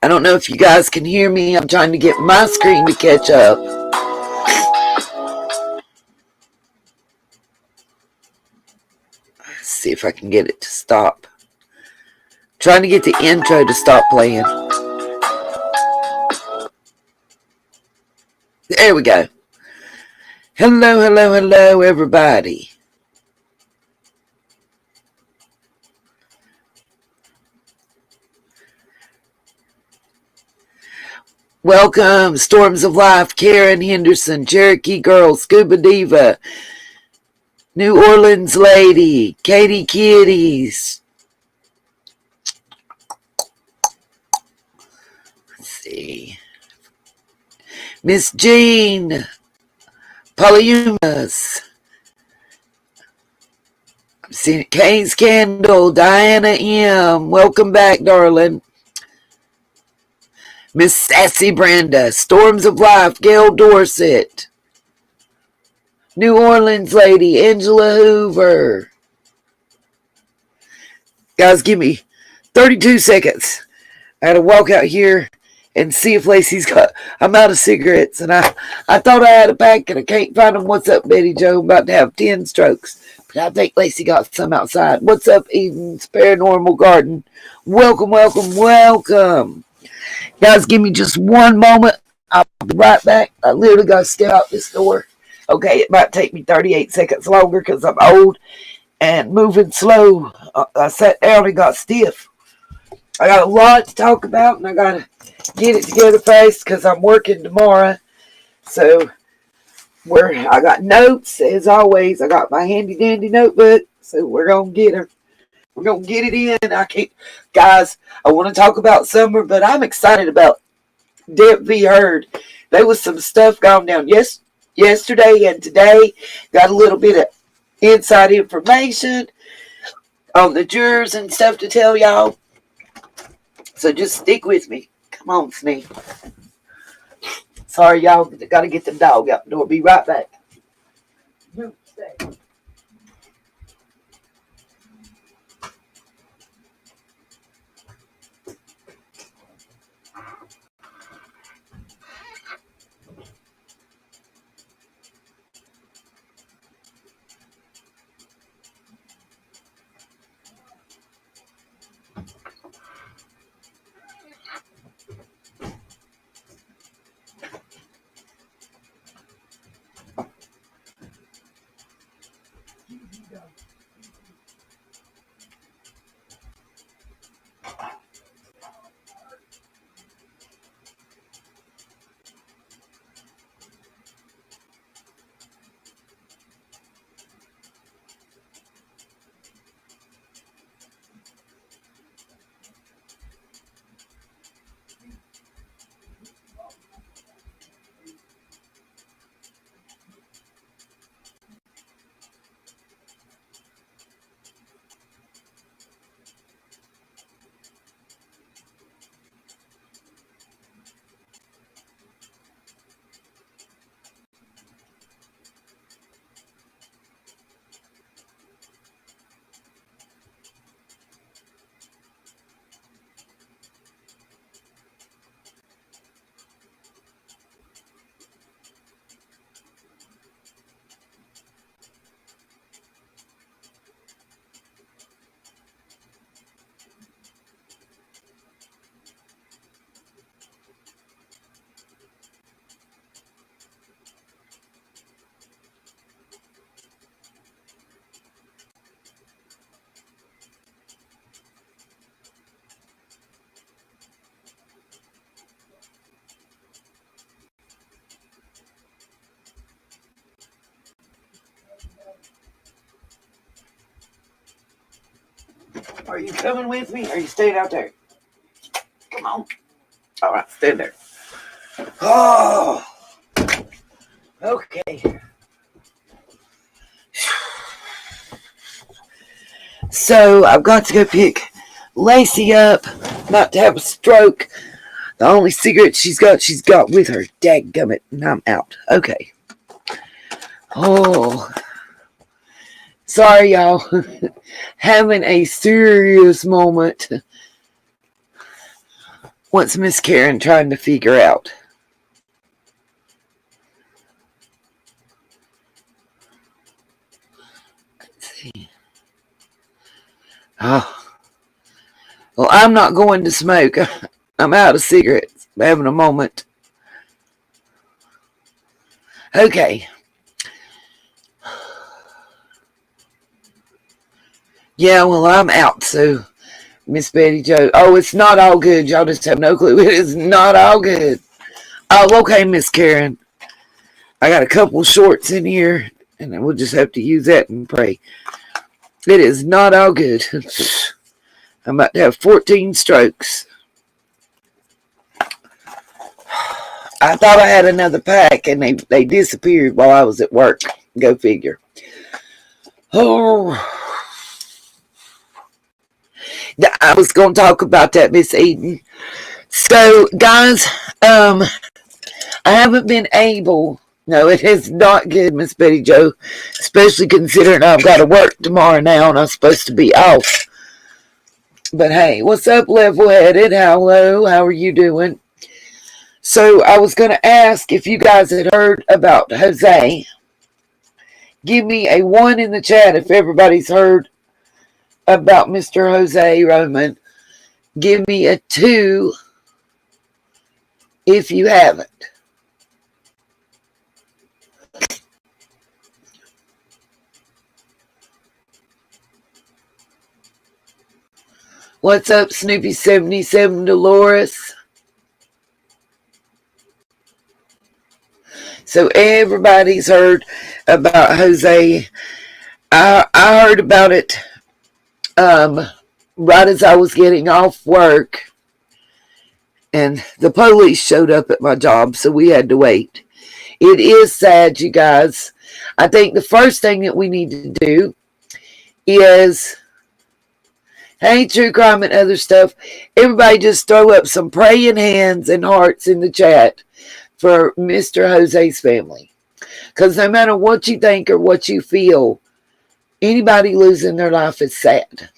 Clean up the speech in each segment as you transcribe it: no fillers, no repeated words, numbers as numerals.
I don't know if you guys can hear me. I'm trying to get my screen to catch up. Let's see if I can get it to stop. Trying to get the intro to stop playing. There we go. Hello, hello, hello, everybody. Welcome, Storms of Life, Karen Henderson, Cherokee Girl, Scuba Diva, New Orleans Lady, Katie Kitties. Let's see. Miss Jean, Polyumas. I'm seeing Kane's Candle, Diana M. Welcome back, darling. Miss Sassy Brenda, Storms of Life, Gail Dorset, New Orleans Lady, Angela Hoover. Guys, give me 32 seconds. I gotta walk out here and see if Lacey's got. I'm out of cigarettes, and I thought I had a pack, and I can't find them. What's up, Betty Joe? I'm about to have 10 strokes, but I think Lacey got some outside. What's up, Eden's Paranormal Garden? Welcome, welcome, welcome. Guys, give me just one moment. I'll be right back. I literally got to step out this door. Okay, it might take me 38 seconds longer because I'm old and moving slow. I sat down and got stiff. I got a lot to talk about, and I got to get it together fast because I'm working tomorrow. So, I got notes, as always. I got my handy-dandy notebook, so we're going to get her. We're going to get it in. Guys, I want to talk about summer, but I'm excited about Depp v. Heard. There was some stuff going down yesterday and today. Got a little bit of inside information on the jurors and stuff to tell y'all. So just stick with me. Come on, Sneak. Sorry, y'all. Got to get the dog out the door. Be right back. Stay. Are you coming with me? Or are you staying out there? Come on. All right, stand there. Oh, okay. So I've got to go pick Lacey up, not to have a stroke. The only cigarette she's got with her. Dadgummit, and I'm out. Okay. Oh, sorry, y'all. Having a serious moment. What's Miss Karen trying to figure out? Let's see. Oh, well, I'm not going to smoke. I'm out of cigarettes. I'm having a moment. Okay. Yeah, well, I'm out, so Miss Betty Jo. Oh, it's not all good. Y'all just have no clue. It is not all good. Oh, okay, Miss Karen. I got a couple shorts in here, and we'll just have to use that and pray. It is not all good. I'm about to have 14 strokes. I thought I had another pack, and they disappeared while I was at work. Go figure. Oh, I was going to talk about that, Miss Eden. So, guys, I haven't been able. No, it is not good, Miss Betty Jo, especially considering I've got to work tomorrow now, and I'm supposed to be off. But hey, what's up, level-headed? Hello, how are you doing? So I was going to ask if you guys had heard about Jose. Give me a 1 in the chat if everybody's heard about Mr. Jose Roman. Give me a 2 if you haven't. What's up, Snoopy77 Dolores? So everybody's heard about Jose. I heard about it right as I was getting off work, and the police showed up at my job, so we had to wait. It is sad, you guys. I think the first thing that we need to do is, hey, true crime and other stuff, everybody just throw up some praying hands and hearts in the chat for Mr. Jose's family. Because no matter what you think or what you feel, anybody losing their life is sad.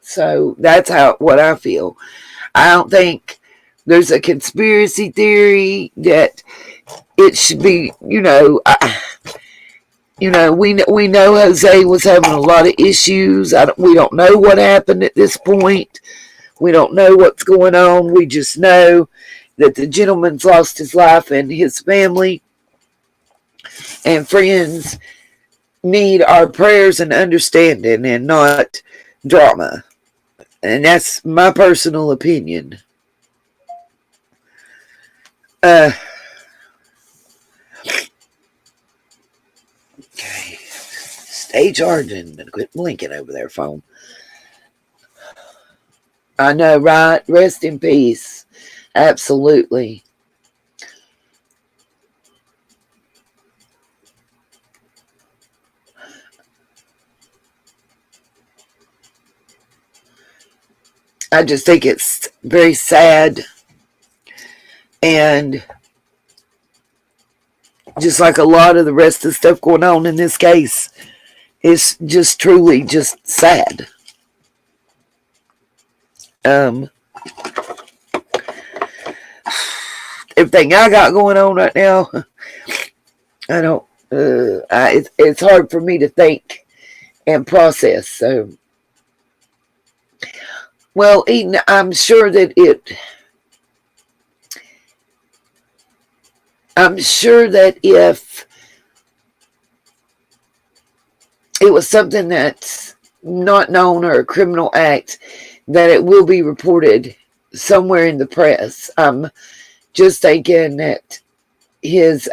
So that's what I feel. I don't think there's a conspiracy theory that it should be, we know Jose was having a lot of issues. We don't know what happened at this point. We don't know what's going on. We just know that the gentleman's lost his life, and his family and friends need our prayers and understanding and not drama. And that's my personal opinion. Okay. Stay charging and quit blinking over there, phone. I know, right? Rest in peace. Absolutely. I just think it's very sad, and just like a lot of the rest of the stuff going on in this case, it's just truly just sad. Everything I got going on right now, I don't. It's hard for me to think and process. So, well, Eden, I'm sure that if it was something that's not known or a criminal act, that it will be reported somewhere in the press. I'm just thinking that his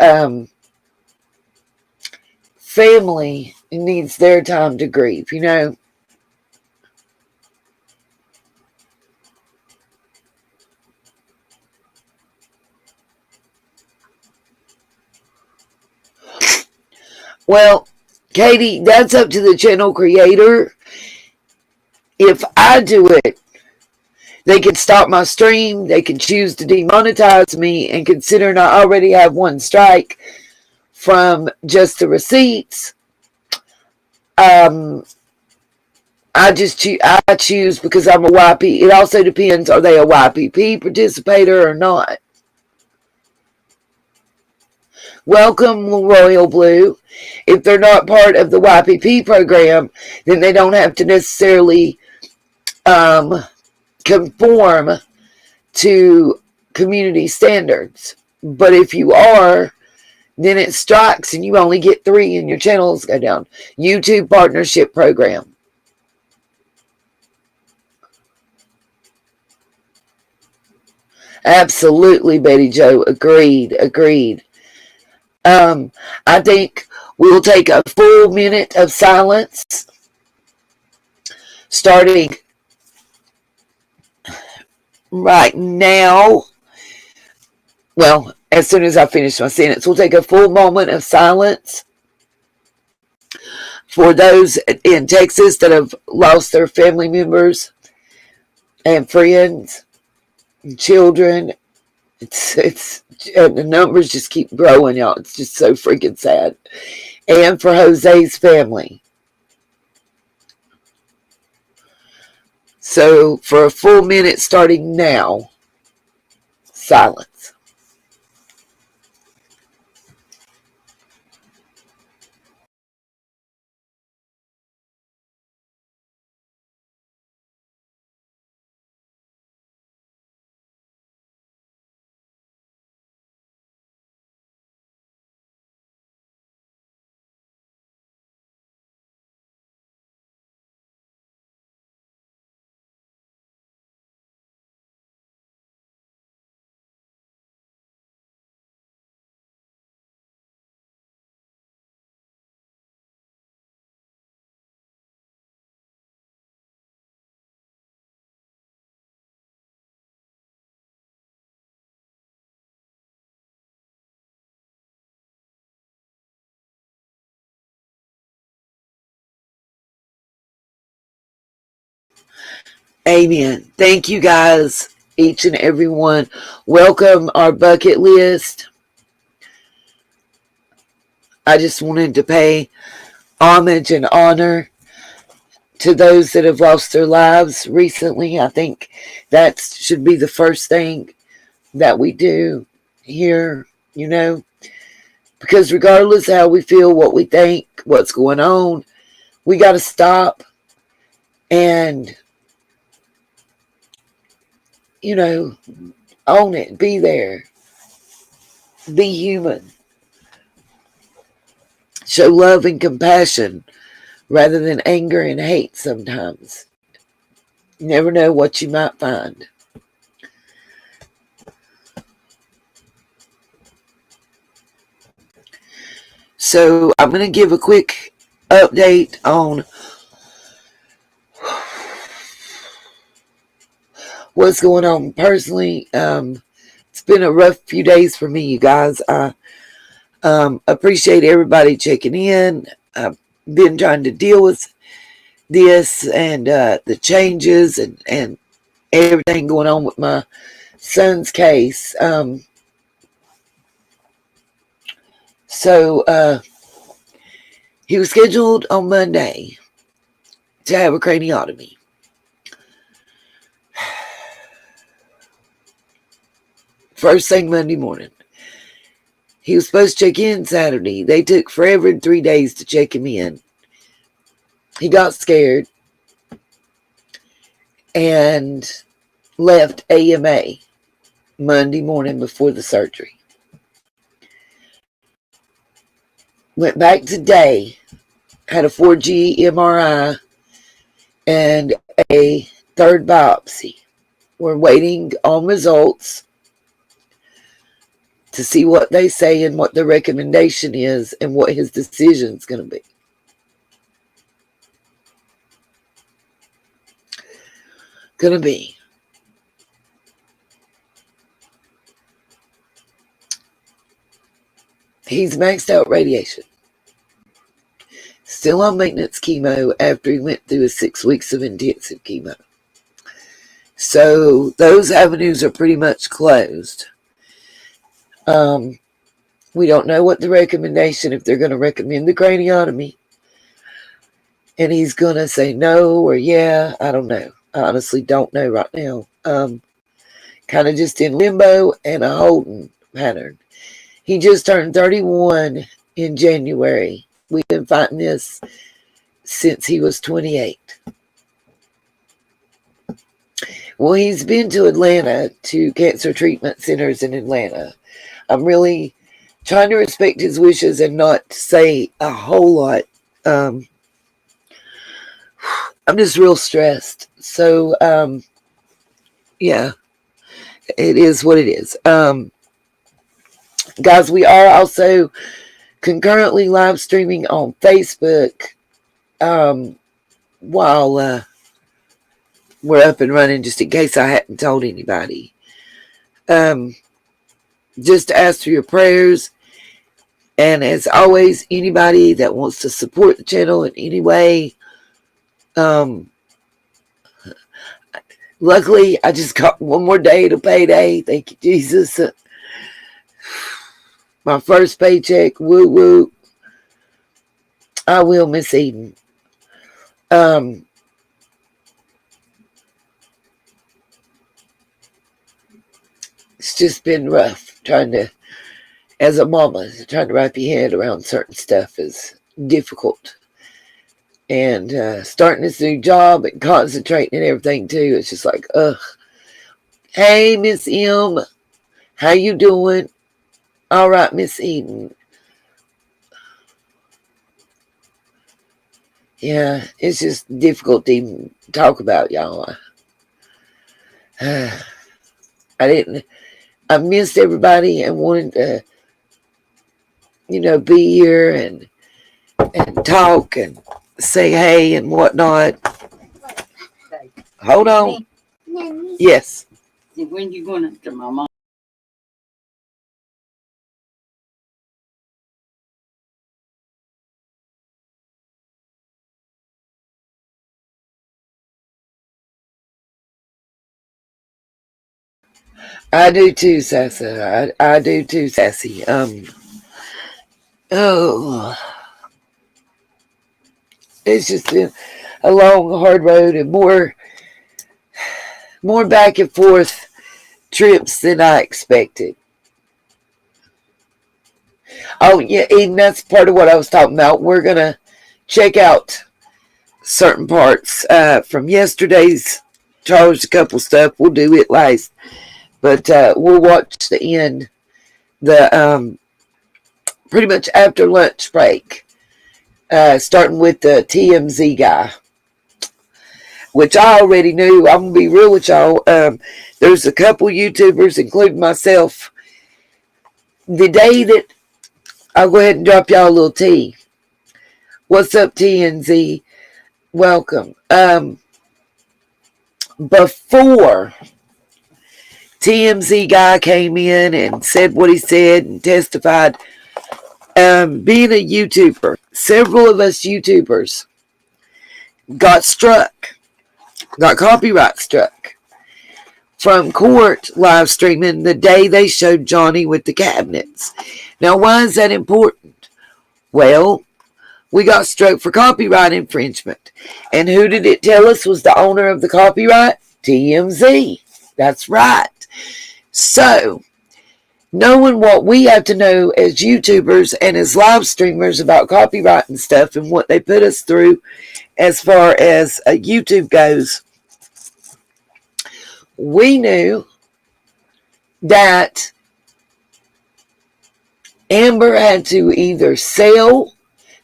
family needs their time to grieve, Well, Katie, that's up to the channel creator. If I do it, they can stop my stream. They can choose to demonetize me. And considering I already have 1 strike from just the receipts, I choose because I'm a YP. It also depends, are they a YPP participator or not? Welcome, Royal Blue. If they're not part of the YPP program, then they don't have to necessarily conform to community standards. But if you are, then it strikes and you only get 3 and your channels go down. YouTube Partnership Program. Absolutely, Betty Joe. Agreed. I think we'll take a full minute of silence starting right now. Well, as soon as I finish my sentence, we'll take a full moment of silence for those in Texas that have lost their family members and friends and children. It's and the numbers just keep growing, y'all. It's just so freaking sad. And for Jose's family. So for a full minute starting now, silence. Amen. Thank you guys, each and every one. Welcome our bucket list. I just wanted to pay homage and honor to those that have lost their lives recently. I think that should be the first thing that we do here, because regardless of how we feel, what we think, what's going on, we got to stop and, own it, be there, be human, show love and compassion rather than anger and hate sometimes. You never know what you might find. So I'm going to give a quick update on what's going on personally. It's been a rough few days for me, you guys. I appreciate everybody checking in. I've been trying to deal with this and the changes and everything going on with my son's case. So he was scheduled on Monday to have a craniotomy. First thing Monday morning. He was supposed to check in Saturday. They took forever and 3 days to check him in. He got scared and left AMA Monday morning before the surgery. Went back today, had a 4G MRI and a third biopsy. We're waiting on results to see what they say and what the recommendation is and what his decision is going to be. He's maxed out radiation. Still on maintenance chemo after he went through his 6 weeks of intensive chemo. So those avenues are pretty much closed. We don't know what the recommendation, if they're going to recommend the craniotomy. and he's going to say no or yeah. I don't know. I honestly don't know right now. Kind of just in limbo and a holding pattern. He just turned 31 in January. We've been fighting this since he was 28. Well, he's been to Atlanta, to cancer treatment centers in Atlanta. I'm really trying to respect his wishes and not say a whole lot. I'm just real stressed. So, yeah, it is what it is. Guys, we are also concurrently live streaming on Facebook while we're up and running, just in case I hadn't told anybody. Just to ask for your prayers. And as always, anybody that wants to support the channel in any way, luckily, I just got one more day to payday. Thank you, Jesus. My first paycheck. Woo woo. I will, Miss Eden. It's just been rough trying to, as a mama, trying to wrap your head around certain stuff is difficult. And starting this new job and concentrating and everything too, it's just like, ugh. Hey, Miss M, how you doing? All right, Miss Eden. Yeah, it's just difficult to even talk about, y'all. I missed everybody and wanted to, be here and talk and say hey and whatnot. Hold on. Yes. When you going to my mom? I do too, Sassy. I do too, Sassy. It's just been a long, hard road and more back and forth trips than I expected. Oh, yeah, and that's part of what I was talking about. We're going to check out certain parts from yesterday's Charged a couple stuff. We'll do it last. But we'll watch the end, the pretty much after lunch break, starting with the TMZ guy, which I already knew. I'm going to be real with y'all. There's a couple YouTubers, including myself. The day that I'll go ahead and drop y'all a little tea. What's up, TNZ? Welcome. Before TMZ guy came in and said what he said and testified, being a YouTuber, several of us YouTubers got copyright struck from court live streaming the day they showed Johnny with the cabinets. Now, why is that important? Well, we got struck for copyright infringement. And who did it tell us was the owner of the copyright? TMZ. That's right. So, knowing what we have to know as YouTubers and as live streamers about copyright and stuff and what they put us through as far as YouTube goes, we knew that Amber had to either sell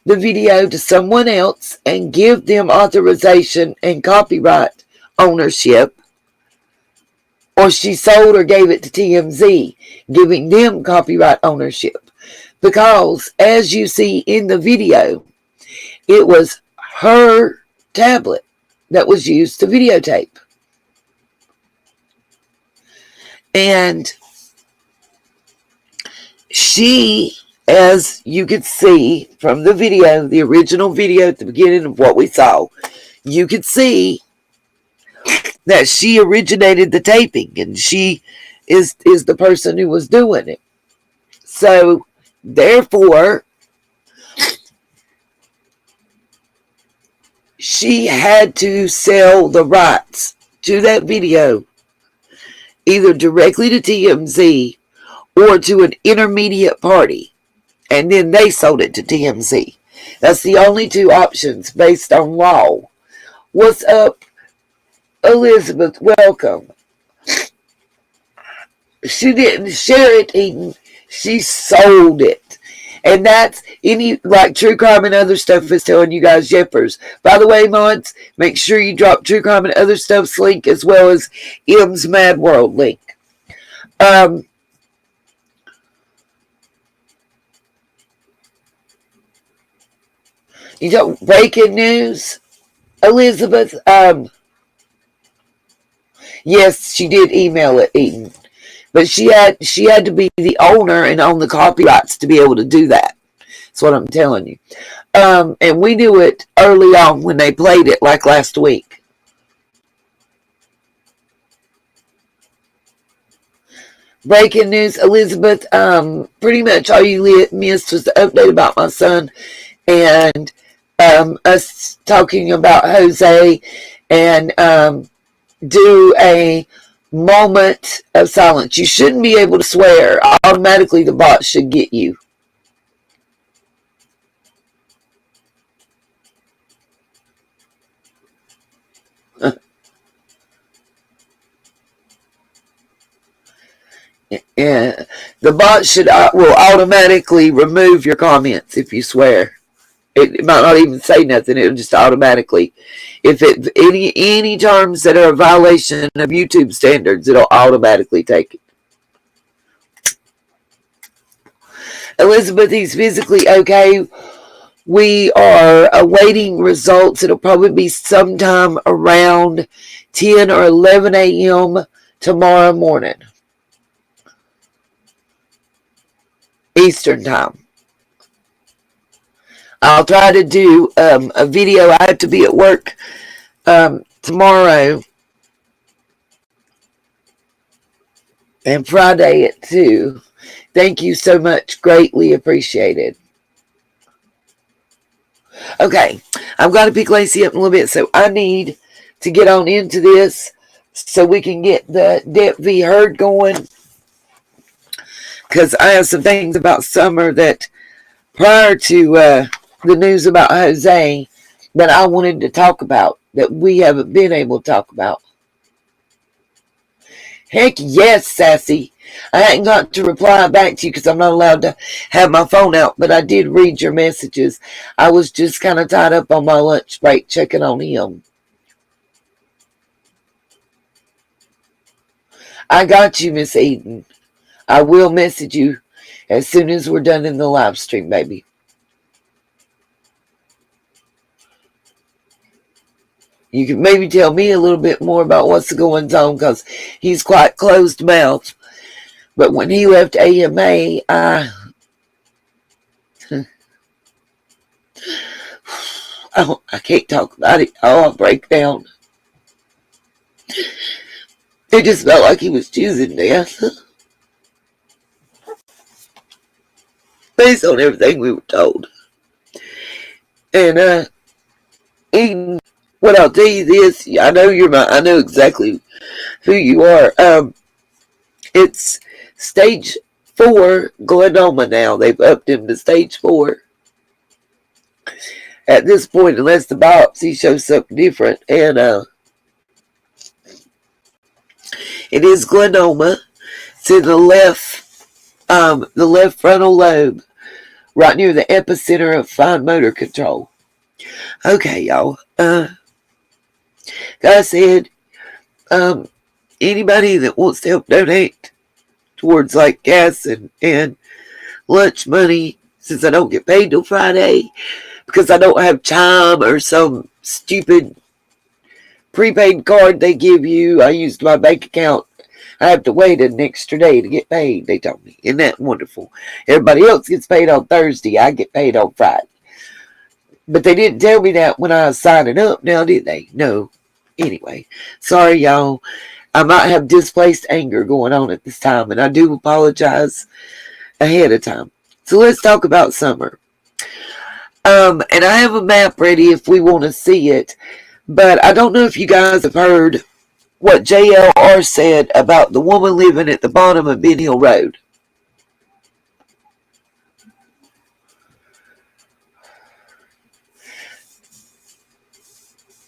the video to someone else and give them authorization and copyright ownership, or she sold or gave it to TMZ, giving them copyright ownership. Because, as you see in the video, it was her tablet that was used to videotape. And she, as you could see from the video, the original video at the beginning of what we saw, you could see that she originated the taping and she is the person who was doing it. So, therefore, she had to sell the rights to that video either directly to TMZ or to an intermediate party, and then they sold it to TMZ. That's the only two options based on law. What's up, Elizabeth? Welcome. She didn't share it, Eden. She sold it. And that's any, like True Crime and Other Stuff is telling you guys, Yepers. By the way, mods, make sure you drop True Crime and Other Stuff's link as well as M's Mad World link. You know, breaking news, Elizabeth. Yes, she did email it, Eden. But she had to be the owner and own the copyrights to be able to do that. That's what I'm telling you. And we knew it early on when they played it, like last week. Breaking news, Elizabeth. Pretty much all you missed was the update about my son and us talking about Jose and do a moment of silence. You shouldn't be able to swear. Automatically the bot should get you. Yeah, the bot will automatically remove your comments if you swear. It might not even say nothing. It'll just automatically. If it any terms that are a violation of YouTube standards, it'll automatically take it. Elizabeth, he's physically okay. We are awaiting results. It'll probably be sometime around 10 or 11 a.m. tomorrow morning, Eastern time. I'll try to do a video. I have to be at work tomorrow and Friday at 2. Thank you so much. Greatly appreciated. Okay, I've got to pick Lacey up in a little bit, so I need to get on into this so we can get the Depp v. Heard going, because I have some things about Summer that prior to the news about Jose that I wanted to talk about that we haven't been able to talk about. Heck yes, Sassy. I hadn't got to reply back to you because I'm not allowed to have my phone out, but I did read your messages. I was just kind of tied up on my lunch break checking on him. I got you, Miss Eden. I will message you as soon as we're done in the live stream, baby. You can maybe tell me a little bit more about what's going on, because he's quite closed mouth. But when he left AMA, I can't talk about it. I'll break down. It just felt like he was choosing death. Based on everything we were told. And Eden, what I'll tell you this, I know exactly who you are. It's stage 4 glioma now. They've upped him to stage 4. At this point, unless the biopsy shows something different. And it is glioma. It's in the left frontal lobe, right near the epicenter of fine motor control. Okay, y'all. Like I said, anybody that wants to help donate towards like gas and lunch money, since I don't get paid till Friday because I don't have time or some stupid prepaid card they give you. I used my bank account. I have to wait an extra day to get paid, they told me. Isn't that wonderful? Everybody else gets paid on Thursday. I get paid on Friday. But they didn't tell me that when I was signing up now, did they? No. Anyway, sorry, y'all. I might have displaced anger going on at this time, and I do apologize ahead of time. So let's talk about Summer. And I have a map ready if we want to see it. But I don't know if you guys have heard what JLR said about the woman living at the bottom of Ben Hill Road.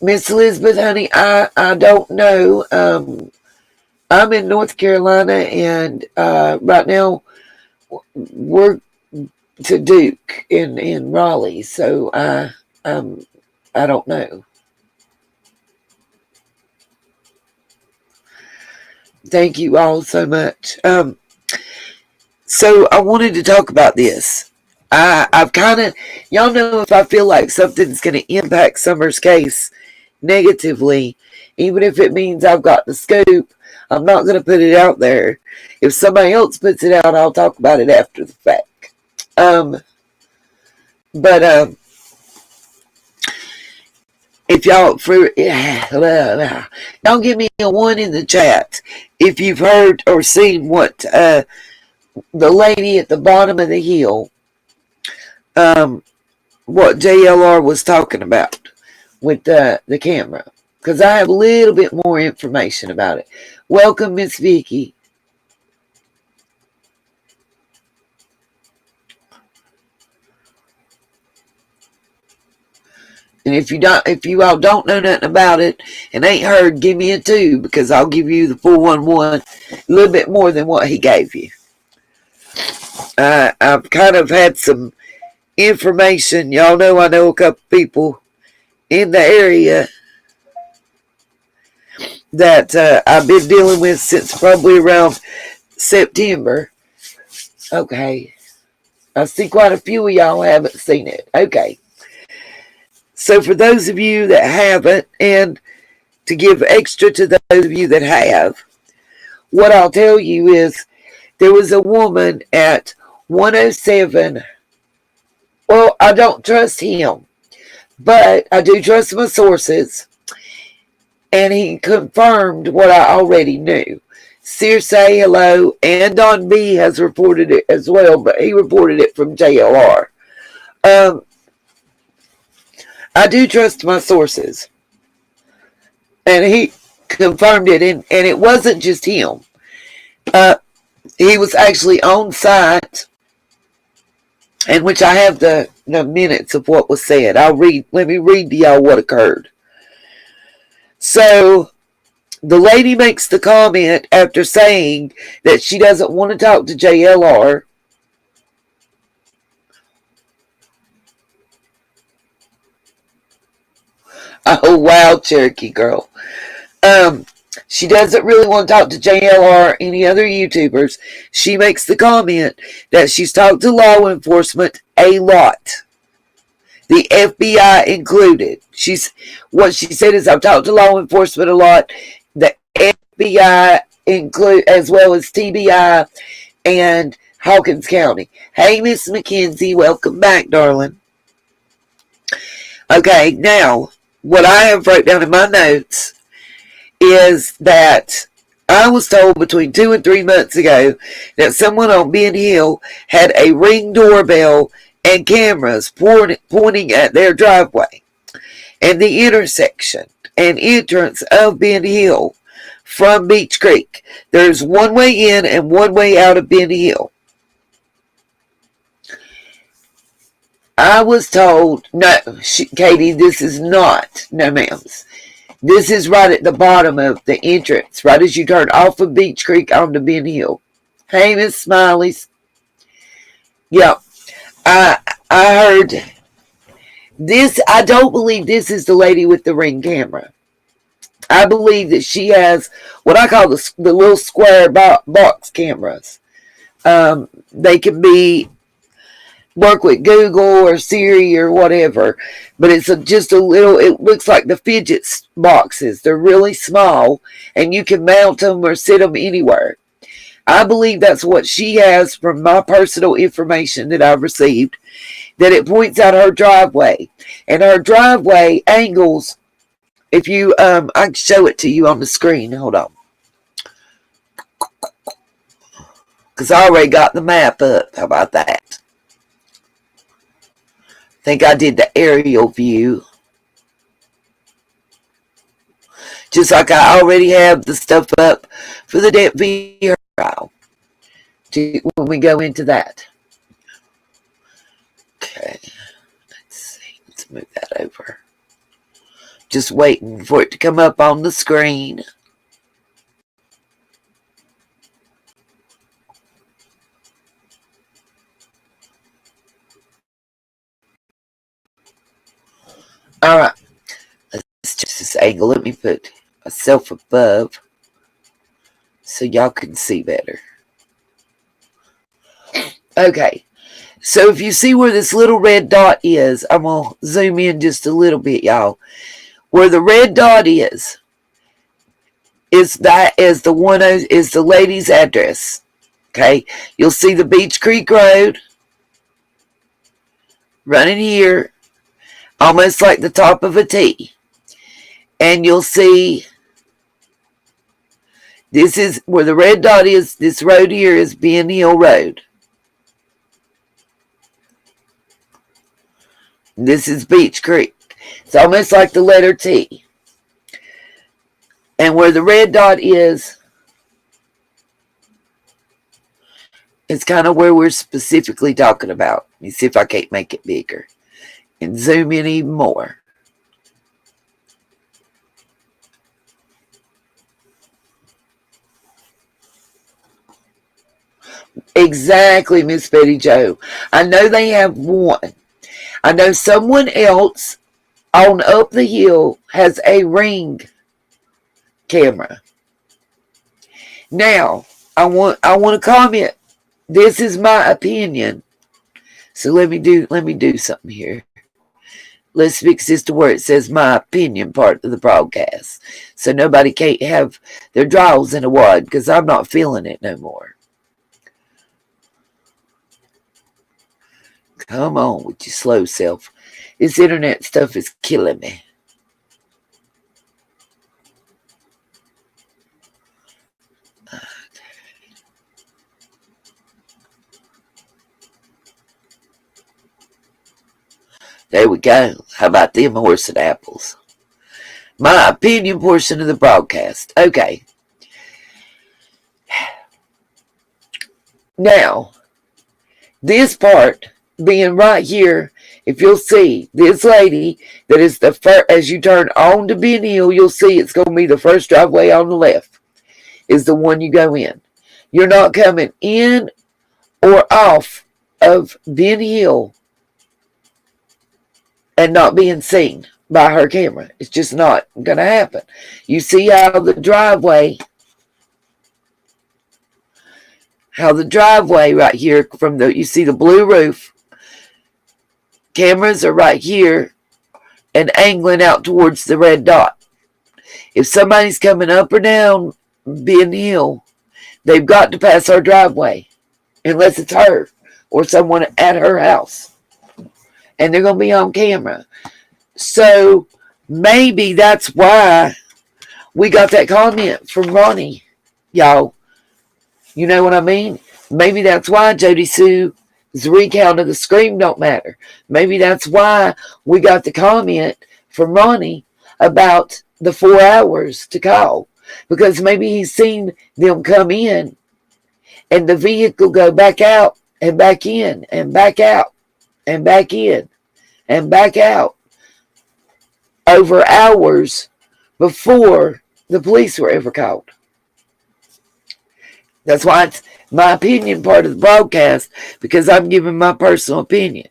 Miss Elizabeth, honey, I don't know. I'm in North Carolina, and right now we're to Duke in Raleigh, so I don't know. Thank you all so much. So I wanted to talk about this. I've kind of, y'all know, if I feel like something's going to impact Summer's case negatively, even if it means I've got the scoop, I'm not going to put it out there. If somebody else puts it out, I'll talk about it after the fact. But if y'all y'all give me a 1 in the chat if you've heard or seen what the lady at the bottom of the hill, what JLR was talking about with the camera, because I have a little bit more information about it. Welcome, Miss Vicky. And if you all don't know nothing about it and ain't heard, give me a 2, because I'll give you the 411, a little bit more than what he gave you. I've kind of had some information. Y'all know I know a couple people in the area that I've been dealing with since probably around September. Okay. I see quite a few of y'all haven't seen it. Okay. So for those of you that haven't, and to give extra to those of you that have, what I'll tell you is there was a woman at 107. Well, I don't trust him, but I do trust my sources. And he confirmed what I already knew. Circe, hello, and Don B has reported it as well, but he reported it from JLR. I do trust my sources. And he confirmed it, and it wasn't just him. He was actually on site, in which I have the minutes of what was said. Let me read to y'all what occurred. So, the lady makes the comment after saying that she doesn't want to talk to JLR. Oh, wow, Cherokee girl. She doesn't really want to talk to JLR or any other YouTubers. She makes the comment that she's talked to law enforcement a lot. The FBI included. What she said is, I've talked to law enforcement a lot. The FBI include, as well as TBI and Hawkins County. Hey, Miss McKenzie, welcome back, darling. Okay, now, what I have wrote down in my notes is that I was told between 2 and 3 months ago that someone on Ben Hill had a Ring doorbell and cameras pointing at their driveway and the intersection and entrance of Ben Hill from Beach Creek. There's one way in and one way out of Ben Hill. I was told, no, Katie, this is not, no ma'ams. This is right at the bottom of the entrance, right as you turn off of Beach Creek onto Ben Hill. Hey, Miss Smileys. Yeah, I heard this. I don't believe this is the lady with the Ring camera. I believe that she has what I call the little square box cameras. They can work with Google or Siri or whatever, but it's just a little, it looks like the fidget boxes. They're really small, and you can mount them or sit them anywhere. I believe that's what she has from my personal information that I've received, that it points out her driveway. And her driveway angles, if you, I can show it to you on the screen. Hold on. Because I already got the map up. How about that? think I did the aerial view. Just like I already have the stuff up for the Depp VR trial. When we go into that. Okay. Let's see. Let's move that over. Just waiting for it to come up on the screen. Alright. Let's just this angle. Let me put myself above so y'all can see better. Okay. So if you see where this little red dot is, I'm going to zoom in just a little bit, y'all. Where the red dot is the lady's address. Okay. You'll see the Beach Creek Road running here, almost like the top of a T. And you'll see this is where the red dot is. This road here is Ben Hill Road. This is Beach Creek. It's almost like the letter T. And where the red dot is kind of where we're specifically talking about. Let me see if I can't make it bigger and zoom in even more. Exactly, Miss Betty Jo. I know they have one. I know someone else on up the hill has a Ring camera. Now, I want to comment. This is my opinion. So let me do something here. Let's fix this to where it says my opinion part of the broadcast. So nobody can't have their draws in a wad because I'm not feeling it no more. Come on with your slow self. This internet stuff is killing me. There we go. How about them horse and apples? My opinion portion of the broadcast. Okay. Now, this part being right here, if you'll see, this lady that is the first, as you turn on to Ben Hill, you'll see it's going to be the first driveway on the left is the one you go in. You're not coming in or off of Ben Hill and not being seen by her camera. It's just not going to happen. You see how the driveway right here you see the blue roof. Cameras are right here and angling out towards the red dot. If somebody's coming up or down Ben Hill, they've got to pass our driveway unless it's her or someone at her house. And they're going to be on camera. So maybe that's why we got that comment from Ronnie, y'all. You know what I mean? Maybe that's why Jody Sue's recount of the scream don't matter. Maybe that's why we got the comment from Ronnie about the 4 hours to call. Because maybe he's seen them come in and the vehicle go back out and back in and back out and back in and back out over hours before the police were ever called. That's why it's my opinion part of the broadcast, because I'm giving my personal opinion.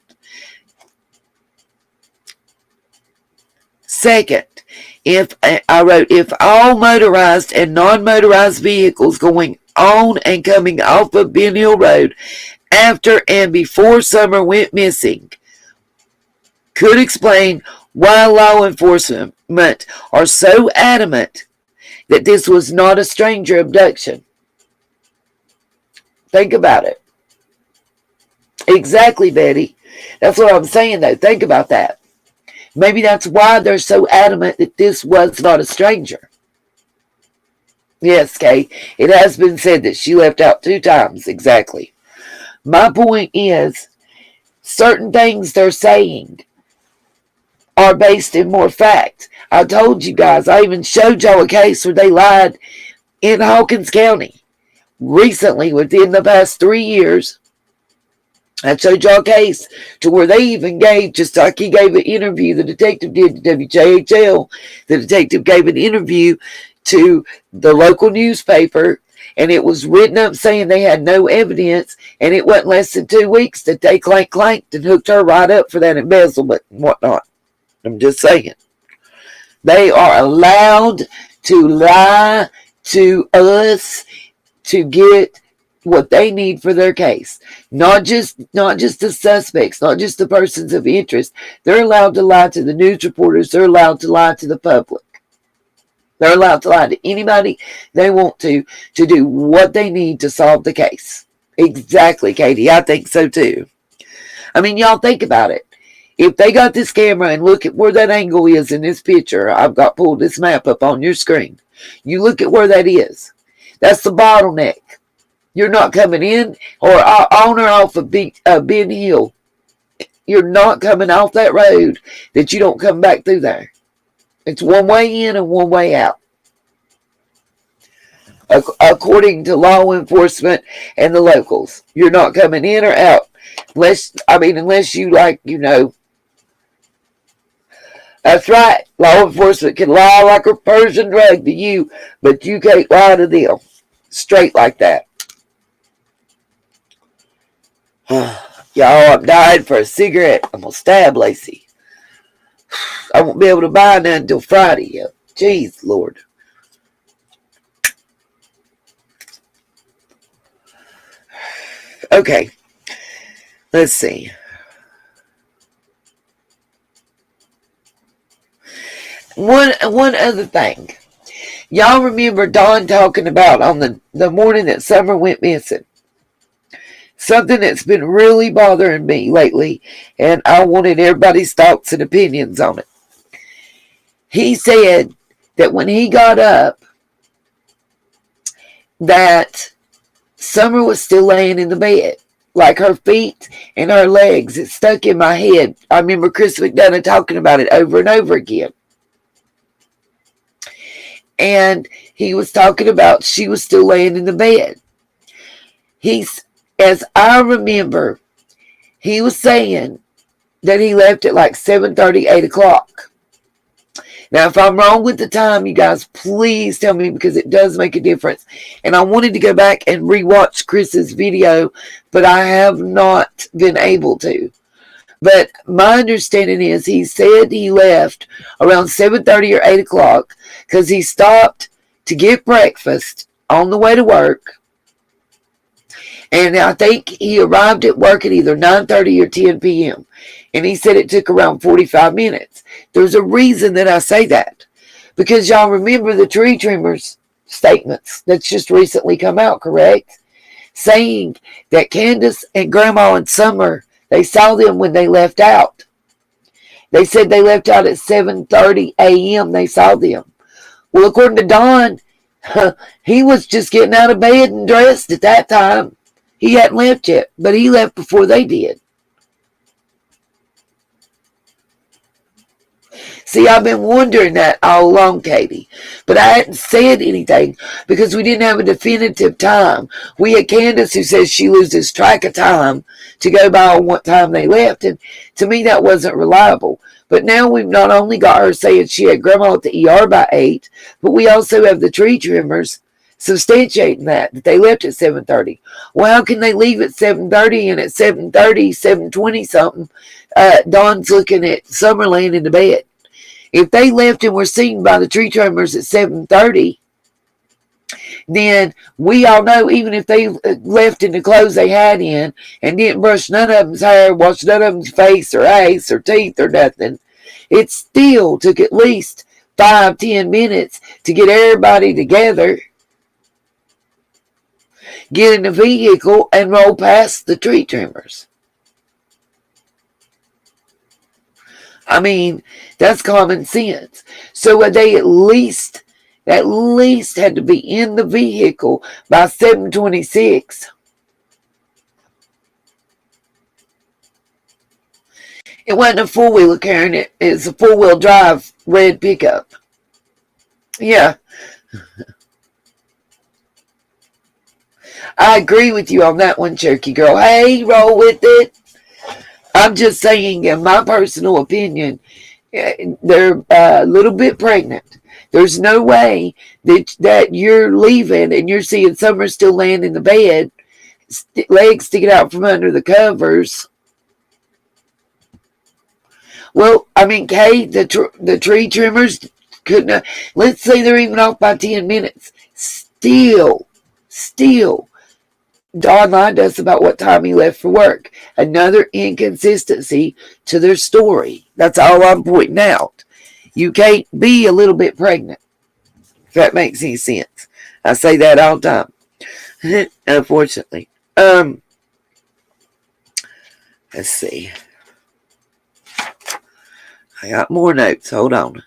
Second, if all motorized and non-motorized vehicles going on and coming off of Ben Hill Road after and before Summer went missing could explain why law enforcement are so adamant that this was not a stranger abduction. Think about it. Exactly, Betty. That's what I'm saying, though. Think about that. Maybe that's why they're so adamant that this was not a stranger. Yes, Kay. It has been said that she left out 2 times. Exactly. My point is, certain things they're saying are based in more fact. I told you guys, I even showed y'all a case where they lied in Hawkins County recently, within the past 3 years. I showed y'all a case to where they even gave, just like he gave an interview, the detective did to WJHL, the detective gave an interview to the local newspaper, and it was written up saying they had no evidence, and it wasn't less than 2 weeks that they clanked and hooked her right up for that embezzlement and whatnot. I'm just saying. They are allowed to lie to us to get what they need for their case. Not just the suspects, not just the persons of interest. They're allowed to lie to the news reporters. They're allowed to lie to the public. They're allowed to lie to anybody they want to do what they need to solve the case. Exactly, Katie. I think so too. I mean, y'all think about it. If they got this camera and look at where that angle is in this picture, I've got pulled this map up on your screen. You look at where that is. That's the bottleneck. You're not coming in or on or off of Ben Hill. You're not coming off that road that you don't come back through there. It's one way in and one way out. According to law enforcement and the locals. You're not coming in or out. Unless you that's right. Law enforcement can lie like a Persian rug to you, but you can't lie to them. Straight like that. Y'all, I'm dying for a cigarette. I'm going to stab Lacey. I won't be able to buy none until Friday. Jeez, Lord. Okay. Let's see. One other thing. Y'all remember Dawn talking about on the morning that Summer went missing. Something that's been really bothering me lately, and I wanted everybody's thoughts and opinions on it. He said that when he got up, that Summer was still laying in the bed. Like her feet and her legs. It stuck in my head. I remember Chris McDonough talking about it over and over again. And he was talking about she was still laying in the bed. As I remember, he was saying that he left at like 7:30, 8 o'clock. Now, if I'm wrong with the time, you guys, please tell me, because it does make a difference. And I wanted to go back and rewatch Chris's video, but I have not been able to. But my understanding is he said he left around 7:30 or 8 o'clock because he stopped to get breakfast on the way to work. And I think he arrived at work at either 9:30 or 10 p.m. And he said it took around 45 minutes. There's a reason that I say that. Because y'all remember the tree trimmers statements that's just recently come out, correct? Saying that Candace and Grandma and Summer, they saw them when they left out. They said they left out at 7:30 a.m. They saw them. Well, according to Don, he was just getting out of bed and dressed at that time. He hadn't left yet, but he left before they did. See, I've been wondering that all along, Katie. But I hadn't said anything because we didn't have a definitive time. We had Candace who says she loses track of time to go by on what time they left. And to me, that wasn't reliable. But now we've not only got her saying she had Grandma at the ER by 8, but we also have the tree trimmers substantiating that they left at 7:30. Well, how can they leave at 7:30 and at 7:30, 7:20 something, Dawn's looking at Summer laying in the bed? If they left and were seen by the tree trimmers at 7:30, then we all know, even if they left in the clothes they had in and didn't brush none of them's hair, wash none of them's face or ace or teeth or nothing, it still took at least 5-10 minutes to get everybody together, get in the vehicle, and roll past the tree trimmers. I mean, that's common sense. So they at least had to be in the vehicle by 7:26. It wasn't a four-wheeler, Karen. It's a four-wheel drive red pickup. Yeah, I agree with you on that one, Cherokee Girl. Hey, roll with it. I'm just saying, in my personal opinion, they're a little bit pregnant. There's no way that you're leaving and you're seeing Summer still laying in the bed, legs sticking out from under the covers. Well, I mean, Kay, the tree trimmers couldn't. Let's say they're even off by 10 minutes. Still, Don lied to us about what time he left for work. Another inconsistency to their story. That's all I'm pointing out. You can't be a little bit pregnant, if that makes any sense. I say that all the time. Unfortunately. Let's see. I got more notes. Hold on.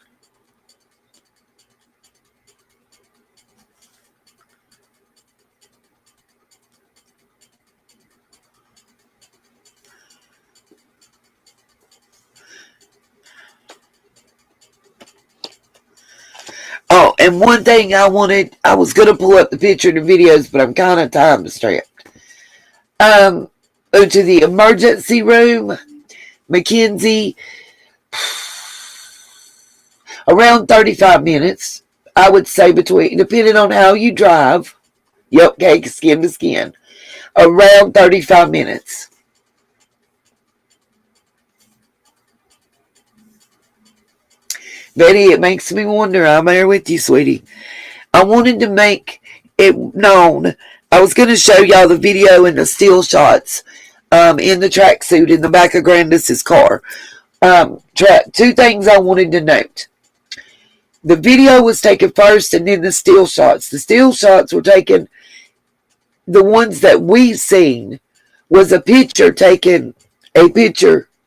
Oh, and one thing I was going to pull up the picture and the videos, but I'm kind of time strapped. To the emergency room, Mackenzie, around 35 minutes, I would say depending on how you drive, yep, okay, skin to skin, around 35 minutes. Betty, it makes me wonder. I'm there with you, sweetie. I wanted to make it known. I was going to show y'all the video and the still shots in the tracksuit in the back of Grandis's car. Two things I wanted to note. The video was taken first and then the still shots. The still shots were taken, the ones that we've seen was a picture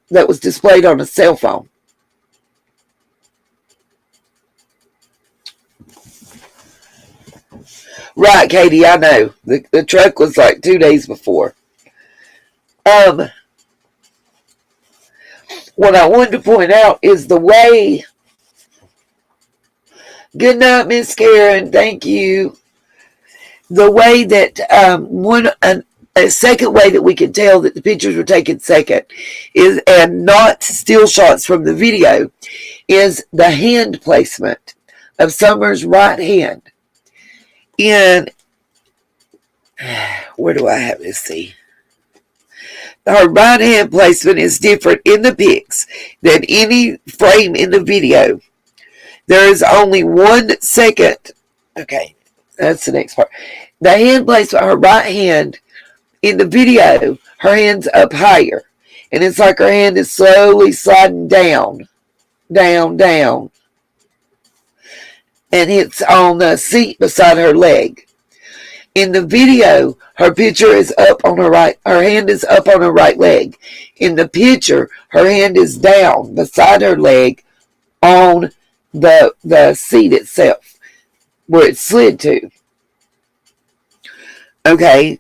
that was displayed on a cell phone. Right, Katie, I know. The truck was like 2 days before. What I wanted to point out is the way. Good night, Miss Karen. Thank you. The way that a second way that we can tell that the pictures were taken second is, and not still shots from the video, is the hand placement of Summer's right hand. In, where do I have this? See, her right hand placement is different in the pics than any frame in the video. There is only 1 second. Okay, that's the next part. The hand placement, her right hand in the video, her hand's up higher. And it's like her hand is slowly sliding down. And it's on the seat beside her leg. In the video, her picture is up on her right. Her hand is up on her right leg. In the picture, her hand is down beside her leg on the seat itself, where it slid to. Okay.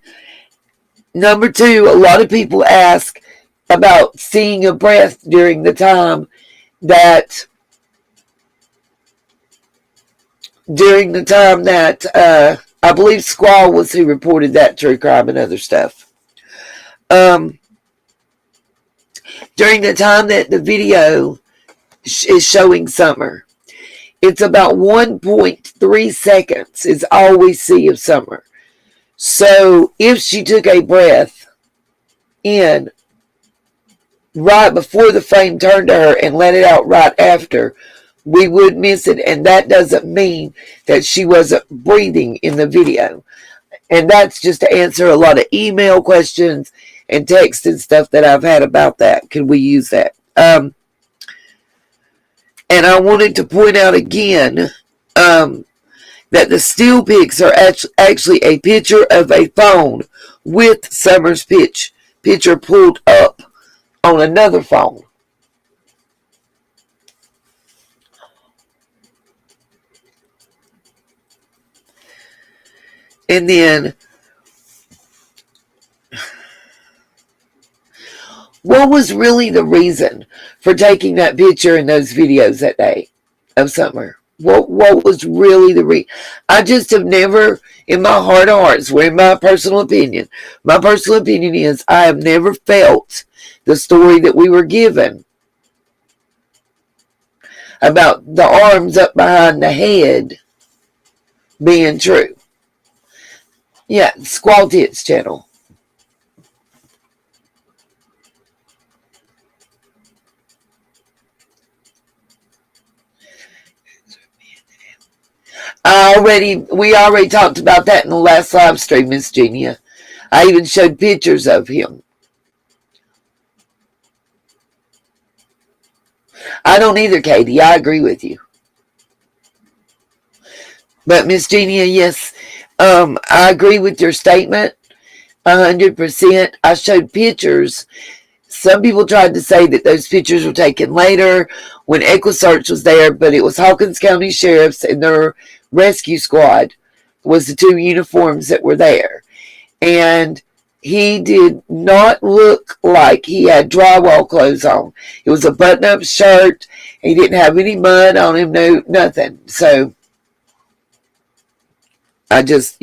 Number 2, a lot of people ask about seeing a breath during the time that I believe Squall was who reported that true crime and other stuff. During the time that the video is showing Summer, it's about 1.3 seconds is all we see of Summer. So if she took a breath in right before the frame turned to her and let it out right after, we would miss it, and that doesn't mean that she wasn't breathing in the video. And that's just to answer a lot of email questions and text and stuff that I've had about that. Could we use that? And I wanted to point out again that the still pics are actually a picture of a phone with Summer's picture pulled up on another phone. And then what was really the reason for taking that picture and those videos that day of Summer? What was really the reason? I just have never, in my heart of hearts, in my personal opinion is I have never felt the story that we were given about the arms up behind the head being true. Yeah, Squall Tits channel. We already talked about that in the last live stream, Miss Genia. I even showed pictures of him. I don't either, Katie. I agree with you. But Miss Genia, yes, I agree with your statement 100%. I showed pictures. Some people tried to say that those pictures were taken later when EquiSearch was there, but it was Hawkins County Sheriff's and their rescue squad was the two uniforms that were there. And he did not look like he had drywall clothes on. It was a button-up shirt. He didn't have any mud on him, no, nothing. So I just,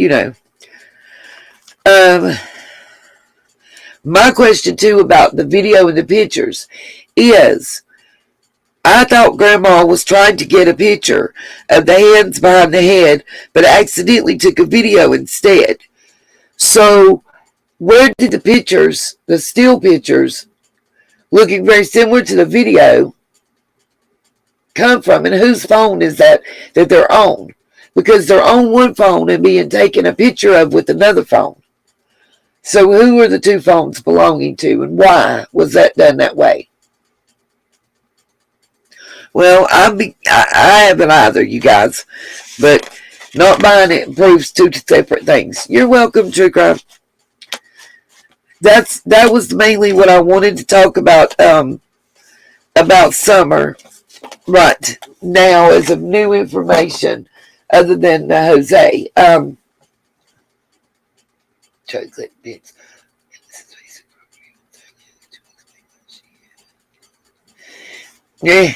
my question too about the video and the pictures is, I thought Grandma was trying to get a picture of the hands behind the head, but accidentally took a video instead. So where did the pictures, the still pictures, looking very similar to the video, come from? And whose phone is that they're on? Because they're on one phone and being taken a picture of with another phone. So who are the two phones belonging to, and why was that done that way? Well, I haven't either, you guys, but not buying it proves two separate things. You're welcome, True Crime. That was mainly what I wanted to talk about Summer right now as of new information, other than Jose. Chocolate bits. Yeah.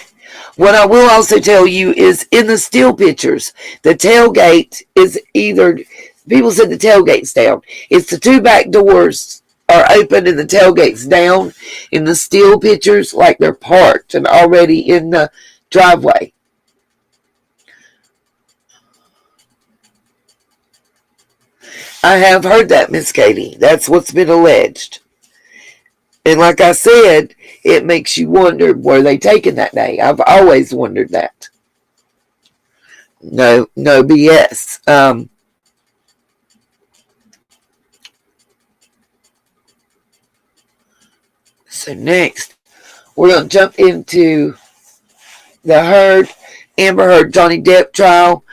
What I will also tell you is in the still pictures, the tailgate is either, people said the tailgate's down. It's the two back doors are open and the tailgate's down in the still pictures, like they're parked and already in the driveway. I have heard that, Miss Katie. That's what's been alleged. And like I said, it makes you wonder, were they taken that day? I've always wondered that. No BS. So next, we're going to jump into the Amber Heard Johnny Depp trial.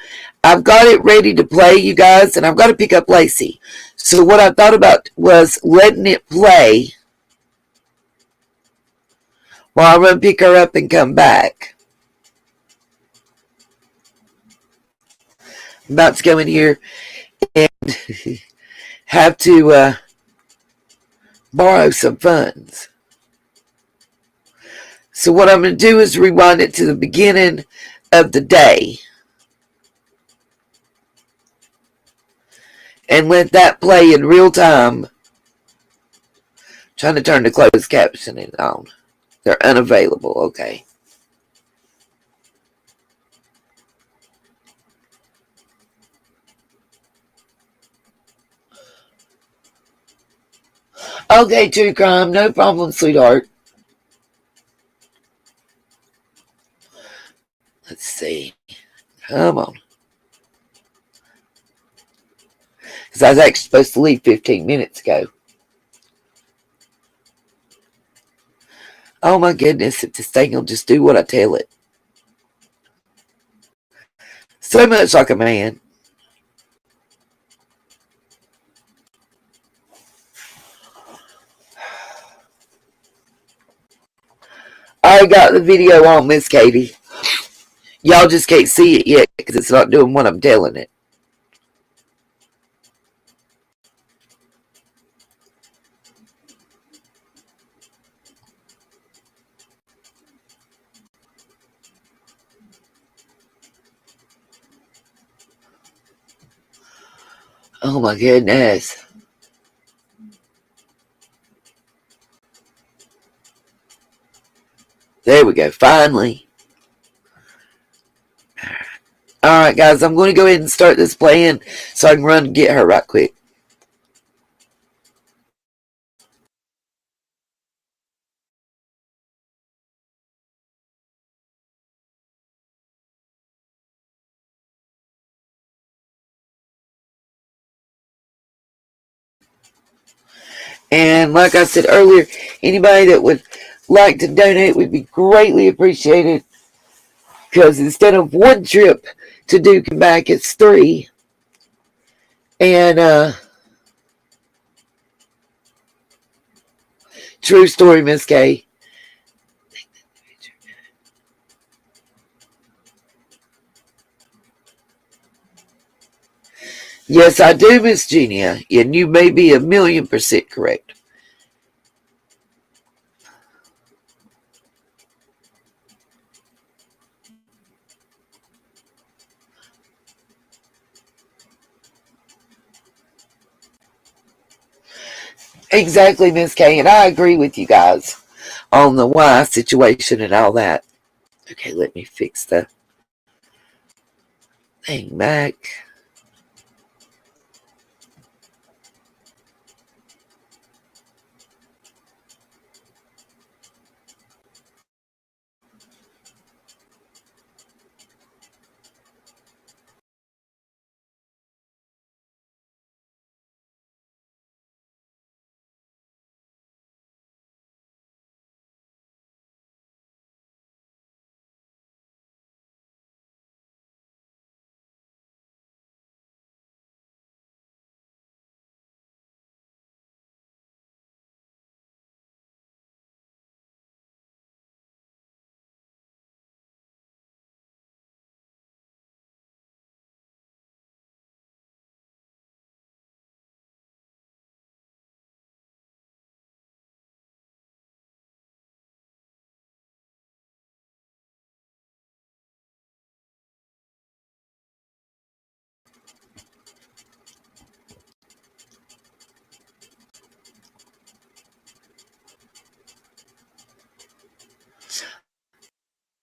I've got it ready to play, you guys, and I've got to pick up Lacey. So what I thought about was letting it play while I'm going to pick her up and come back. I'm about to go in here and have to borrow some funds. So what I'm going to do is rewind it to the beginning of the day and let that play in real time. I'm trying to turn the closed captioning on. They're unavailable. Okay. Okay, True Crime. No problem, sweetheart. Let's see. Come on. Because I was actually supposed to leave 15 minutes ago. Oh my goodness, if this thing will just do what I tell it. So much like a man. I got the video on, Miss Katie. Y'all just can't see it yet because it's not doing what I'm telling it. Oh my goodness. There we go. Finally. Alright, guys, I'm going to go ahead and start this playing so I can run and get her right quick. And like I said earlier, anybody that would like to donate would be greatly appreciated, because instead of one trip to Duke and back, it's 3. And true story, Miss Kay. Yes, I do, Miss Genia, and you may be 1,000,000% correct. Exactly, Miss Kay, and I agree with you guys on the why situation and all that. Okay, let me fix the thing back.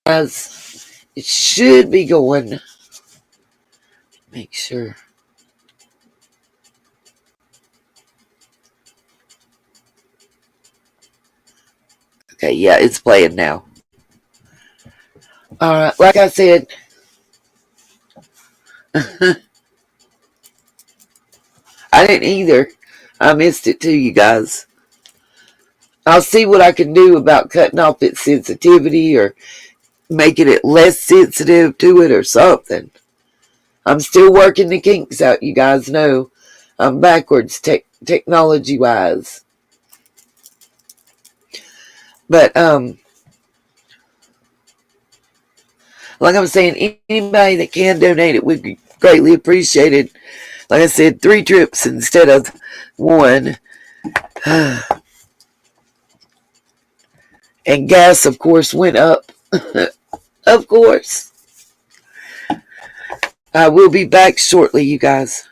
As it should be going. Make sure. Okay, yeah, it's playing now. Alright, like I said, I didn't either. I missed it too, you guys. I'll see what I can do about cutting off its sensitivity or making it less sensitive to it or something. I'm still working the kinks out, you guys know. I'm backwards technology wise. But like I'm saying, anybody that can donate it would be greatly appreciated. Like I said, 3 trips instead of 1. And gas, of course, went up. Of course. I will be back shortly, you guys.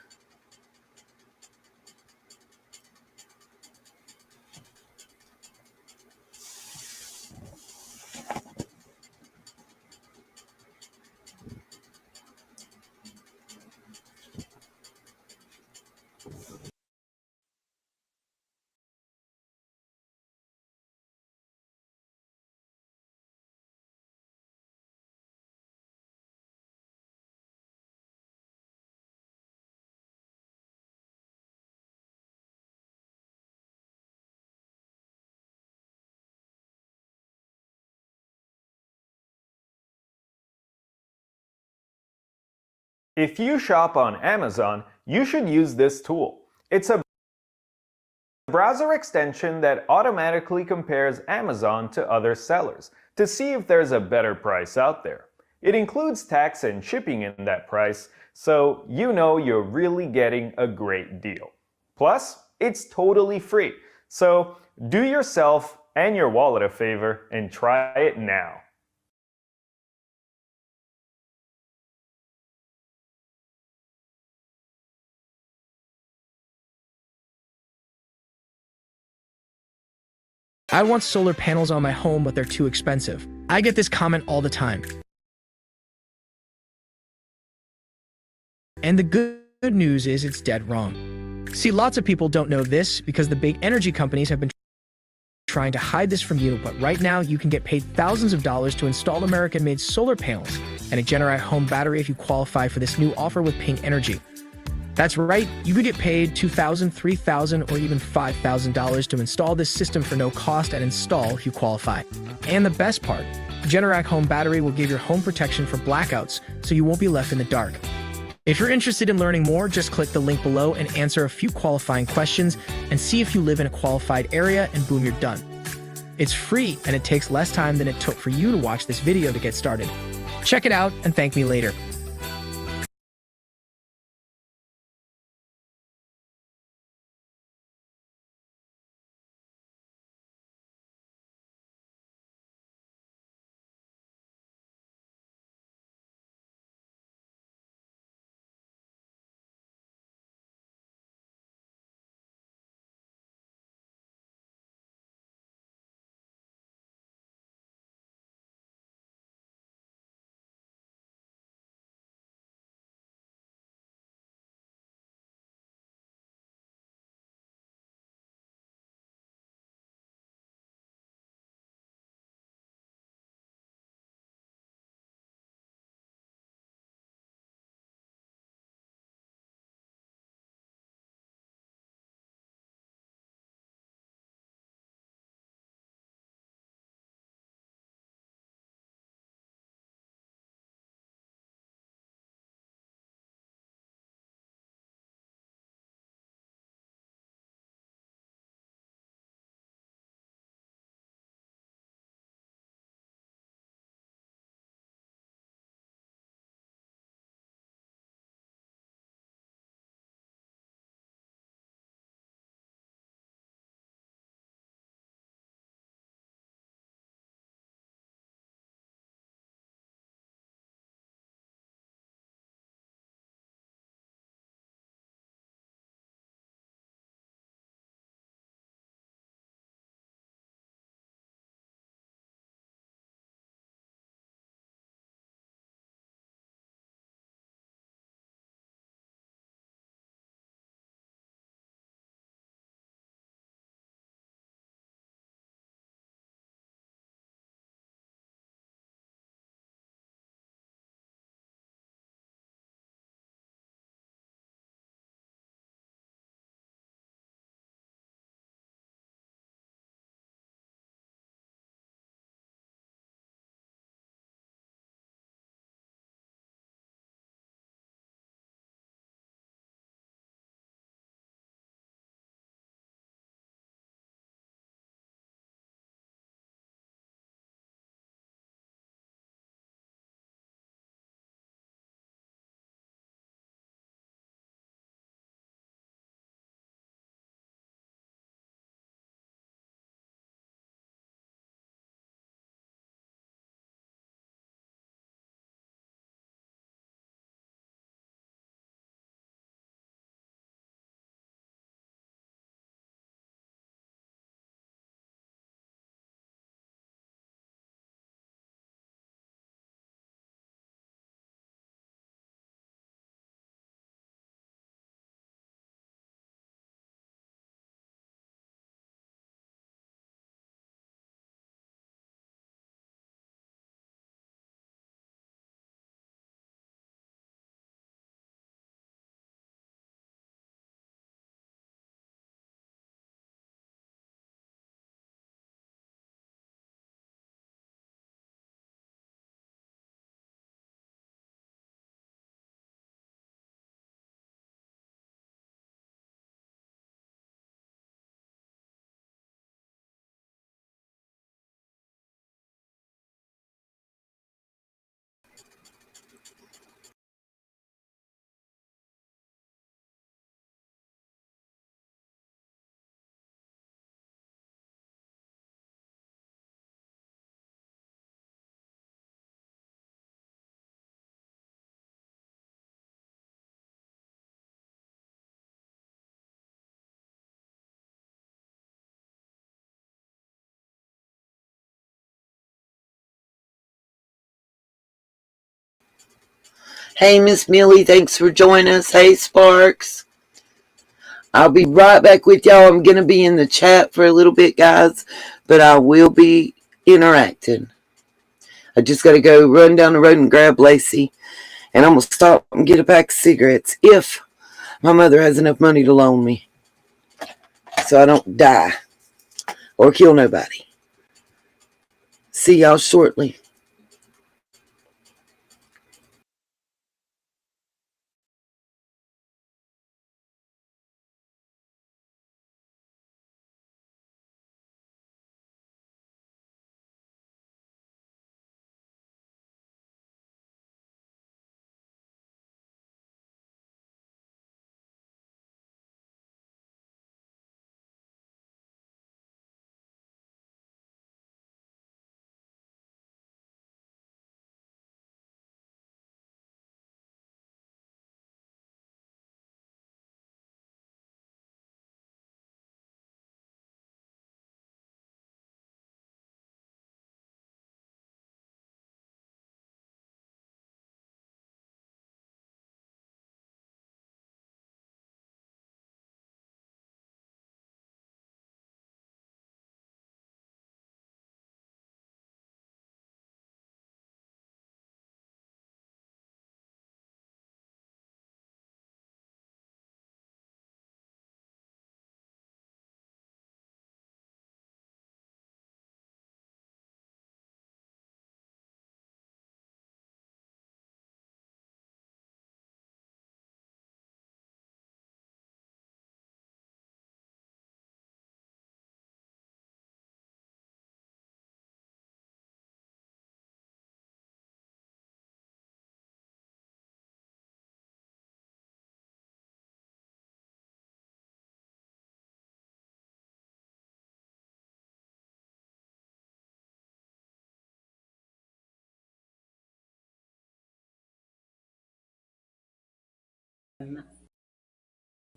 If you shop on Amazon, you should use this tool. It's a browser extension that automatically compares Amazon to other sellers to see if there's a better price out there. It includes tax and shipping in that price, so you know you're really getting a great deal. Plus, it's totally free, so do yourself and your wallet a favor and try it now. I want solar panels on my home, but they're too expensive. I get this comment all the time. And the good news is it's dead wrong. See, lots of people don't know this because the big energy companies have been trying to hide this from you, but right now you can get paid thousands of dollars to install American-made solar panels and a Generac home battery if you qualify for this new offer with Ping Energy. That's right, you could get paid $2,000, $3,000, or even $5,000 to install this system for no cost and install if you qualify. And the best part, the Generac home battery will give your home protection for blackouts, so you won't be left in the dark. If you're interested in learning more, just click the link below and answer a few qualifying questions and see if you live in a qualified area, and boom, you're done. It's free and it takes less time than it took for you to watch this video to get started. Check it out and thank me later. Hey, Miss Millie, thanks for joining us. Hey, Sparks. I'll be right back with y'all. I'm going to be in the chat for a little bit, guys, but I will be interacting. I just got to go run down the road and grab Lacey, and I'm going to stop and get a pack of cigarettes if my mother has enough money to loan me so I don't die or kill nobody. See y'all shortly.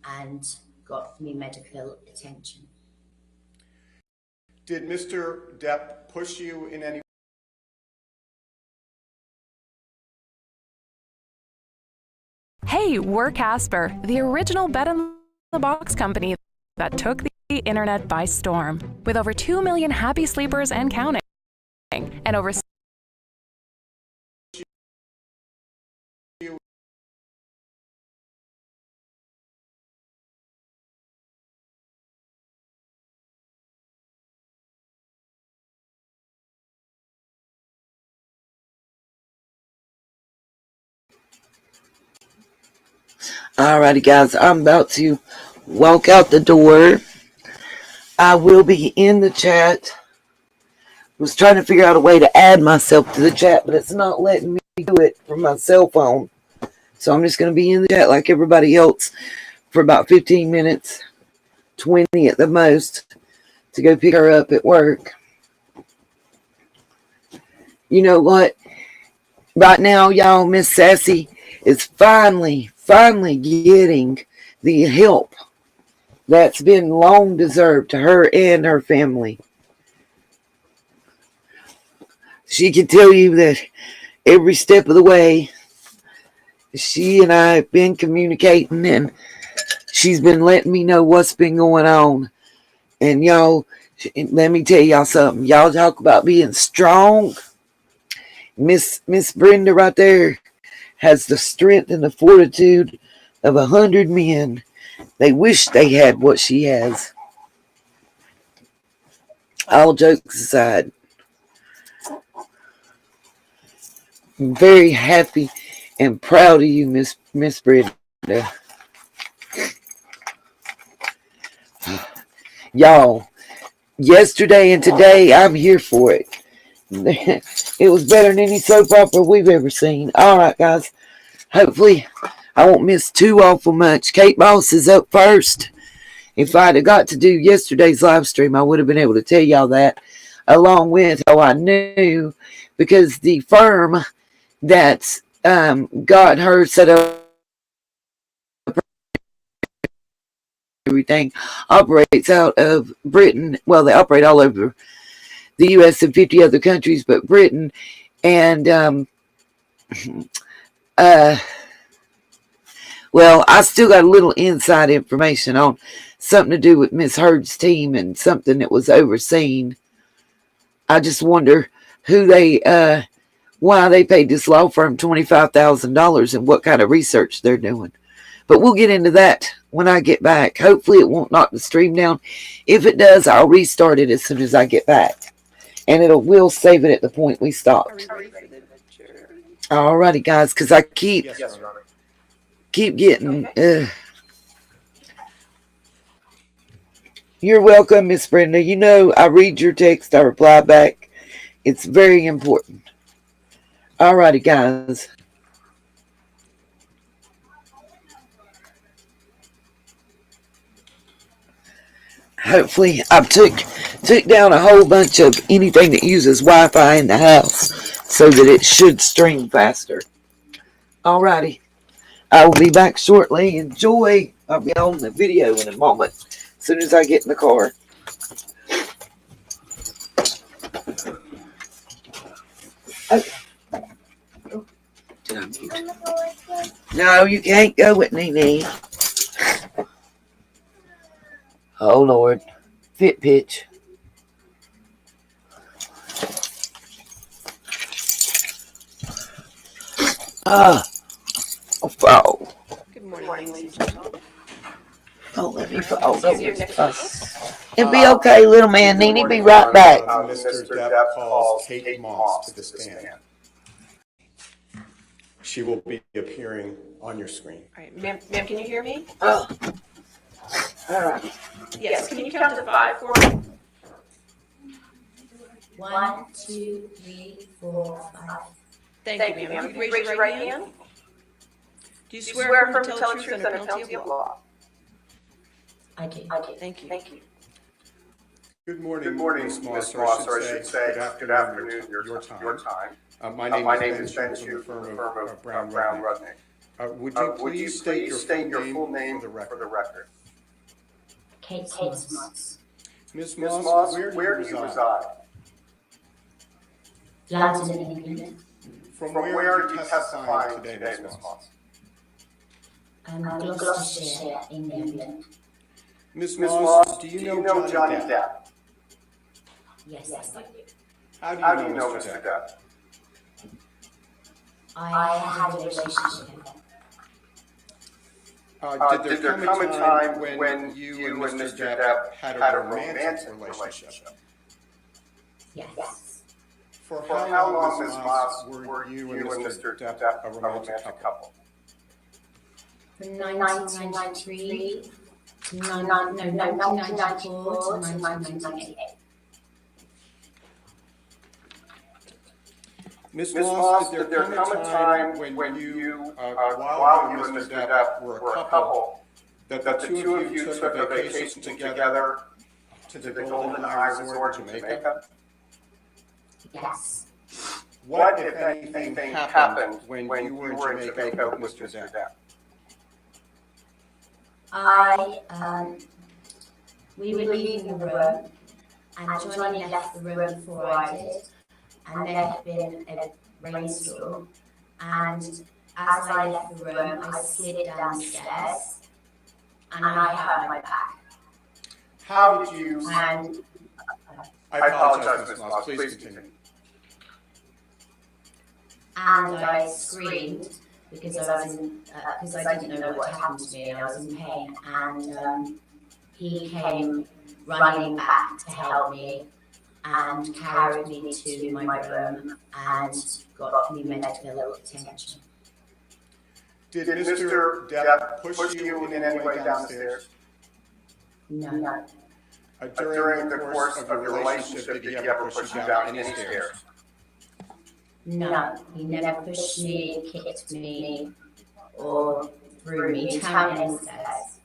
And got me medical attention. Did Mr. Depp push you in any Hey, we're Casper, the original bed-in-the-box company that took the internet by storm. With over 2 million happy sleepers and counting, and over Alrighty, guys, I'm about to walk out the door. I will be in the chat. I was trying to figure out a way to add myself to the chat, but it's not letting me do it from my cell phone. So I'm just going to be in the chat like everybody else for about 15 minutes, 20 at the most, to go pick her up at work. You know what? Right now, y'all, Miss Sassy is finally getting the help that's been long deserved to her and her family. She can tell you that every step of the way, she and I have been communicating, and she's been letting me know what's been going on. And y'all, let me tell y'all something. Y'all talk about being strong. Miss Brenda right there has the strength and the fortitude of 100 men. They wish they had what she has. All jokes aside, I'm very happy and proud of you, Miss Brenda. Y'all, yesterday and today, I'm here for it. It was better than any soap opera we've ever seen. All right, guys. Hopefully, I won't miss too awful much. Kate Moss is up first. If I'd have got to do yesterday's live stream, I would have been able to tell y'all that, along with how I knew, because the firm that's got her set up, everything operates out of Britain. Well, they operate all over the U.S. and 50 other countries, but Britain. And Well, I still got a little inside information on something to do with Miss Heard's team and something that was overseen. I just wonder why they paid this law firm $25,000 and what kind of research they're doing. But we'll get into that when I get back. Hopefully it won't knock the stream down. If it does, I'll restart it as soon as I get back. And we'll save it at the point we stopped. Alrighty, guys, because I keep getting... You're welcome, Miss Brenda. You know, I read your text. I reply back. It's very important. Alrighty, guys. Hopefully, I've took down a whole bunch of anything that uses Wi-Fi in the house so that it should stream faster. Alrighty. I will be back shortly. Enjoy. I'll be on the video in a moment as soon as I get in the car. Okay. Did I mute? No, you can't go with Nene. Oh, Lord. Fit pitch. Oh, fall. Good morning, ladies and gentlemen. Oh, let me fall. It'll be okay, little man. Nene, be right back. Mr. Depp calls Kate Moss to the stand. She will be appearing on your screen. All right, ma'am, can you hear me? Oh. All right. Yes, can you count to 5 for me? 1, 2, 3, 4, 5. Thank you, ma'am. Raise your right hand. Do you swear affirm to tell the truth under penalty of law? I do. Thank you. Good morning, Ms. Moss, or I should say, good afternoon, your time. My name is Ben Chu from the firm of Brown Rudnick. Would you please state your full name for the record? Kate Moss. Ms. Moss, where do you reside? London, England. From where are you testifying today, Ms. Moss? Gloucestershire, England. Ms. Moss, do you know Johnny Depp? Yes, I do. How do you know Mr. Depp? I had a relationship with him. Did there come a time when you and Mr. Depp had a romantic relationship? Yes. For how long, Ms. Moss, were you and Mr. Depp a romantic couple? From 1993 to 1994 to 1998. Ms. Moss, did there come a time when you, while you and Mr. Depp were a couple, that the two of you took a vacation together to the Golden Eye Resort in Jamaica? Yes. What, if anything, happened when you were in Jamaica with Mr. Depp? We were leaving the room, and Johnny left the room before I did, and there had been a rainstorm, and as I left the room, I slid downstairs, and I hurt my back. How did you... And I apologize, Ms. Moss. Please continue. And I screamed because I didn't know what happened to me, and I was in pain, and he came running back to help me and carried me to my room and got me medical attention. Did Mr. Depp push you in any way downstairs? No. During the course of your relationship, did he ever push you down any stairs? No, he never pushed me, kicked me, or threw me down any stairs.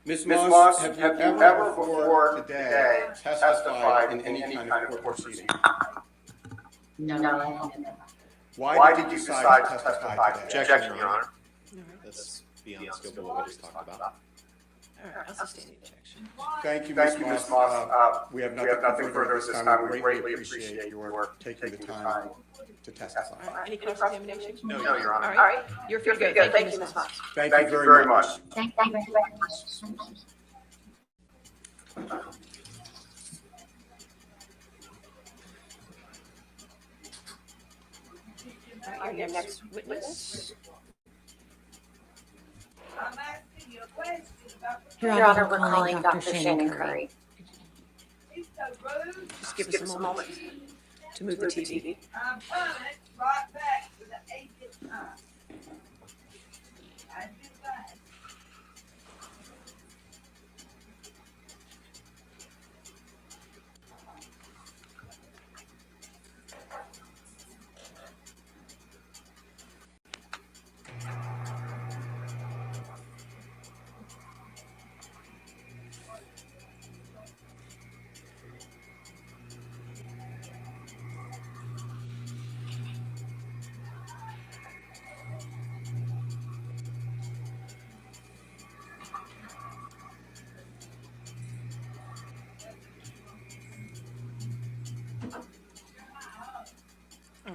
Ms. Moss, have you ever before today testified in any kind of court proceeding? No, I haven't. Why did you decide to testify today? Objection, Your Honor. That's beyond the scope of what we just talked about. All right, I'll sustain the objection. Thank you, Ms. Moss. We have nothing further at this time. We greatly appreciate your taking the time to testify. All right, any cross-examination? No, Your Honor. All right, you're free to go. Thank you, Ms. Moss. Thank you very much. Thank you very much. All right, your next witness. Your Honor, we're calling Dr. Shannon Curry. Just give us a moment to move the TV. I'm coming right back to the agent time. I do that.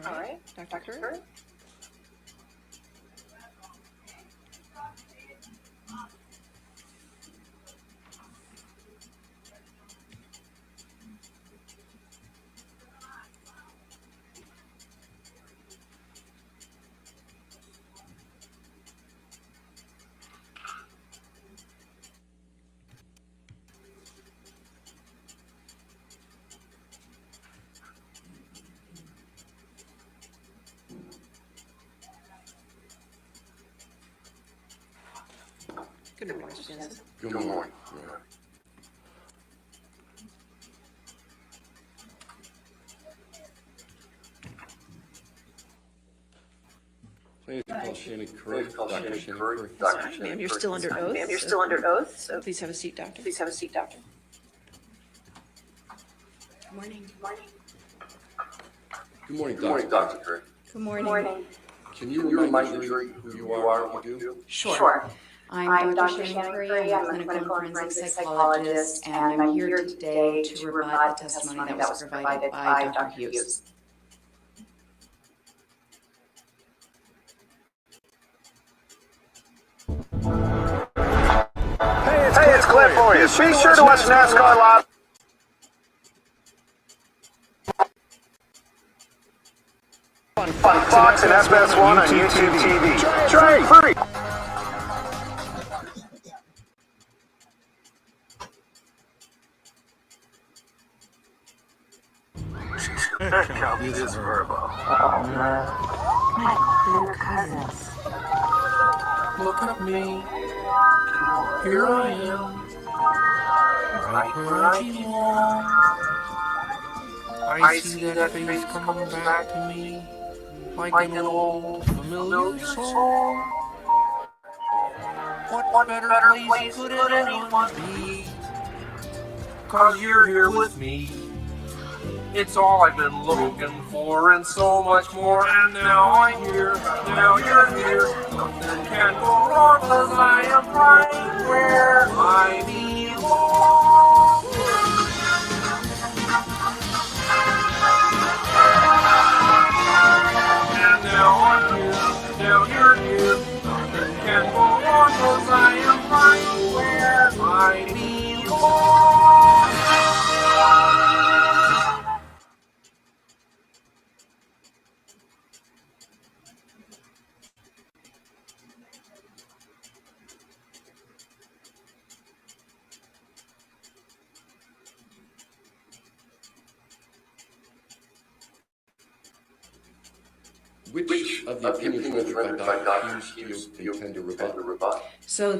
All right, Dr. Curry. Good morning, Mr. Jensen. Good morning. Please call Shannon Curry. Dr. Shannon Curry. Ma'am, you're still under oath. Ma'am, you're still under oath. So please have a seat, doctor. Please have a seat, doctor. Good morning. Good morning, Dr. Curry. Good morning. Can you remind the jury who you are and what you do? Sure. I'm Dr. Shannon Curry. I'm a clinical and forensic psychologist, and I'm here today to rebut the testimony that was provided by Dr. Hughes. Hey, it's Cliff for you. Be sure to watch NASCAR Live on Fox and FS1 on YouTube TV. Try it free. This verbal. Oh no. My cousins. Look at me. Here I am. Right where I belong. I see that face coming back to me. Like an old familiar song. What better place could anyone be? 'Cause you're here with me. It's all I've been looking for and so much more. And now I'm here, now you're here. Nothing can go wrong 'cause I am right where I belong. And now I'm here, now you're here. Nothing can go wrong 'cause I am right where I belong. Which of the opinions rendered by Dr. Hughes do you intend to rebut? So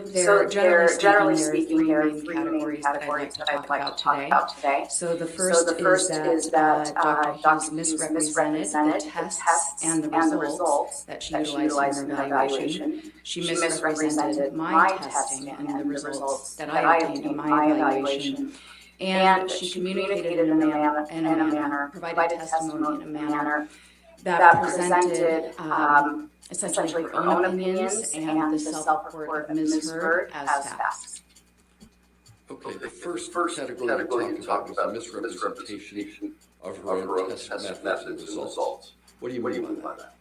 generally speaking, there are three main categories that I'd like to talk about today. So the first is that Dr. Hughes misrepresented the tests and the results that she utilized in her evaluation. She misrepresented my testing and the results that I obtained in my evaluation. And she communicated in a manner, provided testimony in a manner that presented essentially her own opinions and the self-report of Ms. Hurd as facts. Okay, the first category you talked about was misrepresentation of her own test methods and results. What do you mean by that?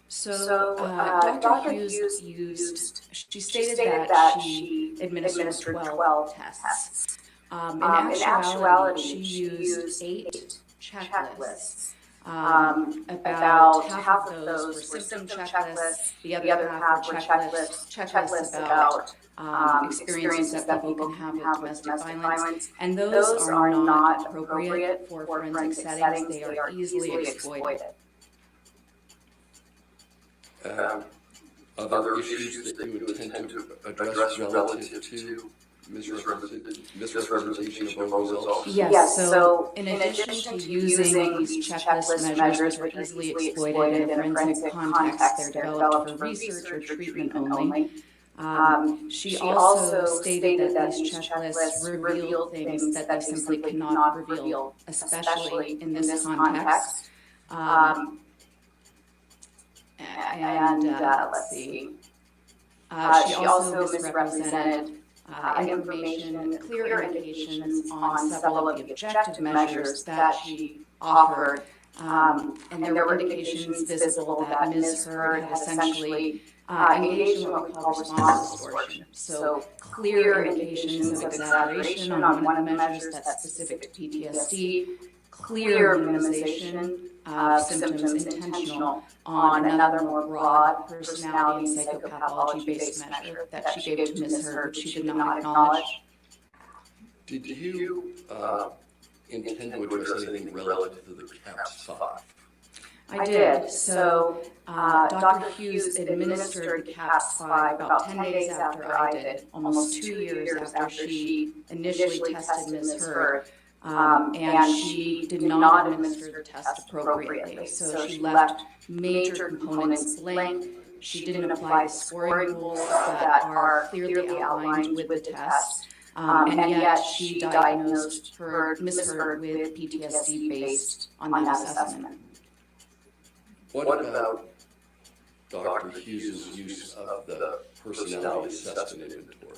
So, Dr. Hughes she stated that she administered 12 tests. In actuality, she used 8 checklists. About half of those were symptom checklists, the other half were checklists about experiences that people can have with domestic violence, and those are not appropriate for forensic settings. They are easily exploited. Other issues that you intend to address relative to misrepresentation of own results? Yes, so in addition to using these checklist measures, which are easily exploited in a forensic context, they're developed for research or treatment only. She also stated that these checklists reveal things that they simply cannot reveal, especially in this context. Let's see. She also misrepresented information, clear indications on several of the objective measures that she offered. And there were indications visible that Ms. Heard had essentially engaged in what we call response distortion. So clear indications of exaggeration on one of the measures that's specific to PTSD, clear minimization of symptoms intentional on another more broad personality and psychopathology-based measure that she gave to Ms. Heard, which she did not acknowledge. Did you intend to address anything relative to the CAPS-5? I did. So Dr. Hughes administered the CAPS-5 about 10 days after I did, almost 2 years after she initially tested Ms. Heard. And she did not administer the test appropriately. So she left major components blank. She didn't apply the scoring rules that are clearly outlined with the test. And yet she diagnosed Ms. Heard with PTSD based on that assessment. What about Dr. Hughes' use of the personality assessment inventory?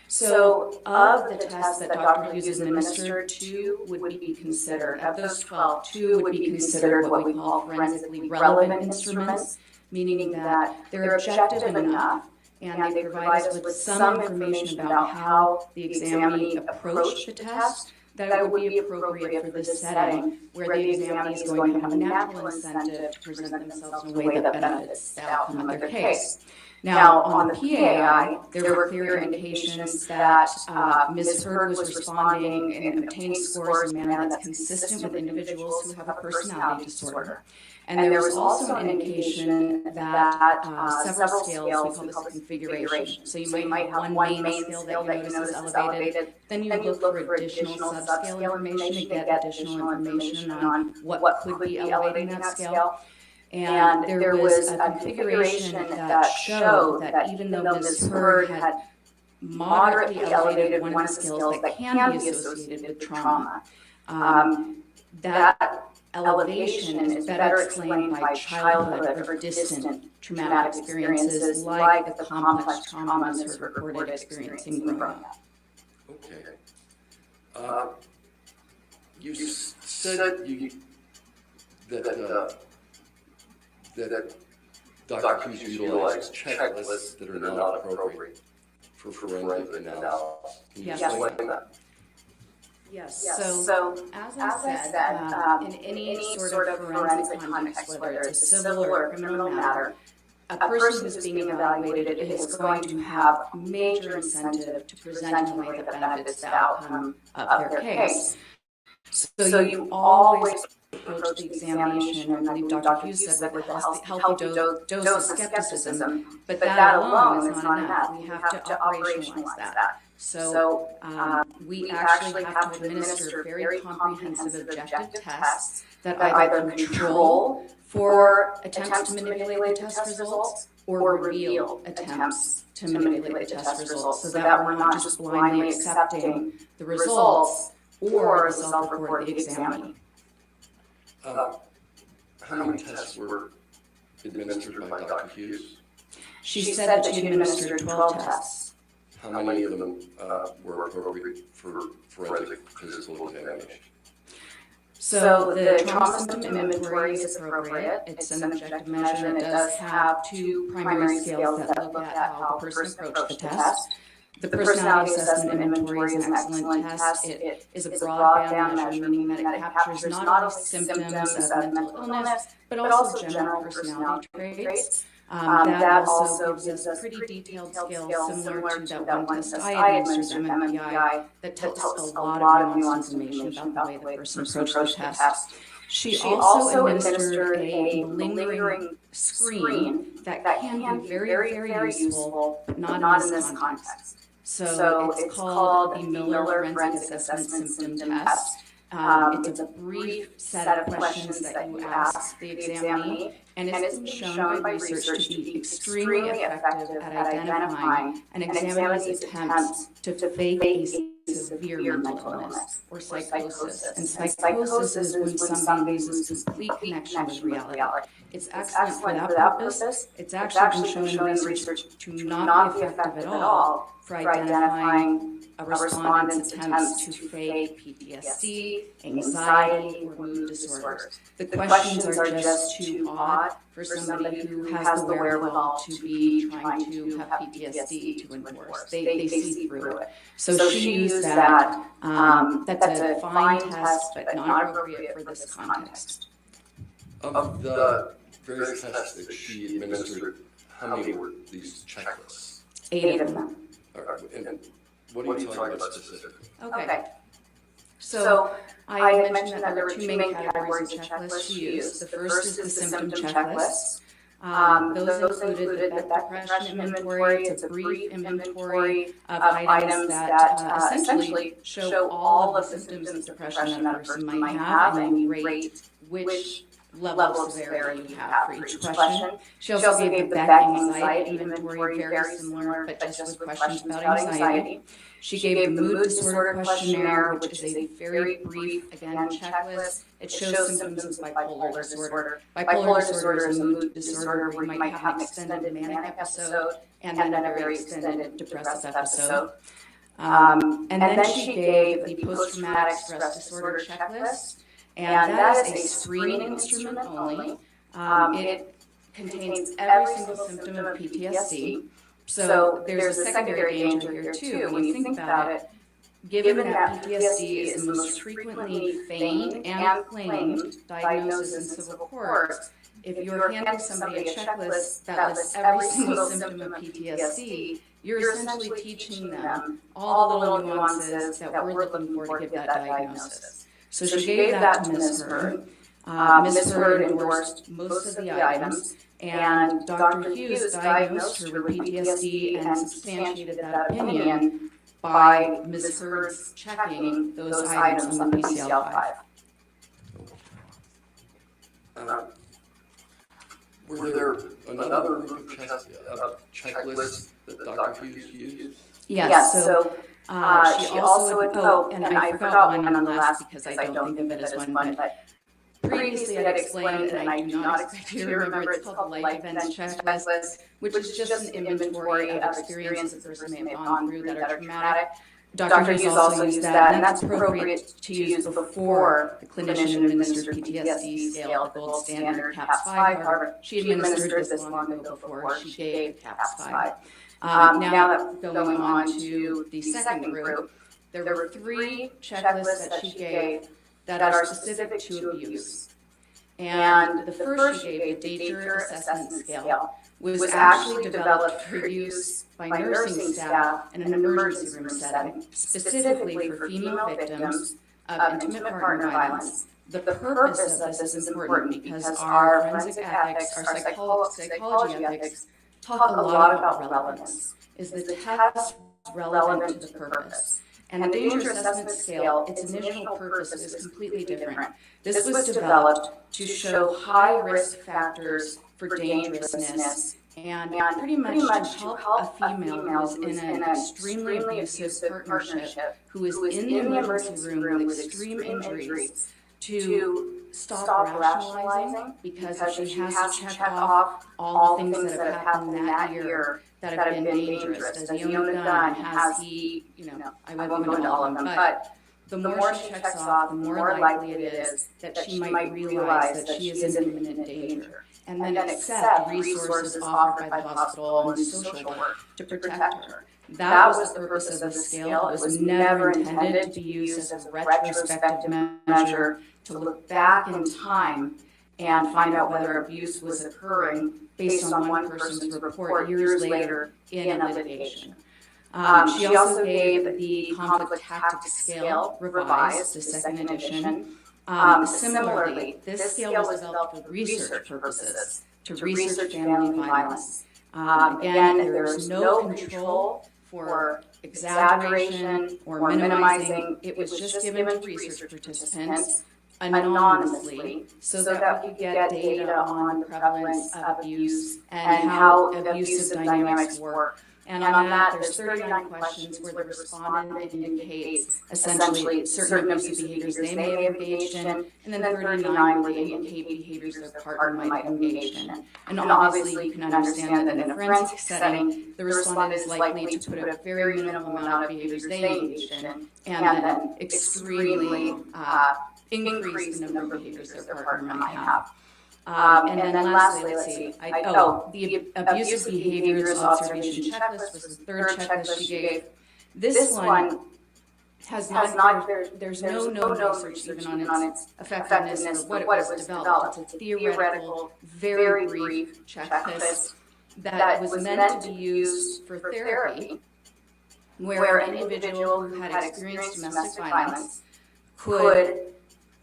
So of the tests that Dr. Hughes administered, 2 would be considered. Of those 12, 2 would be considered what we call forensically relevant instruments, meaning that they're objective enough and they provide us with some information about how the examinee approached the test that it would be appropriate for this setting where the examinee is going to have a natural incentive to present themselves in a way that benefits the outcome of their case. Now, on the PAI, there were clear indications that Ms. Heard was responding and obtained scores in a manner that's consistent with individuals who have a personality disorder. And there was also an indication that several scales, we call this a configuration. So you might have one main scale that you notice is elevated, then you look for additional subscale information to get additional information on what could be elevating that scale. And there was a configuration that showed that even though Ms. Heard had moderately elevated one of the skills that can be associated with trauma, that elevation is better explained by childhood or distant traumatic experiences like the complex trauma Ms. Heard reported experiencing growing up. Okay. You said that Dr. Hughes utilized checklists that are not appropriate for forensic analysis. Can you explain that? Yes. So as I said, in any sort of forensic context, whether it's a civil or criminal matter, a person who's being evaluated is going to have major incentive to present in a way that benefits the outcome of their case. So you always approach the examination, and I believe Dr. Hughes said, with a healthy dose of skepticism, but that alone is not enough. We have to operationalize that. So we actually have to administer very comprehensive objective tests that either control for attempts to manipulate the test results or reveal attempts to manipulate the test results, so that we're not just blindly accepting the results or the self-report of the examinee. How many tests were administered by Dr. Hughes? She said that she administered 12 tests. how many of them were appropriate for forensic physical examination? So the trauma symptom inventory is appropriate. It's an objective measure, and it does have two primary scales that look at how the person approached the test. The personality assessment inventory is an excellent test. It is a broadband measure, meaning that it captures not only symptoms of mental illness, but also general personality traits. That also gives us a pretty detailed scale similar to that one test I administered, MMPI, that tells us a lot of nuanced information about the way the person approached the test. She also administered a lingering screen that can be very, very useful, but not in this context. So it's called the Miller Forensic Assessment Symptom Test. It's a brief set of questions that you ask the examinee, and it's been shown by research to be extremely effective at identifying an examinee's attempts to fake a severe mental illness or psychosis. And psychosis is when somebody loses complete connection with reality. It's excellent for that purpose. It's actually been shown in research to not be effective at all for identifying a respondent's attempts to fake PTSD, anxiety, or mood disorders. The questions are just too odd for somebody who has the wherewithal to be trying to have PTSD to enforce. They see through it. So she used that. That's a fine test, but not appropriate for this context. Of the various tests that she administered, how many were these checklists? 8 of them. And what are you talking about specifically? Okay. So I had mentioned that there were two main categories of checklists she used. The first is the symptom checklist. Those included the depression inventory. It's a brief inventory of items that essentially show all of the symptoms of depression that a person might have, and you rate which level of severity you have for each question. She also gave the Beck anxiety inventory, very similar, but just with questions about anxiety. She gave the mood disorder questionnaire, which is a very brief, again, checklist. It shows symptoms of bipolar disorder. Bipolar disorder is a mood disorder where you might have an extended manic episode and then a very extended depressive episode. And then she gave the post-traumatic stress disorder checklist. And that is a screening instrument only. It contains every single symptom of PTSD. So there's a secondary danger here too. When you think about it, given that PTSD is the most frequently feigned and claimed diagnosis in civil courts, if you're handing somebody a checklist that lists every single symptom of PTSD, you're essentially teaching them all the little nuances that we're looking for to give that diagnosis. So she gave that to Ms. Hurd. Ms. Hurd endorsed most of the items, and Dr. Hughes diagnosed her with PTSD and substantiated that opinion by Ms. Hurd's checking those items on the PCL-5. Were there another group of checklists that Dr. Hughes used? Yes. So she also, and I forgot one on the last because I don't think of it as one, but previously I had explained, and I do not expect you to remember, it's called the Life Events Checklist, which is just an inventory of experiences a person may have gone through that are traumatic. Dr. Hughes also used that, and that's appropriate to use before the clinician-administered PTSD scale, the gold standard, CAPS-5. However, she administered this long ago before she gave CAPS-5. Now going on to the second group, there were 3 checklists that she gave that are specific to abuse. And the first she gave, the Danger Assessment Scale, was actually developed for use by nursing staff in an emergency room setting, specifically for female victims of intimate partner violence. The purpose of this is important because our forensic ethics, our psychology ethics, talk a lot about relevance. Is the test relevant to the purpose? And the Danger Assessment Scale, its initial purpose is completely different. This was developed to show high-risk factors for dangerousness and pretty much to help a female who is in an extremely abusive partnership, who is in the emergency room with extreme injuries, to stop rationalizing, because if she has to check off all the things that have happened that year that have been dangerous. Does he own a gun? Has he, I won't go into all of them, but the more she checks off, the more likely it is that she might realize that she is in imminent danger, and then accept resources offered by the hospital and social work to protect her. That was the purpose of the scale. It was never intended to be used as a retrospective measure to look back in time and find out whether abuse was occurring based on one person's report years later in a litigation. She also gave the conflict tactics scale, revised, the second edition. Similarly, this scale was developed for research purposes, to research family violence. Again, there is no control for exaggeration or minimizing. It was just given to research participants anonymously so that we could get data on the prevalence of abuse and how abusive dynamics work. And on that, there's 39 questions where the respondent indicates essentially certain abusive behaviors they may have engaged in, and then 39 where they indicate behaviors their partner might have engaged in. And obviously, you can understand that in a forensic setting, the respondent is likely to put a very minimal amount of behaviors they engaged in, and then extremely increase the number of behaviors their partner might have. And then lastly, let's see. The abusive behaviors observation checklist was the third checklist she gave. This one has not, there's no research even on its effectiveness or what it was developed. It's a theoretical, very brief checklist that was meant to be used for therapy, where an individual who had experienced domestic violence could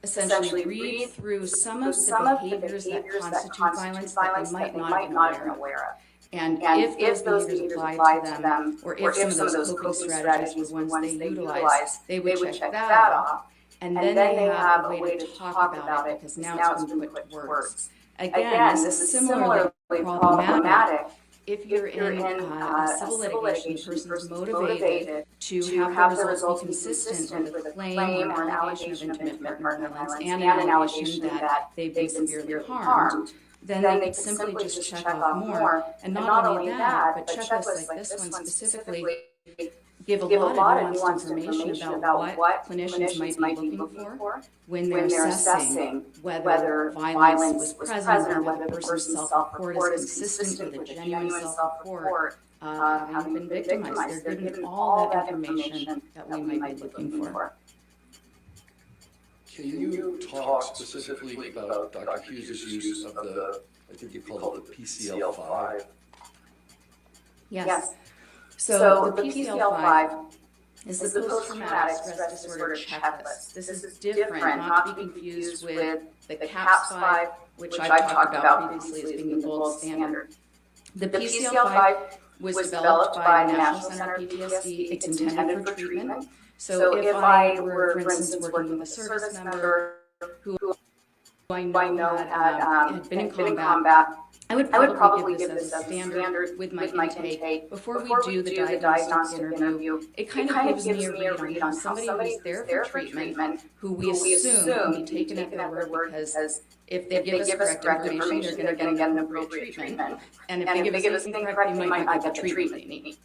essentially read through some of the behaviors that constitute violence that they might not have been aware of. And if those behaviors apply to them, or if some of those coping strategies were ones they utilized, they would check that off. And then they have a way to talk about it, because now it's been put to words. Again, this is similarly problematic if you're in a civil litigation, the person is motivated to have the results be consistent with a claim or an allegation of intimate partner violence and an allegation that they've been severely harmed, then they could simply just check off more. And not only that, but checklists like this one specifically give a lot of nuanced information about what clinicians might be looking for when they're assessing whether violence was present or whether the person's self-report is consistent with a genuine self-report having been victimized. They're given all that information that we might be looking for. Can you talk specifically about Dr. Hughes' use of the, I think you called it the PCL-5? Yes. So the PCL-5 is the post-traumatic stress disorder checklist. This is different, not to be confused with the CAPS-5, which I talked about previously as being the gold standard. The PCL-5 was developed by the National Center of PTSD. It's intended for treatment. So if I were, for instance, working with a service member who I know had been in combat, I would probably give this as a standard with my intake. Before we do the diagnostic interview, it kind of gives me a read on how somebody who's there for treatment, who we assume can be taken at their word, because if they give us correct information, they're going to get an appropriate treatment. And if they give us incorrect, they might not get the treatment they need.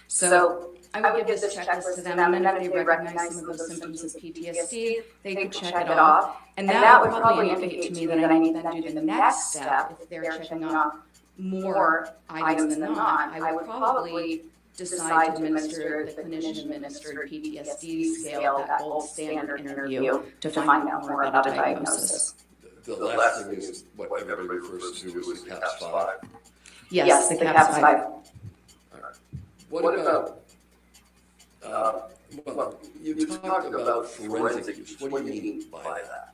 So I would give this checklist to them, and then if they recognize some of those symptoms as PTSD, they could check it off. And that would probably indicate to me that I need to then do the next step if they're checking off more items than not. I would probably decide to administer the clinician-administered PTSD scale, that gold standard interview, to find out more about a diagnosis. The last thing is what everybody refers to as the CAPS-5. Yes, the CAPS-5. What about, well, you talked about forensic use. What do you mean by that?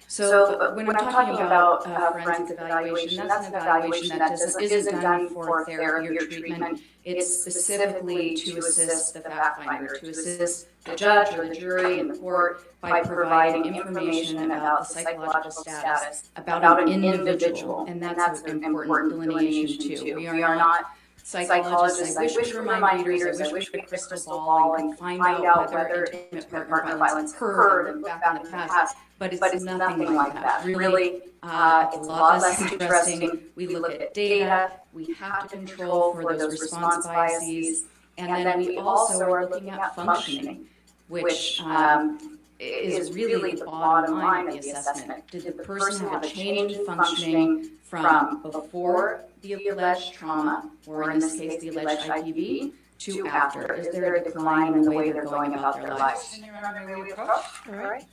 So when I'm talking about forensic evaluation, that's an evaluation that isn't done for therapy or treatment. It's specifically to assist the fact finder, to assist the judge or the jury in the court by providing information about the psychological status about an individual. And that's an important delineation too. We are not psychologists. I wish we were mind readers. I wish we had a crystal ball and could find out whether intimate partner violence occurred and look back in the past. But it's nothing like that. Really, it's a lot less interesting. We look at data. We have to control for those response biases. And then we also are looking at functioning, which is really the bottom line of the assessment. Did the person have a change in functioning from before the alleged trauma, or in this case the alleged IPV, to after? Is there a decline in the way they're going about their lives? All right.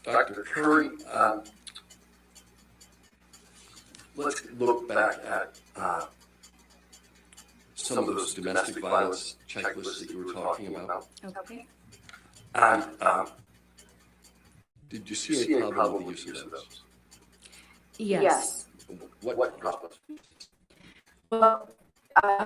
Dr. Curry, let's look back at some of those domestic violence checklists that you were talking about. Okay. And did you see any problem with the use of those? Yes. What problem? Well,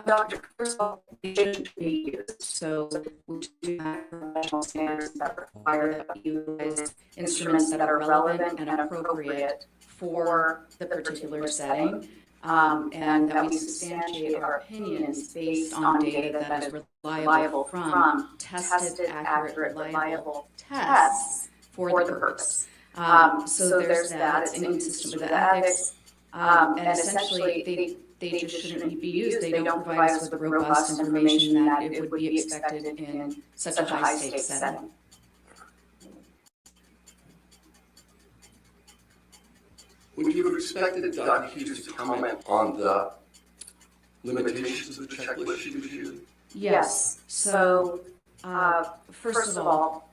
Dr. First of all, they shouldn't be used. So we do have professional standards that require that we utilize instruments that are relevant and appropriate for the particular setting, and that we substantiate our opinions based on data that is reliable from tested, accurate, reliable tests for the purpose. So there's that. It's inconsistent with the ethics, and essentially they just shouldn't be used. They don't provide us with the robust information that it would be expected in such a high-stakes setting. Would you have expected Dr. Hughes to comment on the limitations of the checklist she was using? Yes. So First of all,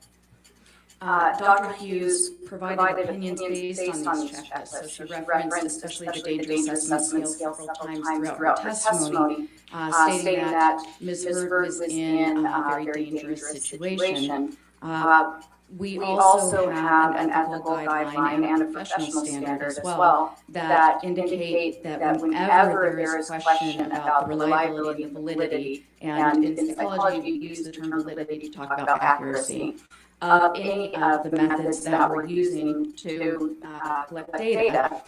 Dr. Hughes provided opinions based on these checklists. So she referenced especially the dangerous assessment scale several times throughout her testimony, stating that Ms. Heard was in a very dangerous situation. We also have an ethical guideline and a professional standard as well that indicate that whenever there is a question about the reliability and the validity, and in psychology we use the term validity to talk about accuracy of any of the methods that we're using to collect data,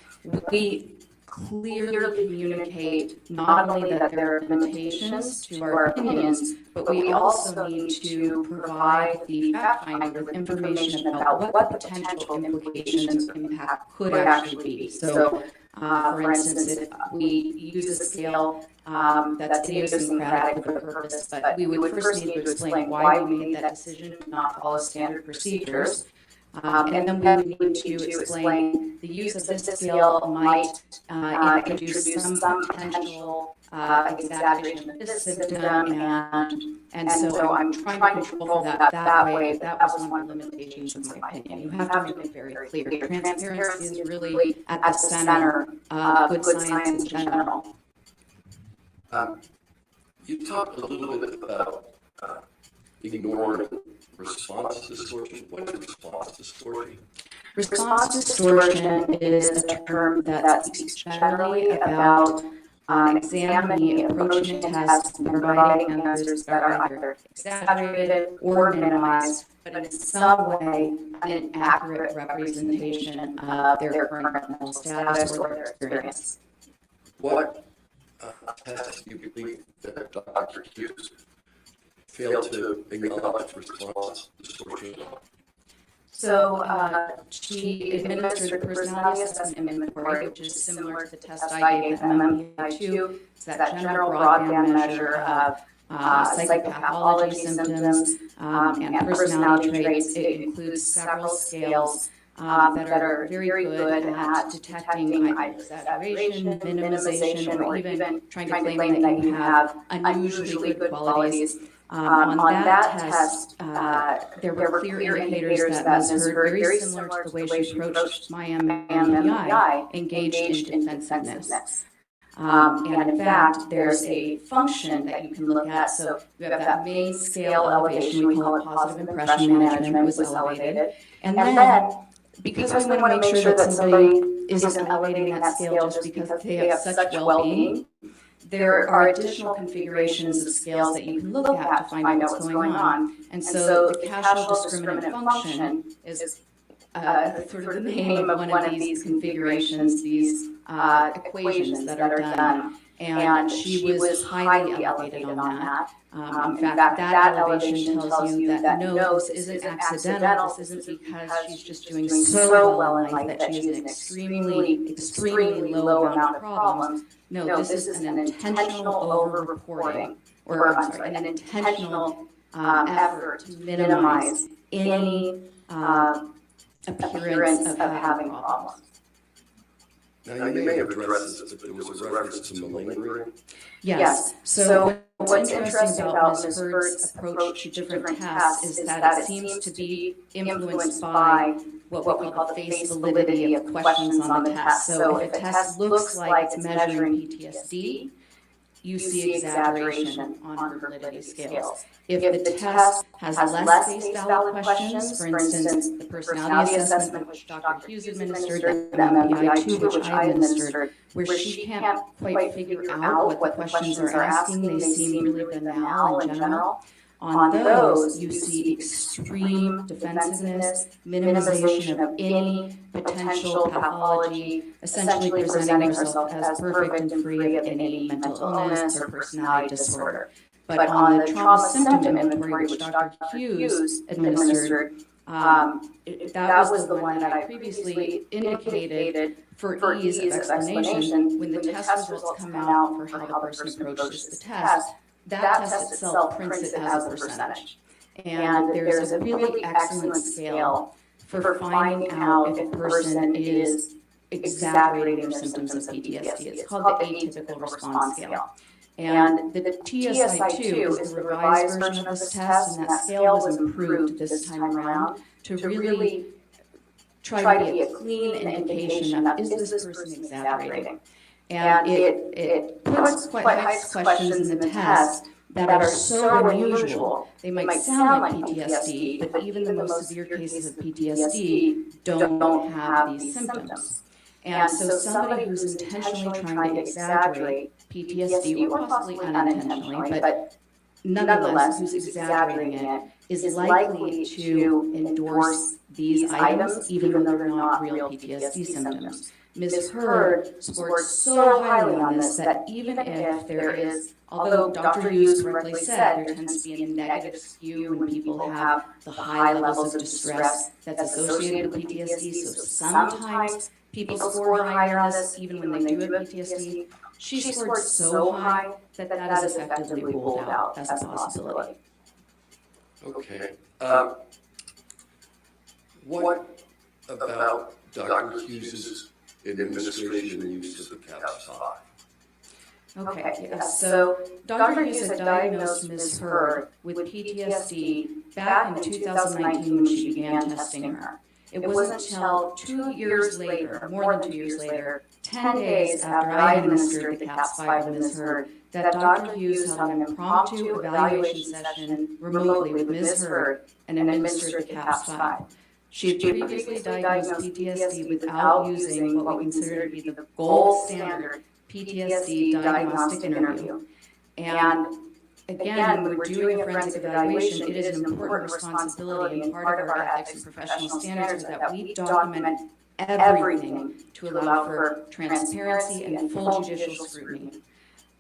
we clearly communicate not only that there are limitations to our opinions, but we also need to provide the fact finder with information about what the potential implications or impact could actually be. So, for instance, if we use a scale that's idiosyncratic for the purpose, but we would first need to explain why we made that decision to not follow standard procedures. And then we would need to explain the use of this scale might introduce some potential exaggeration of this symptom, and so I'm trying to control for that way. That was one of the limitations of my opinion. You have to make it very clear. Transparency is really at the center of good science in general. You talked a little bit about ignoring response distortion. What is response distortion? Response distortion is a term that speaks generally about examining, approaching a test, and providing answers that are either exaggerated or minimized, but in some way an inaccurate representation of their current mental status or their experience. What test do you believe that Dr. Hughes failed to acknowledge response distortion? So she administered the personality assessment inventory, which is similar to the test I gave the MMPI-2. It's that general broadband measure of psychopathology symptoms and personality traits. It includes several scales that are very good at detecting either exaggeration, minimization, or even trying to claim that you have unusually good qualities. On that test, there were clear indicators that Ms. Heard, very similar to the way she approached my MMPI, engaged in defensiveness. And in fact, there's a function that you can look at. So you have that main scale elevation, we call it positive impression management, was elevated. And then, because we want to make sure that somebody isn't elevating that scale just because they have such well-being, there are additional configurations of scales that you can look at to find out what's going on. And so the casual discriminant function is sort of the name of one of these configurations, these equations that are done. And she was highly elevated on that. In fact, that elevation tells you that no, this isn't accidental. This isn't because she's just doing so well in life that she has an extremely low amount of problems. No, this is an intentional over-reporting, or I'm sorry, an intentional effort to minimize any appearance of having problems. Now, you may have addressed this, but there was a reference to malingering. Yes. So what's interesting about Ms. Heard's approach to different tests is that it seems to be influenced by what we call the face validity of questions on the test. So if a test looks like it's measuring PTSD, you see exaggeration on her validity scales. If the test has less face valid questions, for instance, the personality assessment, which Dr. Hughes administered, the MMPI-2, which I administered, where she can't quite figure out what the questions are asking, they seem really banal in general. On those, you see extreme defensiveness, minimization of any potential pathology, essentially presenting herself as perfect and free of any mental illness or personality disorder. But on the trauma symptom inventory, which Dr. Hughes administered, that was the one that I previously indicated for ease of explanation. When the test results come out for how the person approaches the test, that test itself prints it as a percentage. And there's a really excellent scale for finding out if a person is exaggerating their symptoms of PTSD. It's called the atypical response scale. And the TSI-2 is the revised version of this test, and that scale was improved this time around to really try to be a clean indication of, is this person exaggerating? And it puts quite high questions in the test that are so unusual. They might sound like PTSD, but even the most severe cases of PTSD don't have these symptoms. And so somebody who's intentionally trying to exaggerate PTSD, or possibly unintentionally, but nonetheless who's exaggerating it, is likely to endorse these items even though they're not real PTSD symptoms. Ms. Hurd scored so highly on this that even if there is, although Dr. Hughes correctly said there tends to be a negative skew when people have the high levels of distress that's associated with PTSD, so sometimes people score higher on this even when they do have PTSD. She scored so high that that is effectively ruled out as a possibility. Okay. What about Dr. Hughes's administration and use of the CAPS-5? Okay, yes. So Dr. Hughes had diagnosed Ms. Hurd with PTSD back in 2019 when she began testing her. It wasn't until 2 years later, more than 2 years later, 10 days after I administered the CAPS-5 to Ms. Hurd, that Dr. Hughes held an impromptu evaluation session remotely with Ms. Hurd and administered the CAPS-5. She had previously diagnosed PTSD without using what we consider to be the gold standard PTSD diagnostic interview. And again, when we're doing a forensic evaluation, it is an important responsibility, and part of our ethics and professional standards is that we document everything to allow for transparency and full judicial scrutiny.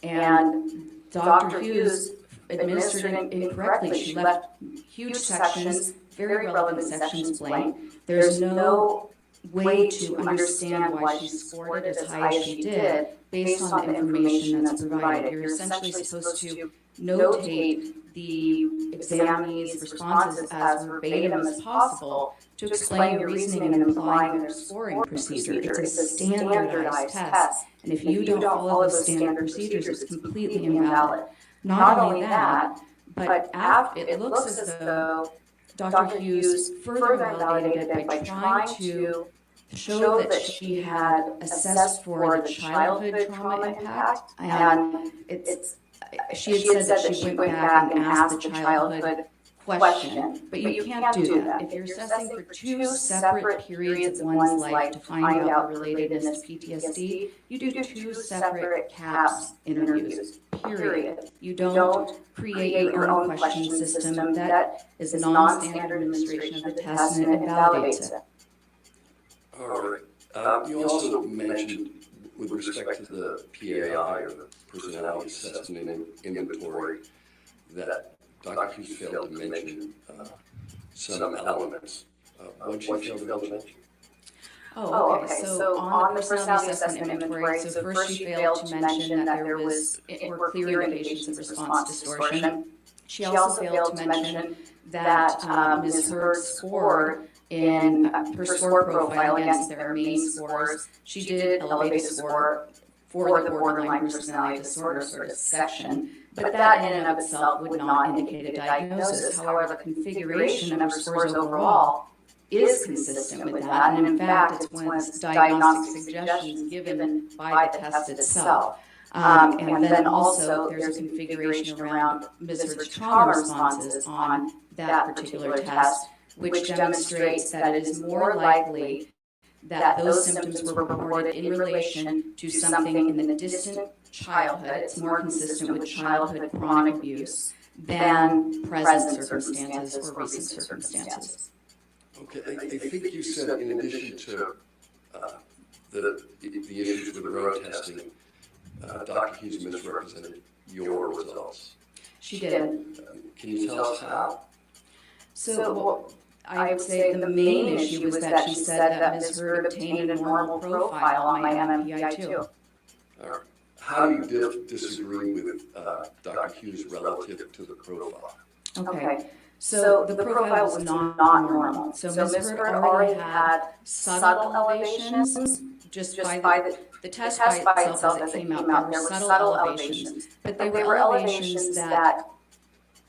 And Dr. Hughes administered it incorrectly. She left huge sections, very relevant sections, blank. There's no way to understand why she scored it as high as she did based on the information that's provided. You're essentially supposed to notate the examinee's responses as verbatim as possible to explain your reasoning and applying their scoring procedure. It's a standardized test, and if you don't follow those standard procedures, it's completely invalid. Not only that, but it looks as though Dr. Hughes further validated it by trying to show that she had assessed for the childhood trauma impact, and she had said that she went back and asked the childhood question, but you can't do that. If you're assessing for 2 separate periods of one's life to find out the relatedness to PTSD, you do 2 separate CAPS interviews, period. You don't create your own question system. That is a non-standard administration of the test, and it invalidates it. All right. You also mentioned, with respect to the PAI, or the Personality Assessment and Inventory, that Dr. Hughes failed to mention some elements. What did she fail to mention? Oh, okay. So on the personality assessment inventory, so first she failed to mention that there were clear indications of response distortion. She also failed to mention that Ms. Hurd scored in her score profile against their main scores. She did elevate a score for the borderline personality disorder sort of section, but that in and of itself would not indicate a diagnosis. However, the configuration of her scores overall is consistent with that, and in fact, it's one of the diagnostic suggestions given by the test itself. And then also, there's a configuration around Ms. Hurd's trauma responses on that particular test, which demonstrates that it is more likely that those symptoms were reported in relation to something in the distant childhood. It's more consistent with childhood chronic abuse than present circumstances or recent circumstances. Okay, I think you said in addition to the issues with road testing, Dr. Hughes misrepresented your results. She did. Can you tell us how? So I would say the main issue was that she said that Ms. Hurd obtained a normal profile on my MMPI-2. How do you disagree with Dr. Hughes relative to the profile? Okay. So the profile was not normal. So Ms. Hurd already had subtle elevations just by The test by itself, as it came out, there were subtle elevations, but they were elevations that,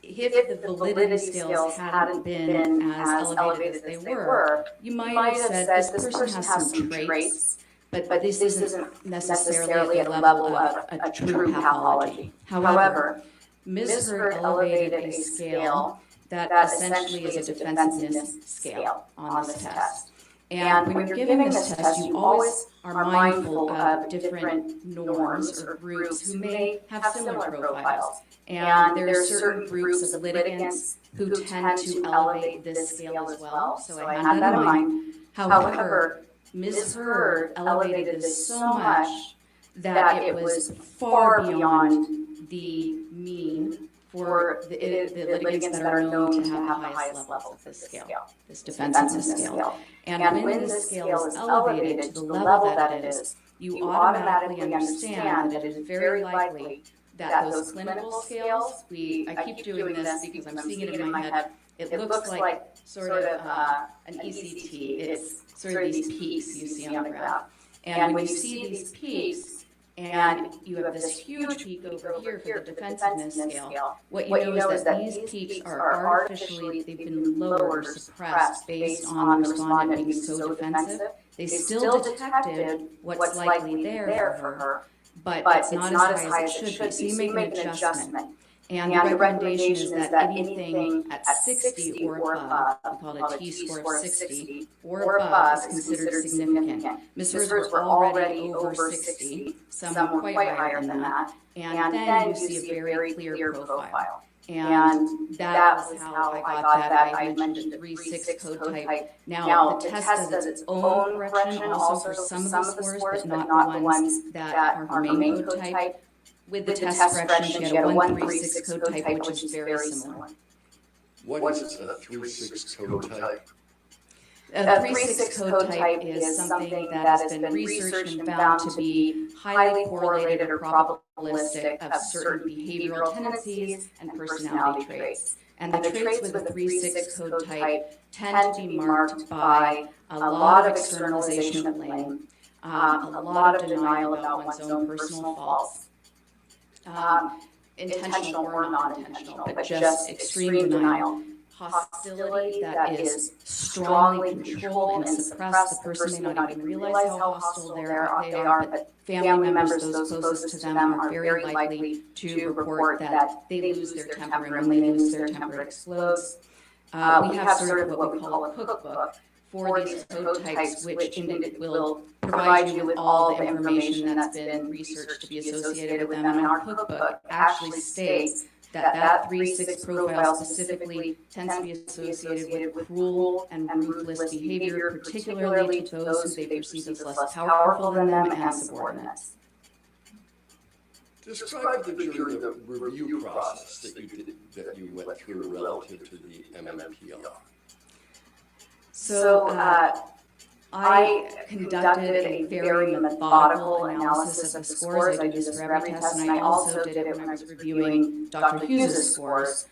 if the validity scales hadn't been as elevated as they were, you might have said this person has some traits, but this isn't necessarily at the level of a true pathology. However, Ms. Heard elevated a scale that essentially is a defensiveness scale on this test. And when you're giving this test, you always are mindful of different norms or groups who may have similar profiles. And there are certain groups of litigants who tend to elevate this scale as well, so I had that in mind. However, Ms. Heard elevated this so much that it was far beyond the mean for the litigants that are known to have the highest levels of this scale, this defensiveness scale. And when this scale is elevated to the level that it is, you automatically understand that it is very likely that those clinical scales, I keep doing this because I'm seeing it in my head, it looks like sort of an ECT. It's sort of these peaks you see on the graph. And when you see these peaks, and you have this huge peak over here for the defensiveness scale, what you know is that these peaks are artificially, they've been lowered or suppressed based on the respondent being so defensive. They still detected what's likely there for her, but it's not as high as it should be. So you make an adjustment. And the recommendation is that anything at 60 or above, we call it a T-score of 60, or above is considered significant. Ms. Heard's were already over 60, some were quite higher than that, and then you see a very clear profile. And that was how I got that. I mentioned the 3-6 code type. Now, the test does its own correction also for some of the scores, but not the ones that are her main code type. With the test correction, she had a 1-3-6 code type, which is very similar. What is a 3-6 code type? A 3-6 code type is something that has been researched and found to be highly correlated or probabilistic of certain behavioral tendencies and personality traits. And the traits with a 3-6 code type tend to be marked by a lot of externalization of blame, a lot of denial about one's own personal faults, intentional or non-intentional, but just extreme denial. Hostility that is strongly controlled and suppressed. The person may not even realize how hostile they are, but family members, those closest to them, are very likely to report that they lose their temper, and when they lose their temper, it explodes. We have sort of what we call a cookbook for these code types, which will provide you with all the information that's been researched to be associated with them. And our cookbook actually states that 3-6 profile specifically tends to be associated with cruel and ruthless behavior, particularly to those who they perceive as less powerful than them and subordinates. Describe the jury the review process that you went through relative to the MMPR. So I conducted a very methodical analysis of the scores. I do this for every test, and I also did it when I was reviewing Dr. Hughes' scores.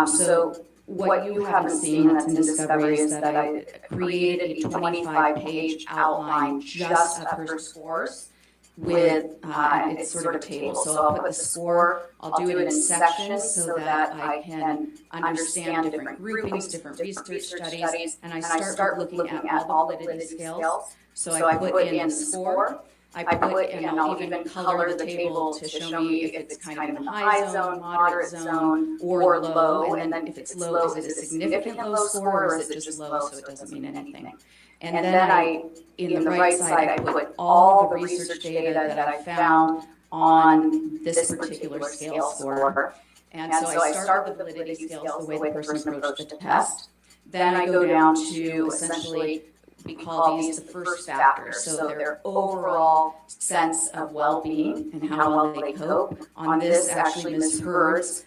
So what you haven't seen that's in Discovery is that I created a 25-page outline just of her scores with its sort of table. So I'll put the score, I'll do it in sections so that I can understand different groupings, different research studies, and I start looking at all the validity scales. So I put in the score, and I'll even color the table to show me if it's kind of in the high zone, moderate zone, or low, and then if it's low, is it a significant low score, or is it just low so it doesn't mean anything? And then in the right side, I put all the research data that I found on this particular scale score. And so I start with the validity scales, the way the person approached the test. Then I go down to essentially, we call these the first factors. So their overall sense of well-being and how well they cope. On this, actually, Ms. Heard's,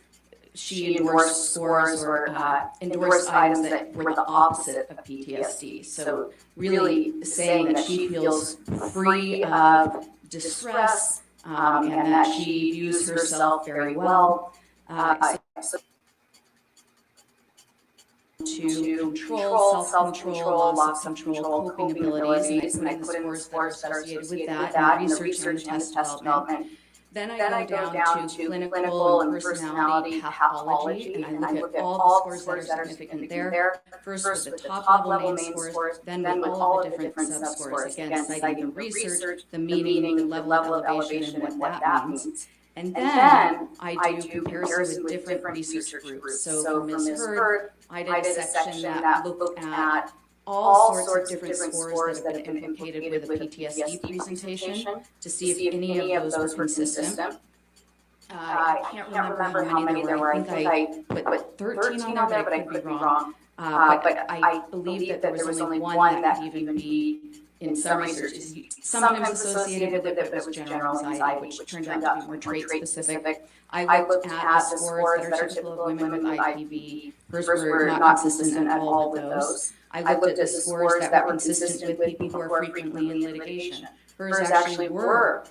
she endorsed scores or endorsed items that were the opposite of PTSD. So really saying that she feels free of distress and that she views herself very well. to control, self-control, loss of control, coping abilities, and I put in the scores that are associated with that and the research and the test development. Then I go down to clinical and personality pathology, and I look at all the scores that are significant there. First with the top-level main scores, then with all of the different sub-scores, again, citing the research, the meaning, the level of elevation, and what that means. And then I do comparison with different research groups. So for Ms. Hurd, I did a section that looked at all sorts of different scores that have been implicated with a PTSD presentation to see if any of those were consistent. I can't remember how many there were. I think I put 13 on there, but I could be wrong. But I believe that there was only one that could even be, in some research, is sometimes associated with it, but was general anxiety, which turned out to be more trait specific. I looked at the scores that are typical of women with IPV. Hers were not consistent at all with those. I looked at the scores that were consistent with people who are frequently in litigation. Hers actually were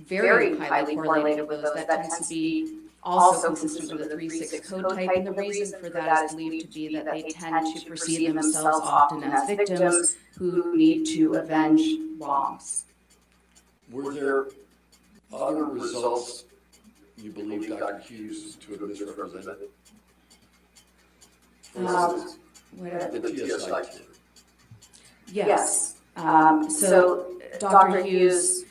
very highly correlated with those. That tends to be also consistent with the 3-6 code type, and the reason for that is believed to be that they tend to perceive themselves often as victims who need to avenge wrongs. Were there other results you believe Dr. Hughes to have misrepresented? The TSI tour. Yes. So Dr. Hughes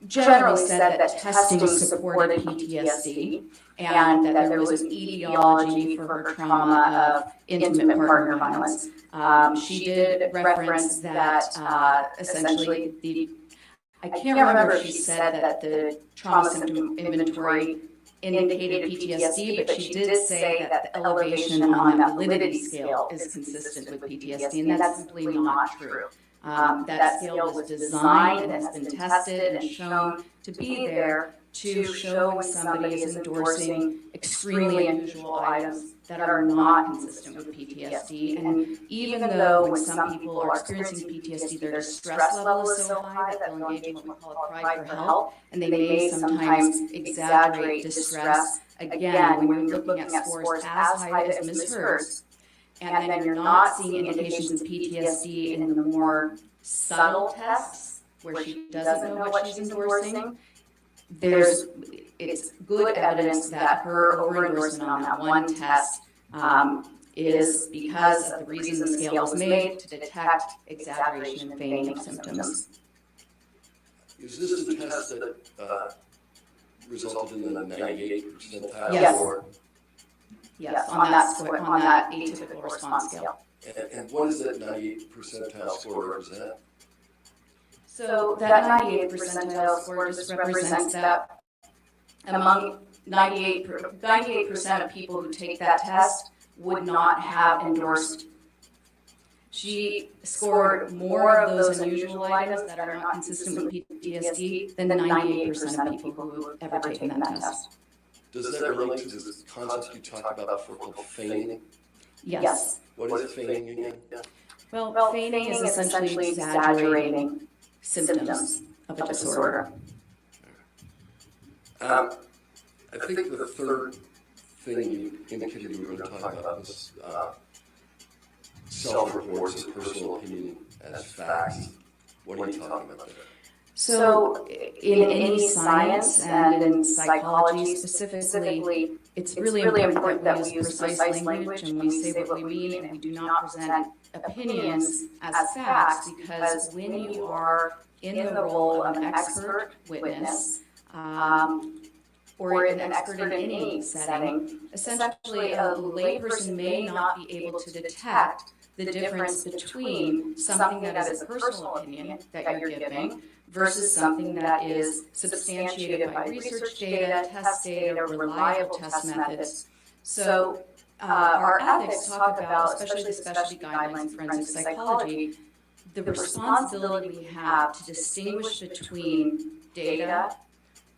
generally said that testing supported PTSD and that there was an etiology for her trauma of intimate partner violence. She did reference that essentially I can't remember if she said that the trauma symptom inventory indicated PTSD, but she did say that the elevation on that validity scale is consistent with PTSD, and that's simply not true. That scale was designed and has been tested and shown to be there to show when somebody is endorsing extremely unusual items that are not consistent with PTSD. And even though when some people are experiencing PTSD, their distress level is so high that they'll engage in what we call a cry for help, and they may sometimes exaggerate distress. Again, when you're looking at scores as high as Ms. Hurd's, and then you're not seeing indications of PTSD in the more subtle tests where she doesn't know what she's endorsing, it's good evidence that her over-endorsement on that one test is because of the reason the scale was made to detect exaggeration and feigning of symptoms. Is this the test that resulted in the 98th percentile? Yes. Yes, on that atypical response scale. And what does that 98th percentile score represent? So that 98th percentile score just represents that among 98% of people who take that test would not have endorsed. She scored more of those unusual items that are not consistent with PTSD than the 98% of people who have ever taken that test. Does that relate to this concept you talked about before called feigning? Yes. What is feigning again? Well, feigning is essentially exaggerating symptoms of a disorder. I think the third thing you indicated you were going to talk about was self-reports and personal opinion as facts. What are you talking about there? So in any science and in psychology specifically, it's really important that we use precise language and we say what we mean, and we do not present opinions as facts, because when you are in the role of an expert witness, or an expert in any setting, essentially a layperson may not be able to detect the difference between something that is a personal opinion that you're giving versus something that is substantiated by research data, test data, reliable test methods. So our ethics talk about, especially the specialty guidelines in forensic psychology, the responsibility we have to distinguish between data,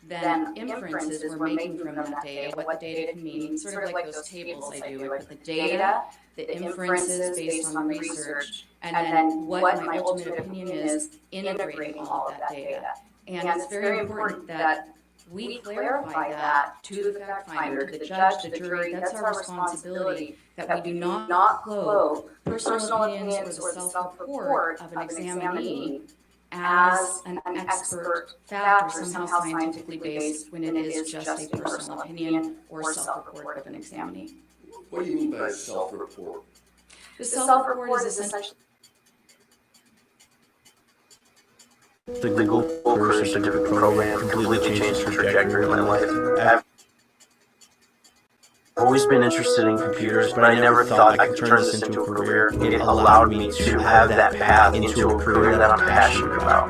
then inferences we're making from that data, what the data can mean, sort of like those tables I do. I put the data, the inferences based on research, and then what my ultimate opinion is integrating all of that data. And it's very important that We clarify that to the fact finder, to the judge, the jury. That's our responsibility, that we do not clothe personal opinions or the self-report of an examinee as an expert fact or somehow scientifically based when it is just a personal opinion or self-report of an examinee. What do you mean by self-report? The self-report is essentially the Google Career Certificate program completely changed the trajectory of my life. I've always been interested in computers, but I never thought I could turn this into a career. It allowed me to have that path into a career that I'm passionate about.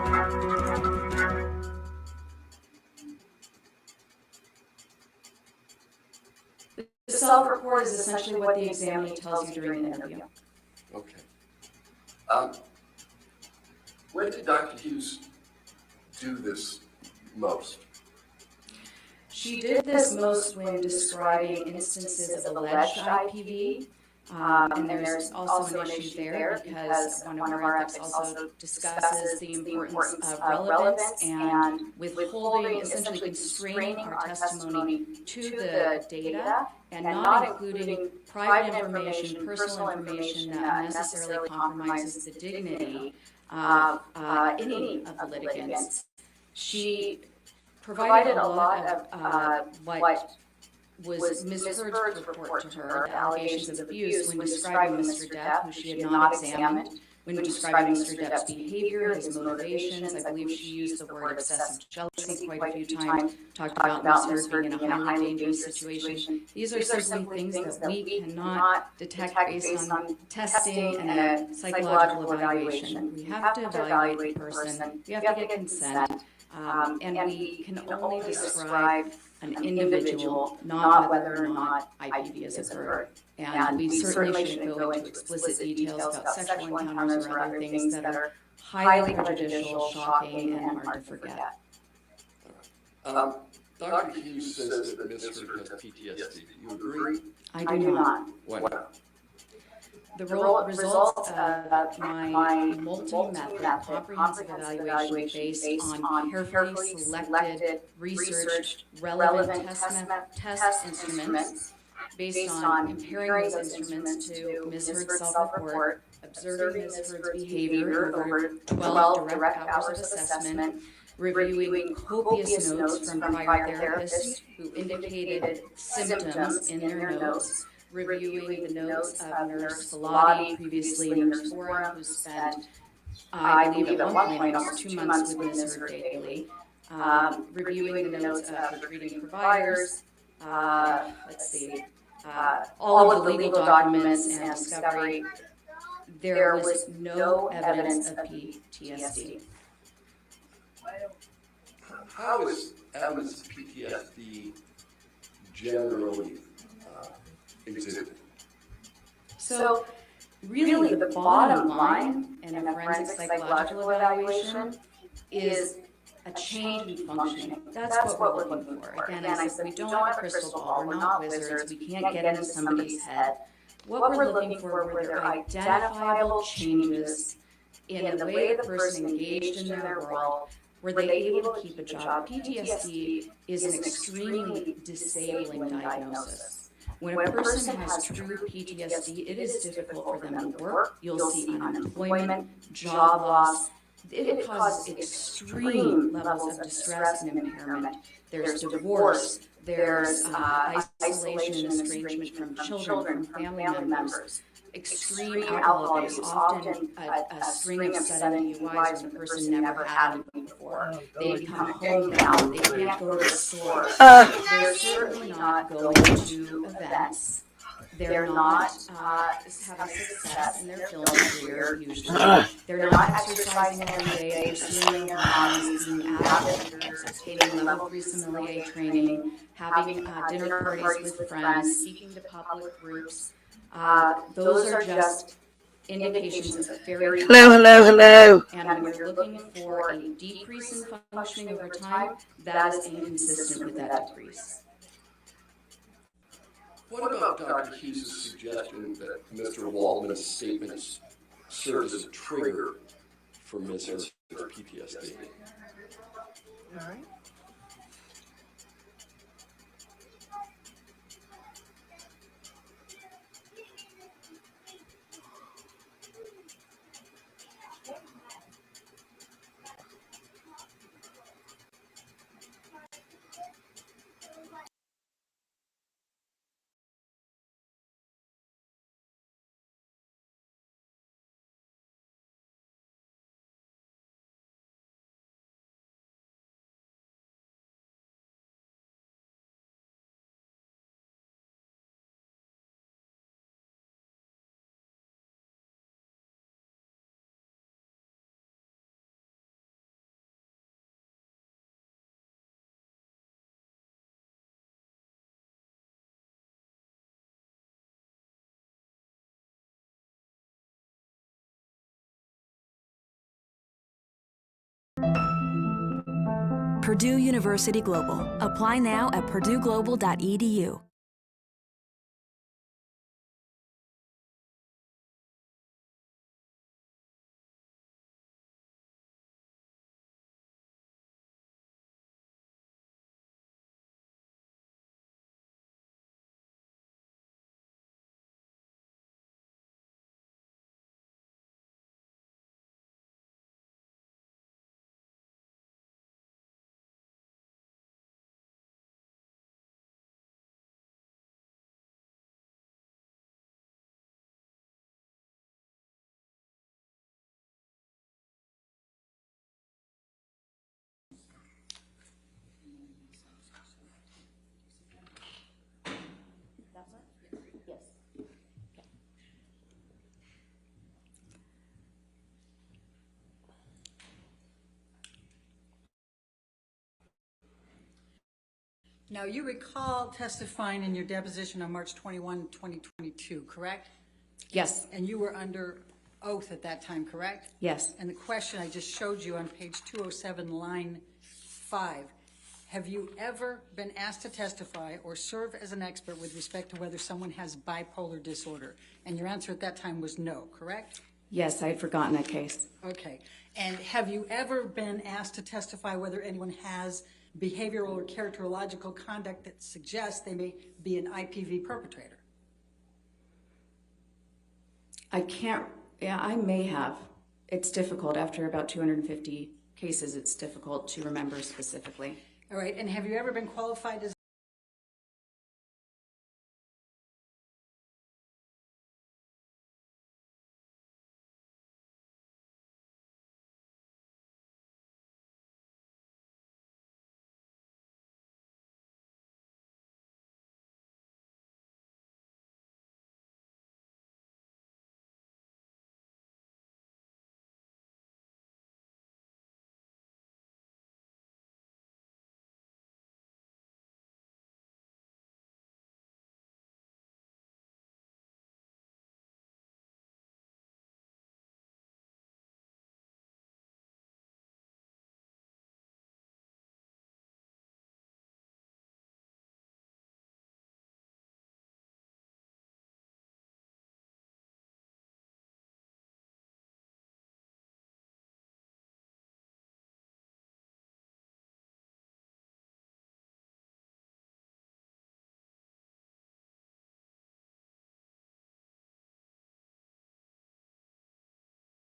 The self-report is essentially what the examinee tells you during the interview. Okay. When did Dr. Hughes do this most? She did this most when describing instances of alleged IPV, and there's also an issue there because one of our ethics also discusses the importance of relevance and withholding, essentially constraining our testimony to the data and not including private information, personal information that necessarily compromises the dignity of any of the litigants. She provided a lot of what was Ms. Heard's report to her, the allegations of abuse, when describing Mr. Depp, who she had not examined, when describing Mr. Depp's behavior, his motivations. I believe she used the word obsessive jealousy quite a few times, talked about Ms. Heard being in a highly dangerous situation. These are simply things that we cannot detect based on testing and a psychological evaluation. We have to evaluate the person, we have to get consent, and we can only describe an individual, not whether or not IPV has occurred. And we certainly shouldn't go into explicit details about sexual encounters or other things that are highly prejudicial, shocking, and hard to forget. Dr. Hughes says that Ms. Heard has PTSD. Do you agree? I do not. Why not? The results of my multi-method comprehensive evaluation based on carefully selected, researched, relevant test instruments based on comparing those instruments to Ms. Heard's self-report, observing Ms. Heard's behavior over 12 direct hours of assessment, reviewing copious notes from prior therapists who indicated symptoms in their notes, reviewing the notes of Nurse Filati, previously Nurse Forum, who spent, I believe at one point, almost 2 months with Ms. Heard daily, reviewing the notes of her treating providers, all of the legal documents and discovery. There was no evidence of PTSD. How is evidence of PTSD generally exhibited? So, really, the bottom line in a forensic psychological evaluation is a change in functioning. That's what we're looking for. Again, I said we don't have a crystal ball. We're not wizards. We can't get into somebody's head. What we're looking for were their identifiable changes in the way the person engaged in their world. Were they able to keep a job? PTSD is an extremely disabling diagnosis. When a person has true PTSD, it is difficult for them to work. You'll see unemployment, job loss. It causes extreme levels of distress and impairment. There's divorce, there's isolation and estrangement from children, from family members. Extreme alcohol abuse, often a string of sudden DUIs when the person never had anything before. They become homebound, they can't go to the store. They're certainly not going to events. They're not having success in their film career, usually. They're not exercising every day, pursuing their hobbies, being avid leaders, obtaining level 3 sommelier training, having dinner parties with friends, speaking to public groups. Those are just indications of very Hello. And when we're looking for a decrease in functioning over time, that is inconsistent with that decrease. What about Dr. Hughes' suggestion that Mr. Waldman's statements serve as a trigger for Ms. Heard's PTSD? Purdue University Global. Apply now at purdueglobal.edu. Now, you recall testifying in your deposition on March 21, 2022, correct? Yes. And you were under oath at that time, correct? Yes. And the question I just showed you on page 207, line 5, have you ever been asked to testify or serve as an expert with respect to whether someone has bipolar disorder? And your answer at that time was no, correct? Yes, I had forgotten that case. Okay. And have you ever been asked to testify whether anyone has behavioral or characterological conduct that suggests they may be an IPV perpetrator? I can't, yeah, I may have. It's difficult. After about 250 cases, it's difficult to remember specifically. All right. And have you ever been qualified as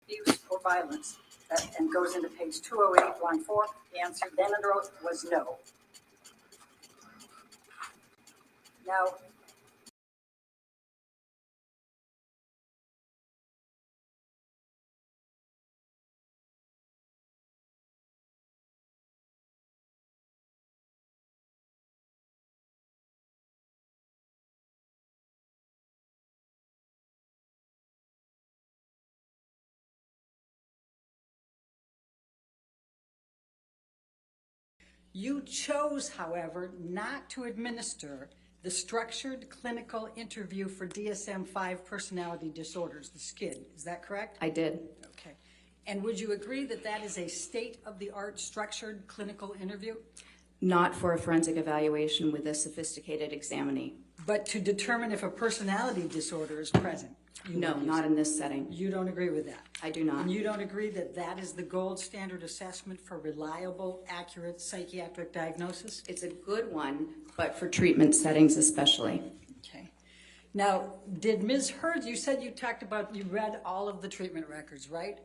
abuse or violence? And goes into page 208, line 4. The answer then under oath was no. Now, you chose, however, not to administer the structured clinical interview for DSM-5 personality disorders, the SKID. Is that correct? I did. Okay. And would you agree that that is a state-of-the-art structured clinical interview? Not for a forensic evaluation with a sophisticated examinee. But to determine if a personality disorder is present? No, not in this setting. You don't agree with that? I do not. And you don't agree that that is the gold standard assessment for reliable, accurate psychiatric diagnosis? It's a good one, but for treatment settings especially. Okay. Now, did Ms. Hurd, you said you talked about, you read all of the treatment records, right?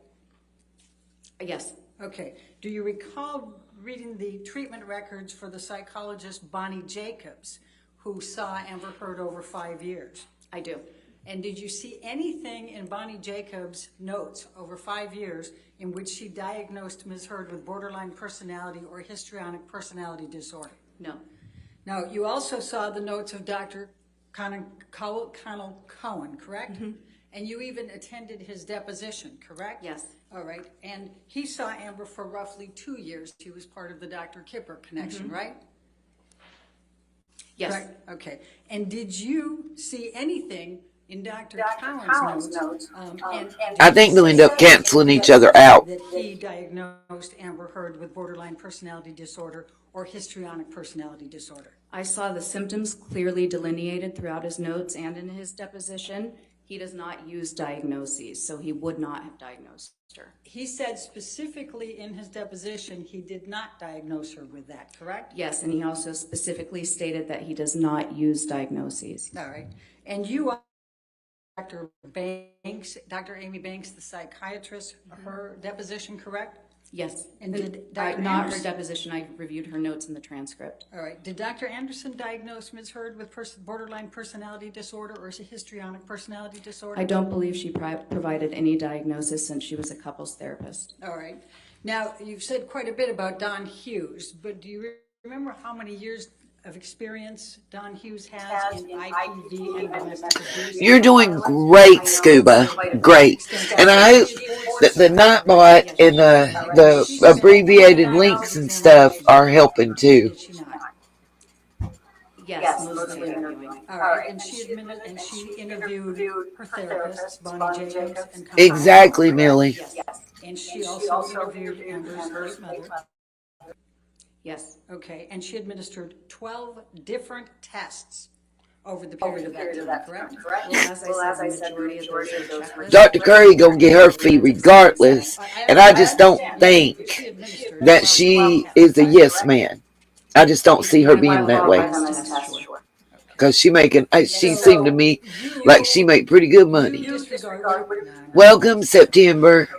Yes. Okay. Do you recall reading the treatment records for the psychologist Bonnie Jacobs, who saw Amber Heard over 5 years? I do. And did you see anything in Bonnie Jacobs' notes over 5 years in which she diagnosed Ms. Heard with borderline personality or histrionic personality disorder? No. Now, you also saw the notes of Dr. Connell Cohen, correct? Mm-hmm. And you even attended his deposition, correct? Yes. All right. And he saw Amber for roughly 2 years. He was part of the Dr. Kipper connection, Mm-hmm. right? Yes. Correct? Okay. And did you see anything in Dr. Cowan's notes, and I think they'll end up canceling each other out. that he diagnosed Amber Heard with borderline personality disorder or histrionic personality disorder. I saw the symptoms clearly delineated throughout his notes and in his deposition. He does not use diagnoses, so he would not have diagnosed her. He said specifically in his deposition he did not diagnose her with that, correct? Yes, and he also specifically stated that he does not use diagnoses. All right. And you are Dr. Banks, Dr. Amy Banks, the psychiatrist, her deposition, correct? Yes. And did not Dr. her Anderson, deposition. I reviewed her notes in the transcript. all right. Did Dr. Anderson diagnose Ms. Heard with borderline personality disorder or histrionic personality disorder? I don't believe she provided any diagnosis since she was a couples therapist. All right. Now, you've said quite a bit about Don Hughes, but do you remember how many years of experience Don Hughes has in IPV and domestic abuse? You're doing great, Scuba. Great. And I hope that the Nightbot and the abbreviated links and stuff are helping too. Did she not? Yes, mostly interviewing. All right. And she interviewed her therapists, Bonnie Jacobs and Exactly, Millie. And she also interviewed Amber's first mother. Yes. Okay, and she administered 12 different tests over the period of that time, correct? Well, as I said, the majority of those were Dr. Curry gonna get her fee regardless, and I just don't think that she is a yes man. I just don't see her being that way. Because she seemed to me like she make pretty good money. Welcome, September.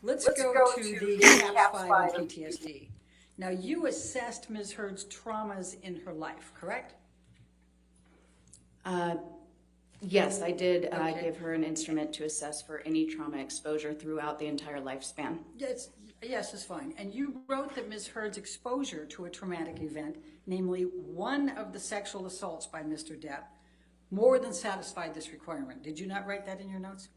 Let's go to the CAPS 5 on PTSD. Now, you assessed Ms. Heard's traumas in her life, correct? Yes, I did give her an instrument to assess for any trauma exposure throughout the entire lifespan. Yes, it's fine. And you wrote that Ms. Heard's exposure to a traumatic event, namely one of the sexual assaults by Mr. Depp, more than satisfied this requirement. Did you not write that in your notes?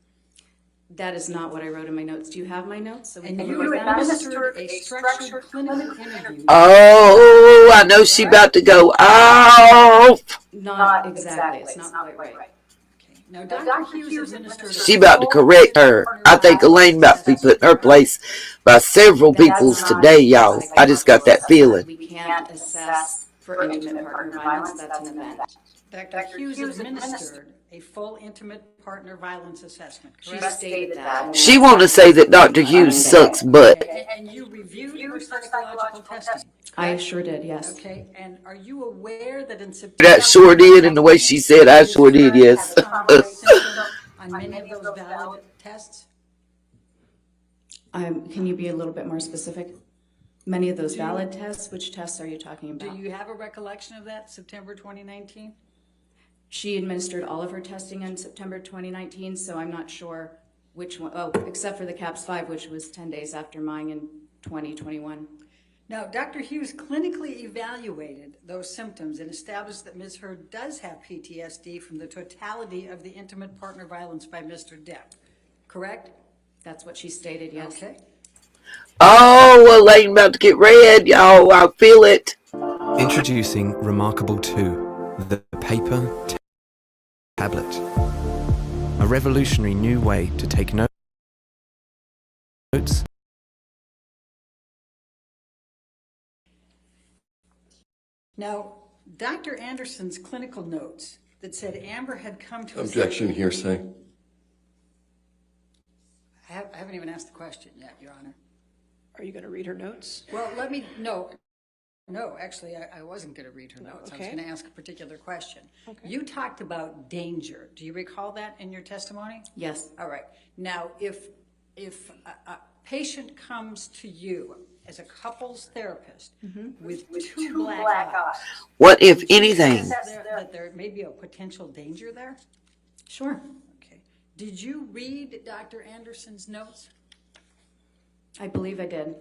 That is not what I wrote in my notes. Do you have my notes? And you administered a structured clinical interview. Oh, I know she about to go off. Not exactly. It's not quite right. Okay. Now, Dr. Hughes administered. She about to correct her. I think Elaine about to be put in her place by several peoples today, y'all. I just got that feeling. We can't assess for intimate partner violence. That's an event. Dr. Hughes administered a full intimate partner violence assessment, correct? She stated that. She want to say that Dr. Hughes sucks butt. And you reviewed her psychological testing? I sure did, yes. Okay, and are you aware that in September... That sure did, and the way she said, I sure did, yes. On many of those valid tests? Can you be a little bit more specific? Many of those valid tests? Which tests are you talking about? Do you have a recollection of that, September 2019? She administered all of her testing in September 2019, so I'm not sure which one. Oh, except for the CAPS 5, which was 10 days after mine in 2021. Now, Dr. Hughes clinically evaluated those symptoms and established that Ms. Heard does have PTSD from the totality of the intimate partner violence by Mr. Depp, correct? That's what she stated, yes. Okay. Oh, Elaine about to get red, y'all. I feel it. Introducing Remarkable 2, the paper tablet. A revolutionary new way to take notes. Now, Dr. Anderson's clinical notes that said Amber had come to... Objection, hearsay. I haven't even asked the question yet, Your Honor. Are you going to read her notes? Well, No, actually, I wasn't going to read her notes. Okay. I was going to ask a particular question. Okay. You talked about danger. Do you recall that in your testimony? Yes. All right. Now, if a patient comes to you as a couples therapist with two black eyes, what, if anything? That there may be a potential danger there? Sure. Okay. Did you read Dr. Anderson's notes? I believe I did.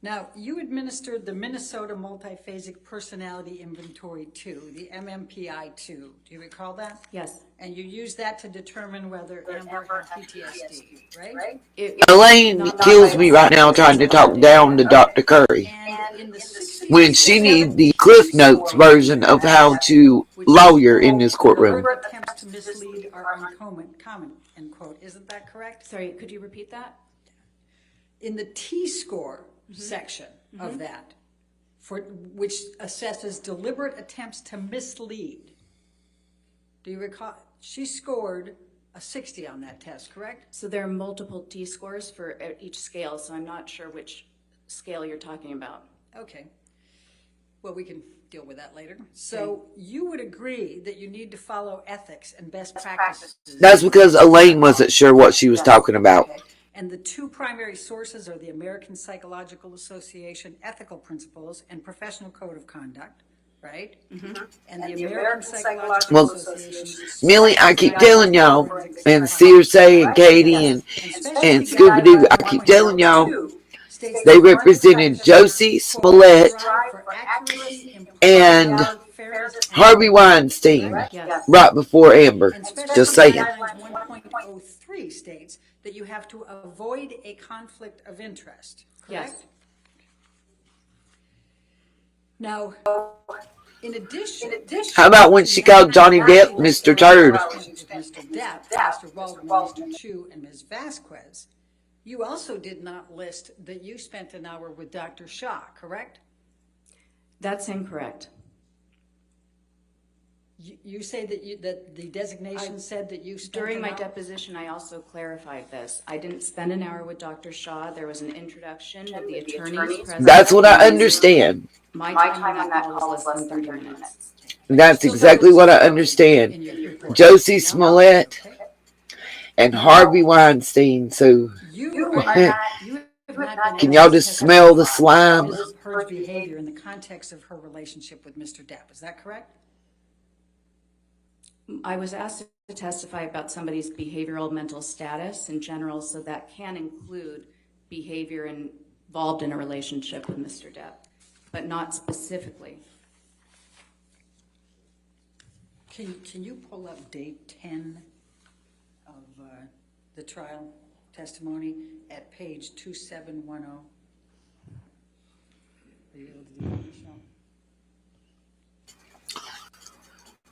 Now, you administered the Minnesota Multiphasic Personality Inventory 2, the MMPI-2. Do you recall that? Yes. And you used that to determine whether Amber had PTSD, right? Elaine kills me right now trying to talk down to Dr. Curry And in the 60s, when she needs the Cliff Notes version of how to lawyer in this courtroom. attempts to mislead are uncommon, end quote. Isn't that correct? Sorry, could you repeat that? In the T-score section of that, which assesses deliberate attempts to mislead, do you recall? She scored a 60 on that test, correct? So there are multiple T-scores for each scale, so I'm not sure which scale you're talking about. Okay. Well, we can deal with that later. So you would agree that you need to follow ethics and best practices. That's because Elaine wasn't sure what she was talking about. Okay. And the two primary sources are the American Psychological Association Ethical Principles and Professional Code of Conduct, right? And the American Psychological Association. Millie, I keep telling y'all, and Circe and Katie and Scooby-Doo, I keep telling y'all, they represented Josie Smollett and Harvey Weinstein right before Amber. Just saying. 1.03 states that you have to avoid a conflict of interest, correct? Yes. Now, in addition, how about when she called Johnny Depp Mr. Turd? Mr. Depp, Mr. Waldman, Mr. Chu, and Ms. Vasquez, you also did not list that you spent an hour with Dr. Shah, correct? That's incorrect. You say that the designation said that you spent during my deposition, I also clarified this. I didn't spend an hour with Dr. Shah. There was an introduction of the attorneys present. That's what I understand. My time on that call was less than 30 minutes. That's exactly what I understand. Josie Smollett and Harvey Weinstein. So can y'all just smell the slime? Her behavior in the context of her relationship with Mr. Depp. Is that correct? I was asked to testify about somebody's behavioral mental status in general, so that can include behavior involved in a relationship with Mr. Depp, but not specifically. Can you pull up date 10 of the trial testimony at page 2710? Are you able to do that, Michelle?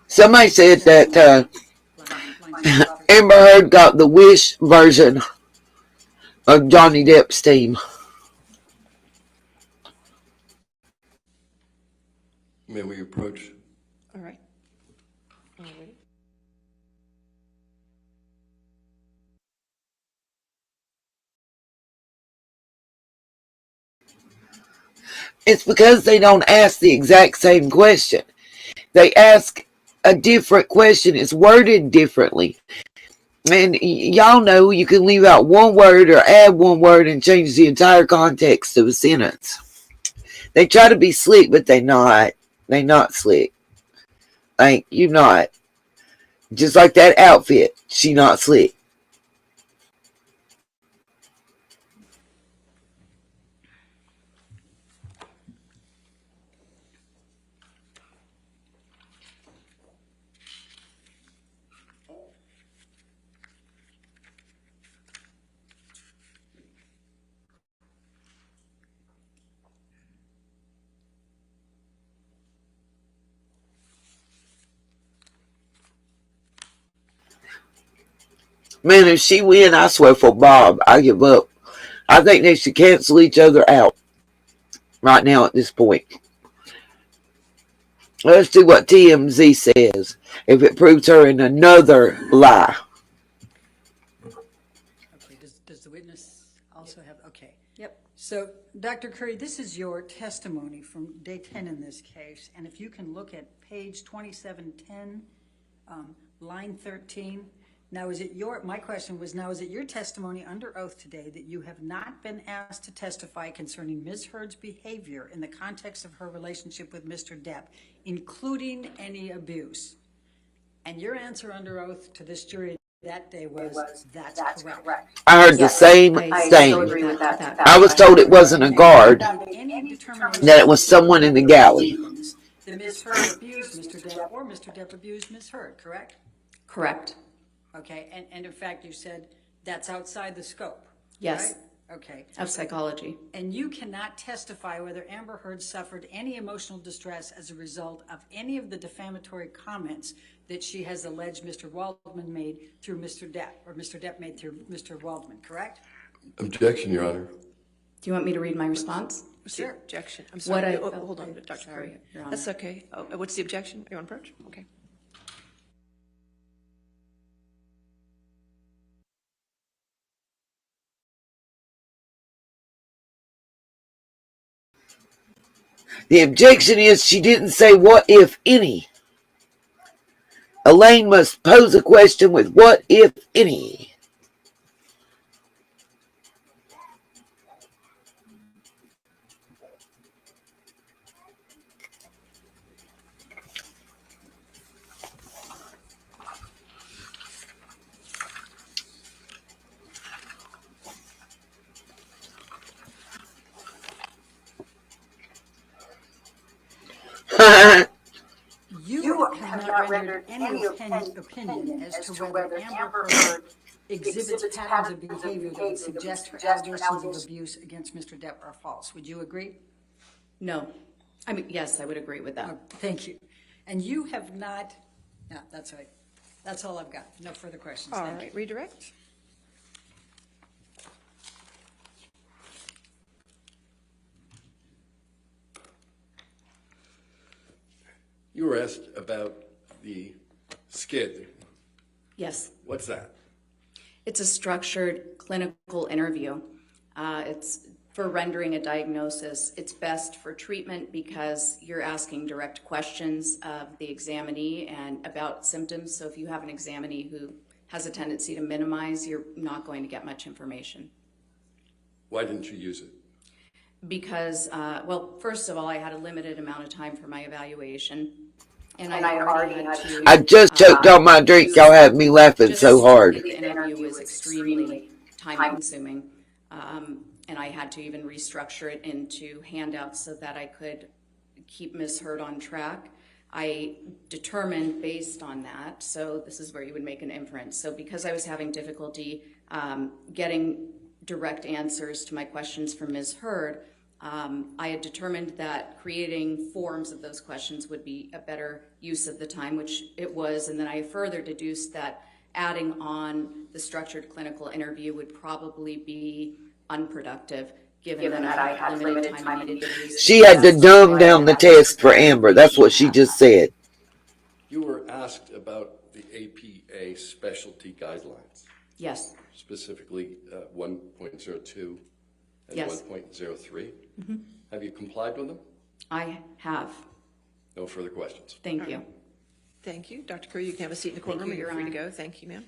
Somebody said that Amber Heard got the Wish version of Johnny Depp's team. May we approach? All right. It's because they don't ask the exact same question. They ask a different question. It's worded differently. And y'all know you can leave out one word or add one word and change the entire context of a sentence. They try to be slick, but they're not. They're not slick. Like, you not. Just like that outfit. She not slick. Man, if she win, I swear for Bob, I give up. I think they should cancel each other out right now at this point. Let's see what TMZ says if it proves her in another lie. Okay, does the witness also have, okay. Yep. So, Dr. Curry, this is your testimony from day 10 in this case, and if you can look at page 2710, line 13. Now, my question was, now is it your testimony under oath today that you have not been asked to testify concerning Ms. Heard's behavior in the context of her relationship with Mr. Depp, including any abuse? And your answer under oath to this jury that day was, that's correct. I heard the same thing. I was told it wasn't a guard, that it was someone in the galley. That Ms. Heard abused Mr. Depp or Mr. Depp abused Ms. Heard, correct? Correct. Okay, and in fact, you said that's outside the scope. Yes. Right? Okay. Of psychology. And you cannot testify whether Amber Heard suffered any emotional distress as a result of any of the defamatory comments that she has alleged Mr. Waldman made through Mr. Depp, or Mr. Depp made through Mr. Waldman, correct? Objection, Your Honor. Do you want me to read my response? Sure. Objection. I'm sorry. Hold on, Dr. Sorry, Curry. Your Honor. That's okay. What's the objection? Are you on approach? Okay. The objection is she didn't say what if any. Elaine must pose a question with what if any. You have not rendered any opinion as to whether Amber Heard exhibits patterns of behavior that would suggest her allegations of abuse against Mr. Depp are false. Would you agree? No. I mean, yes, I would agree with that. Thank you. And you have not, no, that's right. That's all I've got. No further questions. All Thank right, you. redirect. You were asked about the SCID. Yes. What's that? It's a structured clinical interview. It's for rendering a diagnosis. It's best for treatment because you're asking direct questions of the examinee and about symptoms. So if you have an examinee who has a tendency to minimize, you're not going to get much information. Why didn't you use it? Because, well, first of all, I had a limited amount of time for my evaluation. And I already had to... I just choked on my drink. Y'all had me laughing so hard. The interview was extremely time-consuming, and I had to even restructure it into handouts so that I could keep Ms. Heard on track. I determined based on that, so this is where you would make an inference. So because I was having difficulty getting direct answers to my questions from Ms. Heard, I had determined that creating forms of those questions would be a better use of the time, which it was, and then I further deduced that adding on the structured clinical interview would probably be unproductive, given that I had limited time I needed to use. She had to dumb down the test for Amber. That's what she just said. You were asked about the APA specialty guidelines. Yes. Specifically 1.02 and Yes. 1.03. Mm-hmm. Have you complied with them? I have. No further questions. Thank you. Thank you. Dr. Curry, you can have a seat in the courtroom. you, You're Your free to Honor. go. Thank you, ma'am.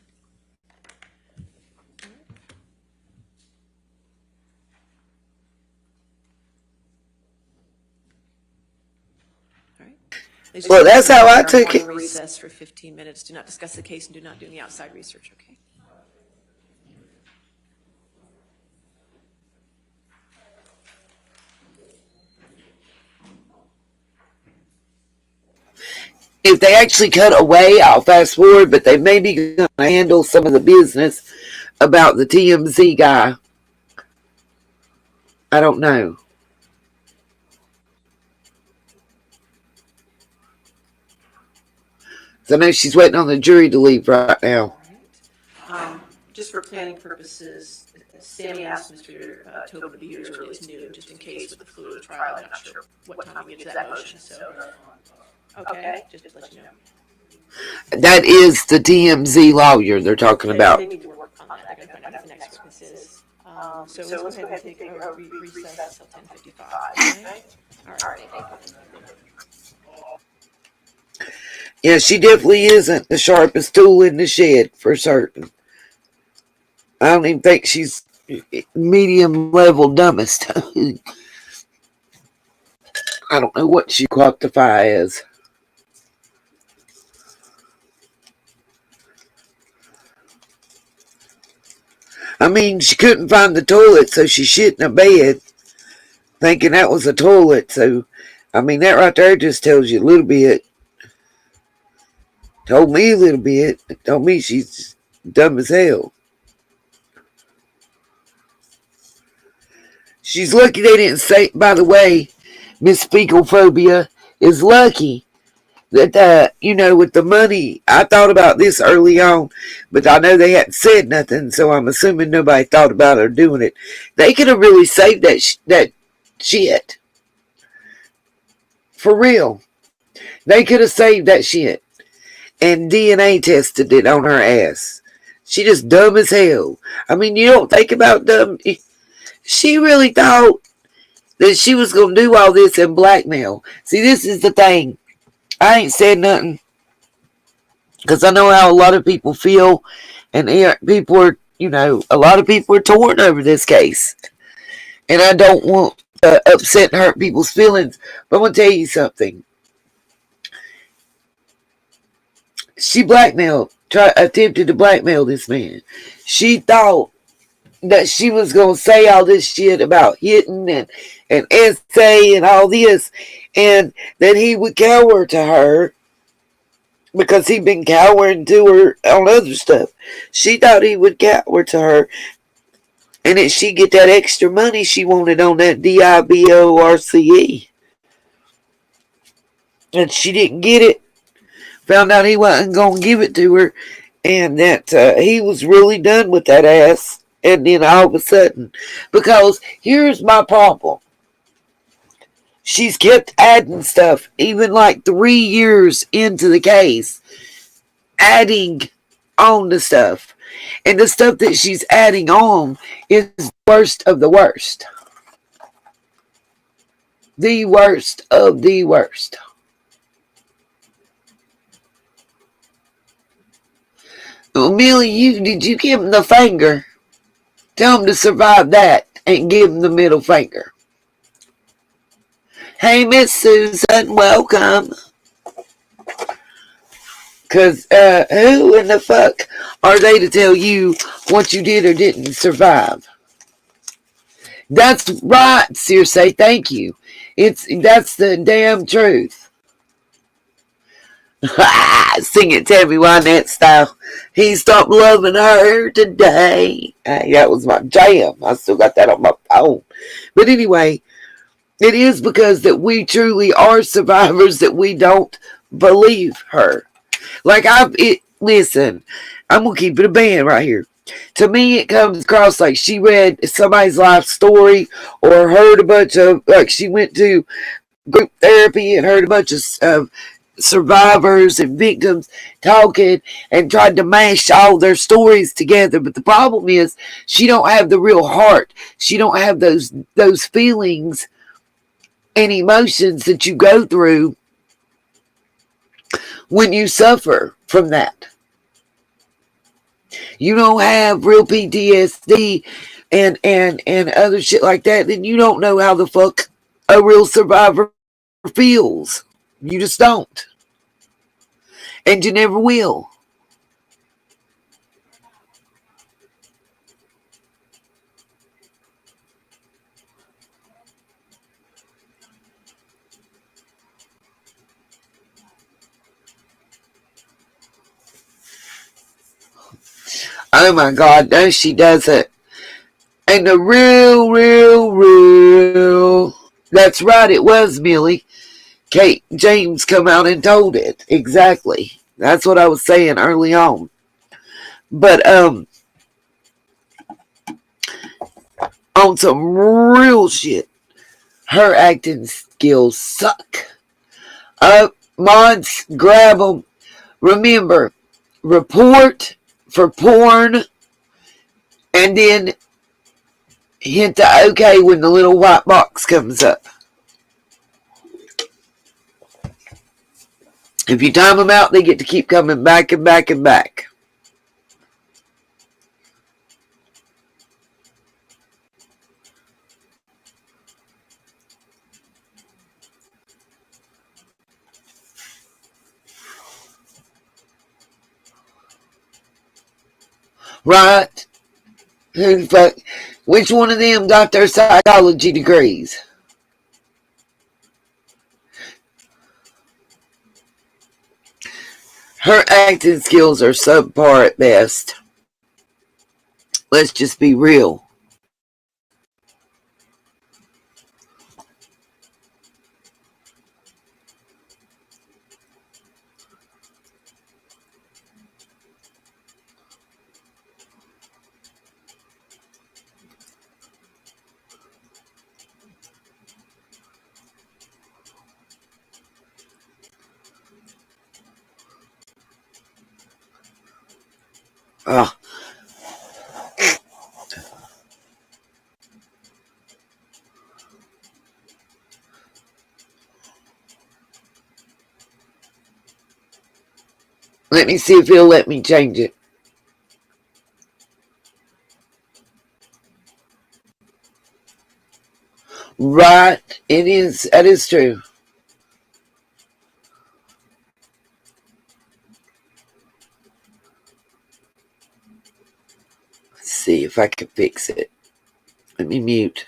All right. Well, that's how I took it. Recess for 15 minutes. Do not discuss the case and do not do any outside research, okay? If they actually cut away, I'll fast forward, but they may be going to handle some of the business about the TMZ guy. I don't know. So I know she's waiting on the jury to leave right now. Just for planning purposes, Sammy asked Mr. Tobin to be here as early as noon, just in case with the flu of the trial. I'm not sure what time we get to that motion, so. Okay, just to let you know. That is the TMZ lawyer they're talking about. They need to work on that. They're going to find out who the next witness is. So let's go ahead and take a recess until 10:55. Okay? All right. Yeah, she definitely isn't the sharpest tool in the shed, for certain. I don't even think she's medium level dumbest. I don't know what she quantify as. I mean, she couldn't find the toilet, so she shit in a bed, thinking that was a toilet. So, I mean, that right there just tells you a little bit. Told me a little bit. Told me she's dumb as hell. She's lucky they didn't say, by the way, Miss Fecal Phobia is lucky that, with the money, I thought about this early on, but I know they hadn't said nothing, so I'm assuming nobody thought about her doing it. They could have really saved that shit. For real. They could have saved that shit and DNA tested it on her ass. She just dumb as hell. I mean, you don't think about dumb. She really thought that she was going to do all this in blackmail. See, this is the thing. I ain't said nothing because I know how a lot of people feel, and people are, a lot of people are torn over this case. And I don't want to upset and hurt people's feelings, but I'm going to tell you something. She attempted to blackmail this man. She thought that she was going to say all this shit about hitting and essay and all this, and that he would cower to her because he'd been cowering to her on other stuff. She thought he would cower to her, and that she'd get that extra money she wanted on that DIBORCE. And she didn't get it. Found out he wasn't going to give it to her, and that he was really done with that ass. And then all of a sudden, because here's my problem. She's kept adding stuff, even like 3 years into the case, adding on the stuff. And the stuff that she's adding on is the worst of the worst. The worst of the worst. Well, Millie, did you give him the finger? Tell him to survive that and give him the middle finger. Hey, Miss Susan, welcome. Because who in the fuck are they to tell you what you did or didn't survive? That's right, Circe, thank you. That's the damn truth. Sing it, Tammy Wynette style. He stopped loving her today. Hey, that was my jam. I still got that on my phone. But anyway, it is because that we truly are survivors that we don't believe her. Like listen, I'm gonna keep it a band right here. To me, it comes across like she read somebody's life story or heard a bunch of, like she went to group therapy and heard a bunch of survivors and victims talking and tried to mash all their stories together. But the problem is she don't have the real heart. She don't have those feelings and emotions that you go through when you suffer from that. You don't have real PTSD and other shit like that, then you don't know how the fuck a real survivor feels. You just don't. And you never will. Oh my God, no, she doesn't. And the real, that's right, it was Millie. Kate James come out and told it. Exactly. That's what I was saying early on. But on some real shit, her acting skills suck. Mods, grab them. Remember, report for porn, and then hit the OK when the little white box comes up. If you time them out, they get to keep coming back and back and back. Right? Who the fuck? Which one of them got their psychology degrees? Her acting skills are subpar at best. Let's just be real. Oh. Let me see if he'll let me change it. Right. It is. That is true. Let's see if I can fix it. Let me mute.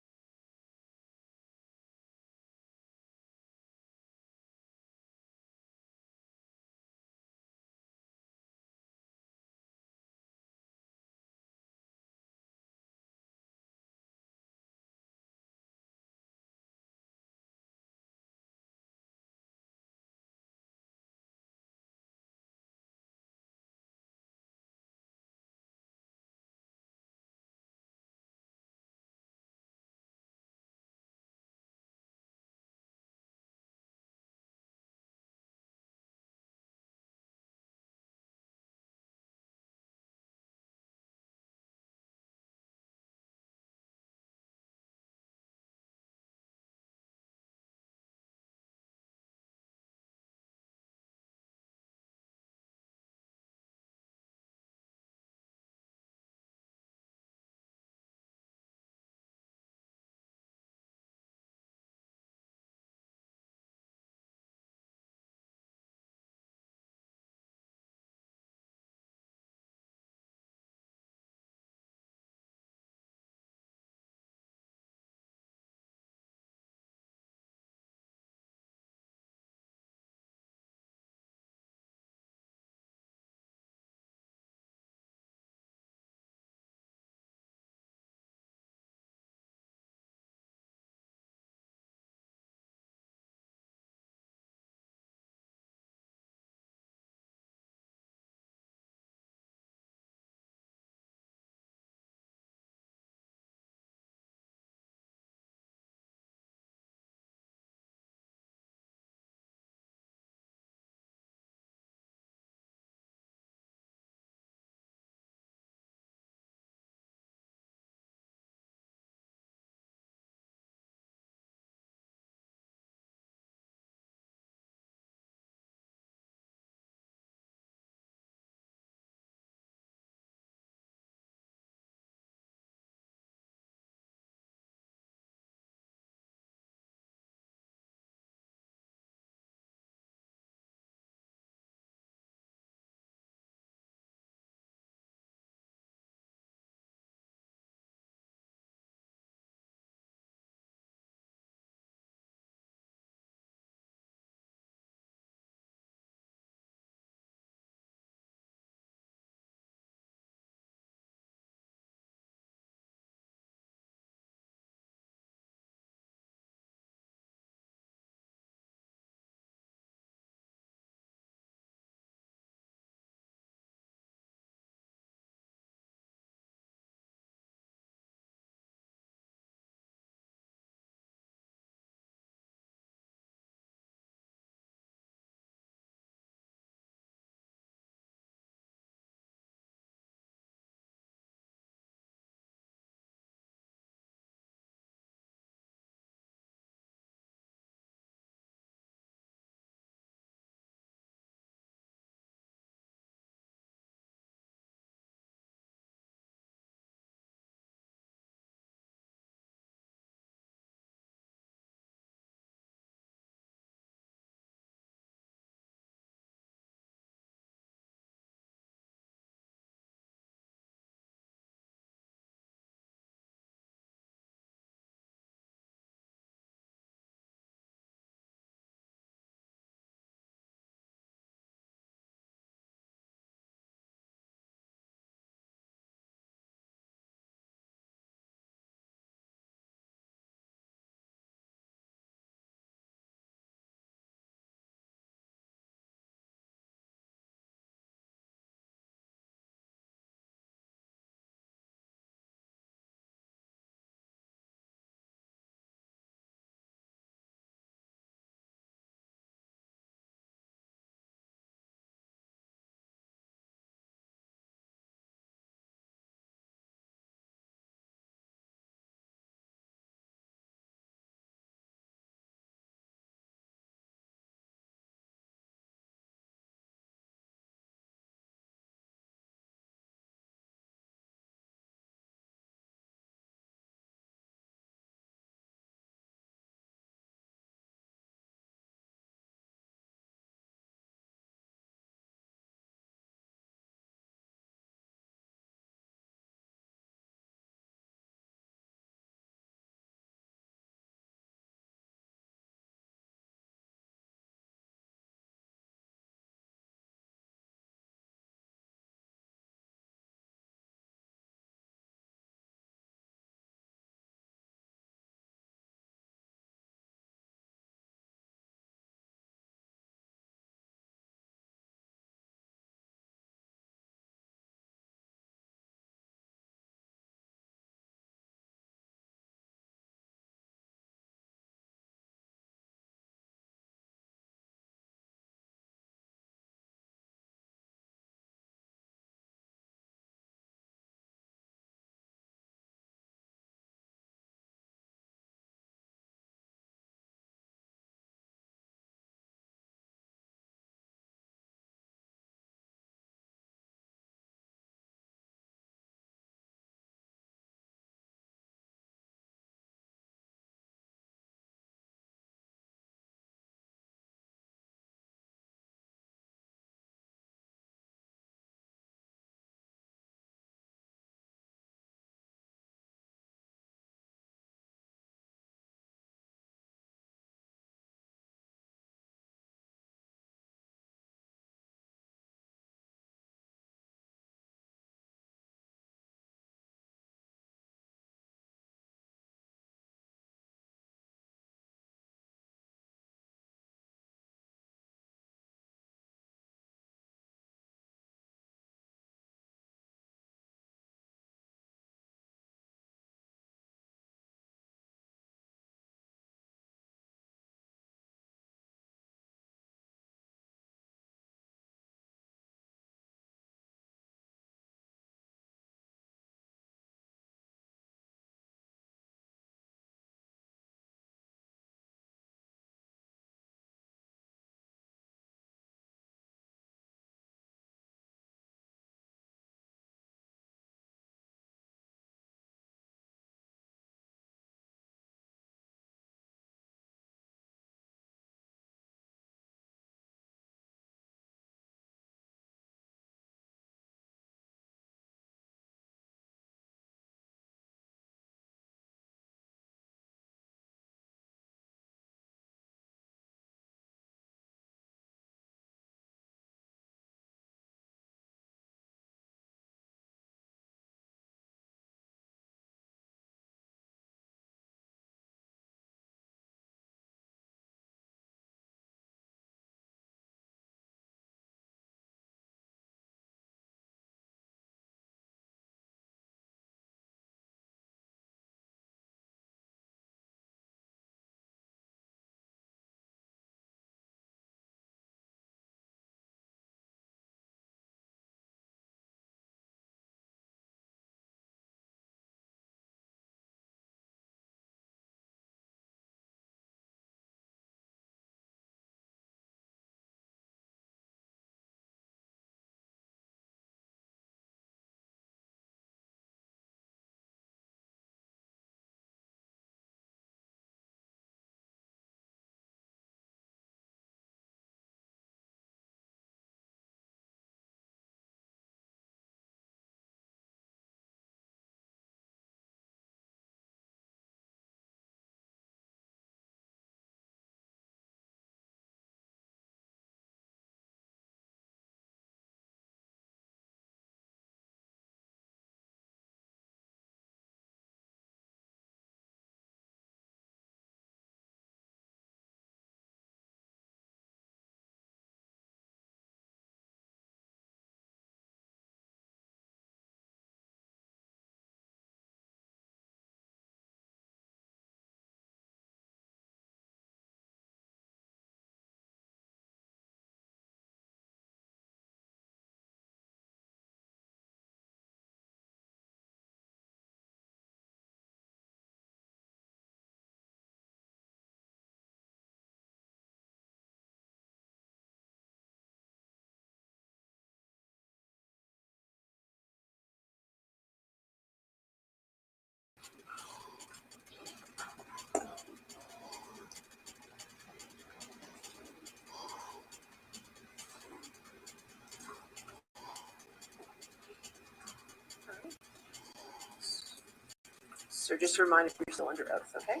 sir. Just a reminder, you're still under oath, okay?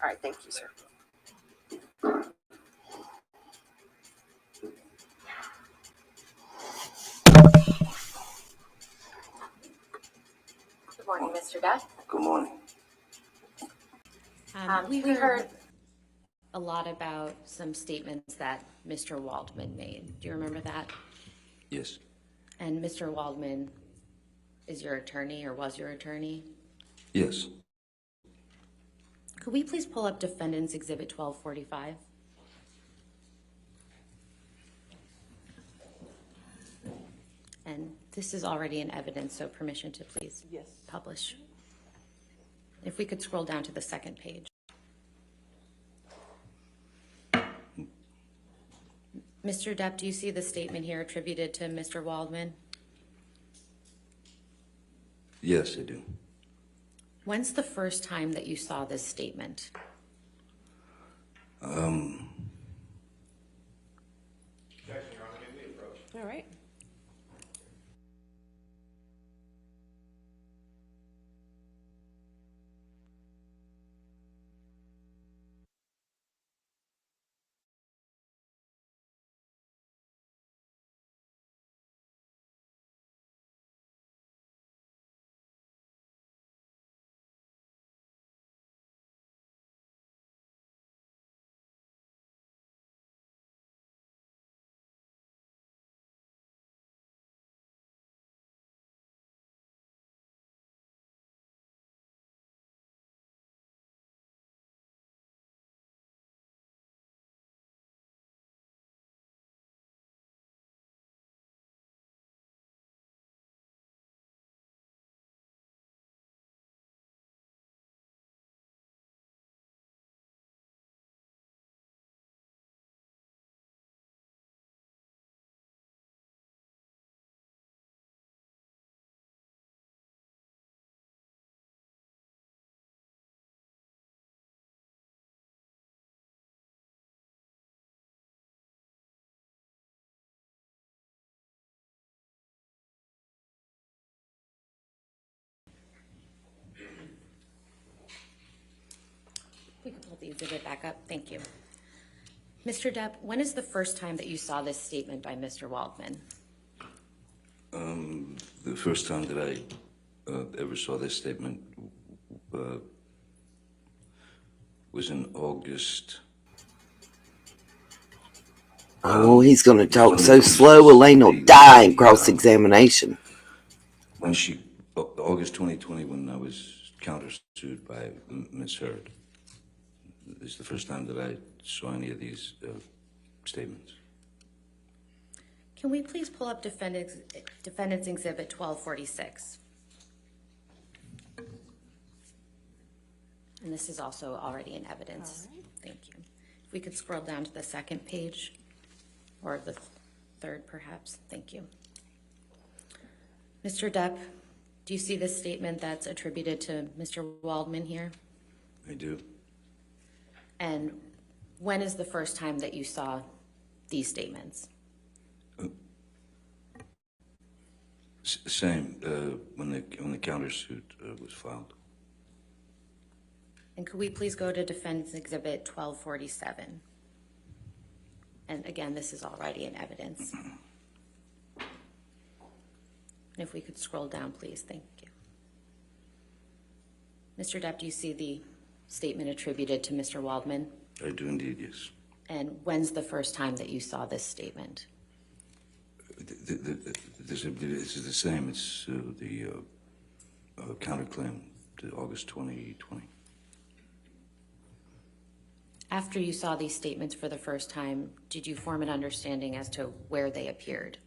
All right, thank you, sir. Good morning, Mr. Depp. Good morning. We heard a lot about some statements that Mr. Waldman made. Do you remember that? Yes. And Mr. Waldman is your attorney or was your attorney? Yes. Could we please pull up Defendant's Exhibit 1245? And this is already in evidence, so permission to please publish. If we could scroll down to the second page. Mr. Depp, do you see the statement here attributed to Mr. Waldman? Yes, I do. When's the first time that you saw this statement? All right. We can pull the exhibit back up. Thank you. Mr. Depp, when is the first time that you saw this statement by Mr. Waldman? The first time that I ever saw this statement was in August. Oh, he's going to talk so slow, Elaine will die in cross-examination. When August 2020, when I was countersued by Ms. Heard. This is the first time that I saw any of these statements. Can we please pull up Defendant's Exhibit 1246? And this is also already in evidence. Thank you. If we could scroll down to the second page, or the third perhaps. Thank you. Mr. Depp, do you see this statement that's attributed to Mr. Waldman here? I do. And when is the first time that you saw these statements? Same, when the countersuit was filed. And could we please go to Defense Exhibit 1247? And again, this is already in evidence. And if we could scroll down, please. Thank you. Mr. Depp, do you see the statement attributed to Mr. Waldman? I do indeed, yes. And when's the first time that you saw this statement? This is the same. It's the counterclaim to August 2020. After you saw these statements for the first time, did you form an understanding as to where they appeared?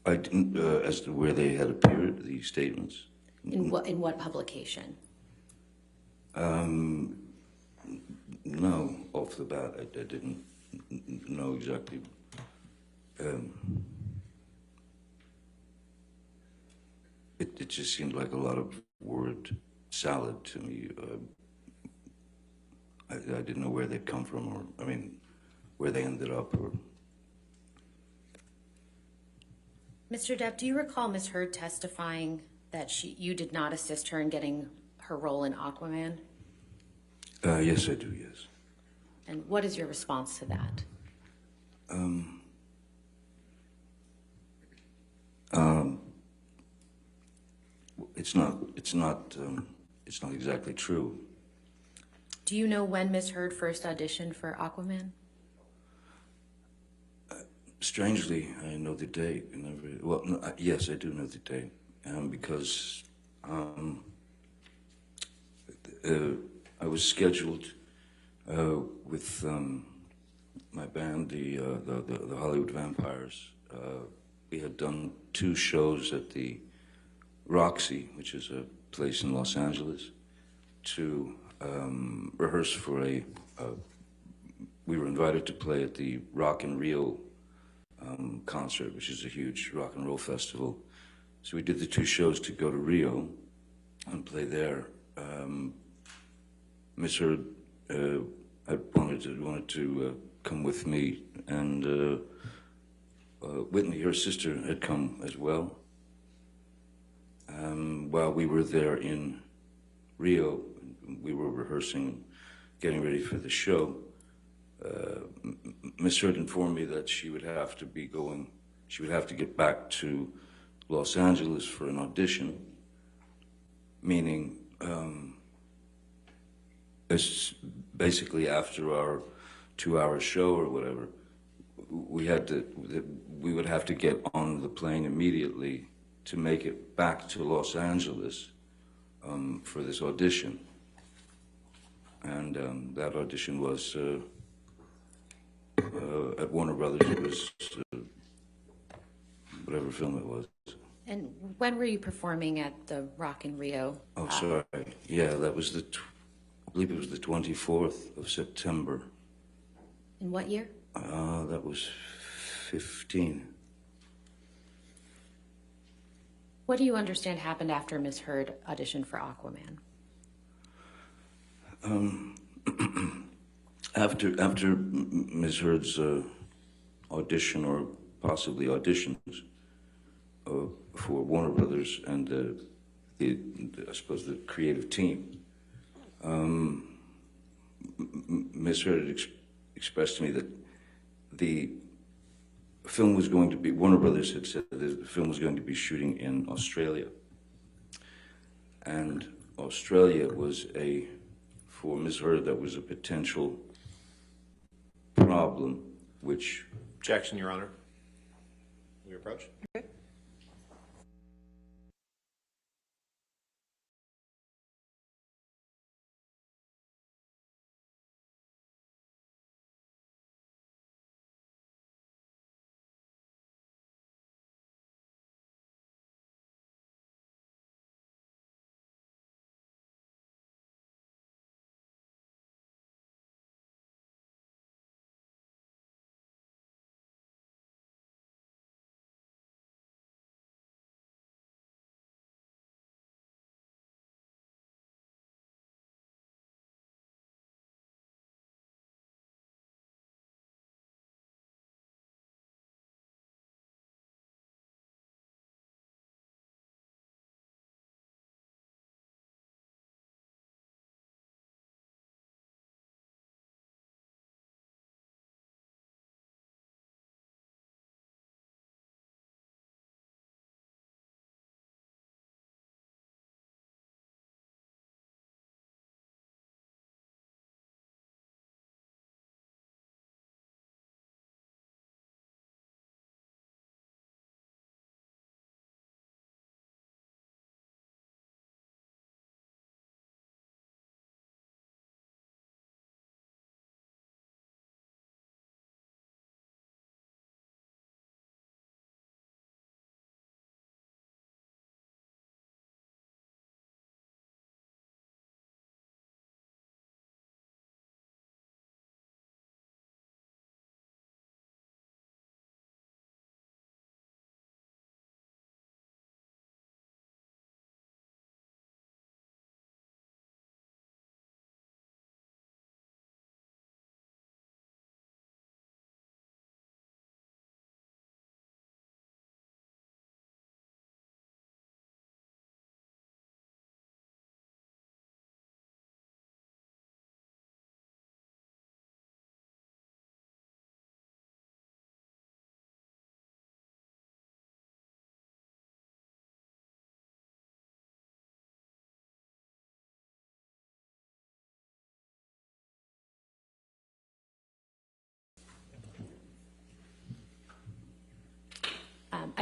I didn't, as to where they had appeared, these statements. In what publication? No, off the bat, I didn't know exactly. It just seemed like a lot of word salad to me. I didn't know where they'd come from, or I mean, where they ended up. Or Mr. Depp, do you recall Ms. Heard testifying that you did not assist her in getting her role in Aquaman? Yes, I do, yes. And what is your response to that? It's not exactly true. Do you know when Miss Heard first auditioned for Aquaman? Strangely, I know the date. Yes, I do know the date, because I was scheduled with my band, the Hollywood Vampires. We had done 2 shows at the Roxy, which is a place in Los Angeles, to rehearse for we were invited to play at the Rock in Rio concert, which is a huge rock and roll festival. So we did the 2 shows to go to Rio and play there. Miss Heard wanted to come with me, and Whitney, her sister, had come as well. While we were there in Rio, we were rehearsing, getting ready for the show. Miss Heard informed me that she would have to get back to Los Angeles for an audition, meaning it's basically after our 2-hour show or whatever, we would have to get on the plane immediately to make it back to Los Angeles for this audition. And that audition was at Warner Brothers. It was whatever film it was. And when were you performing at the Rock in Rio? Oh, sorry. Yeah, that was I believe it was the 24th of September. In what year? That was 15. What do you understand happened after Miss Heard auditioned for Aquaman? After Ms. Heard's audition, or possibly auditions, for Warner Brothers and I suppose the creative team, Ms. Heard had expressed to me that the film was going to be, Warner Brothers had said that the film was going to be shooting in Australia. And Australia was for Ms. Heard, that was a potential problem, which... Objection, Your Honor. We approach. Okay.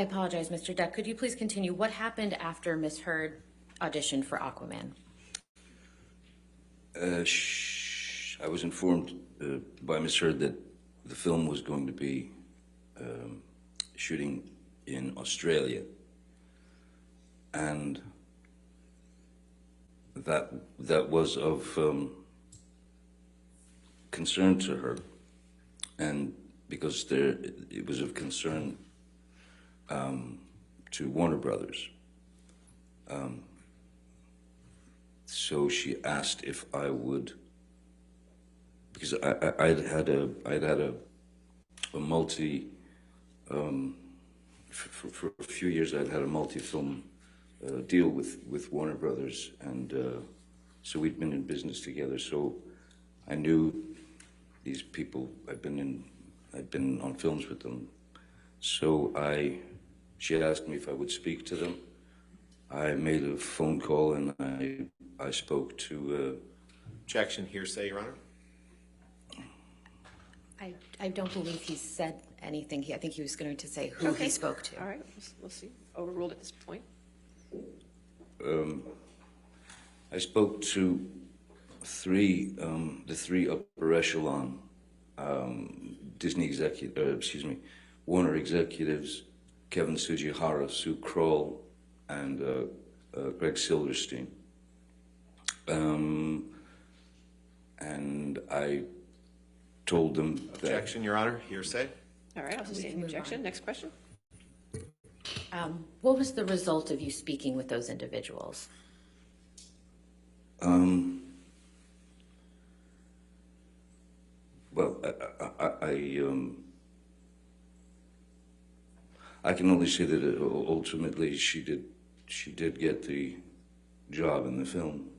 I apologize, Mr. Depp. Could you please continue? What happened after Miss Heard auditioned for Aquaman? I was informed by Miss Heard that the film was going to be shooting in Australia, and that was of concern to her, and because it was of concern to Warner Brothers. So she asked if I would, because I'd had a multi, for a few years I'd had a multi-film deal with Warner Brothers, and so we'd been in business together. So I knew these people. I'd been on films with them. So she had asked me if I would speak to them. I made a phone call and I spoke to. Objection, hearsay, Your Honor. I don't believe he said anything. I think he was going to say who he spoke to. All right, we'll see. Overruled at this point. I spoke to the three upper echelon Warner executives, Kevin Tsujihara, Sue Kroll, and Greg Silverstein. And I told them that... Objection, Your Honor. Hearsay. All right, I'll sustain the objection. Next question. What was the result of you speaking with those individuals? Well, I can only say that ultimately she did get the job in the film.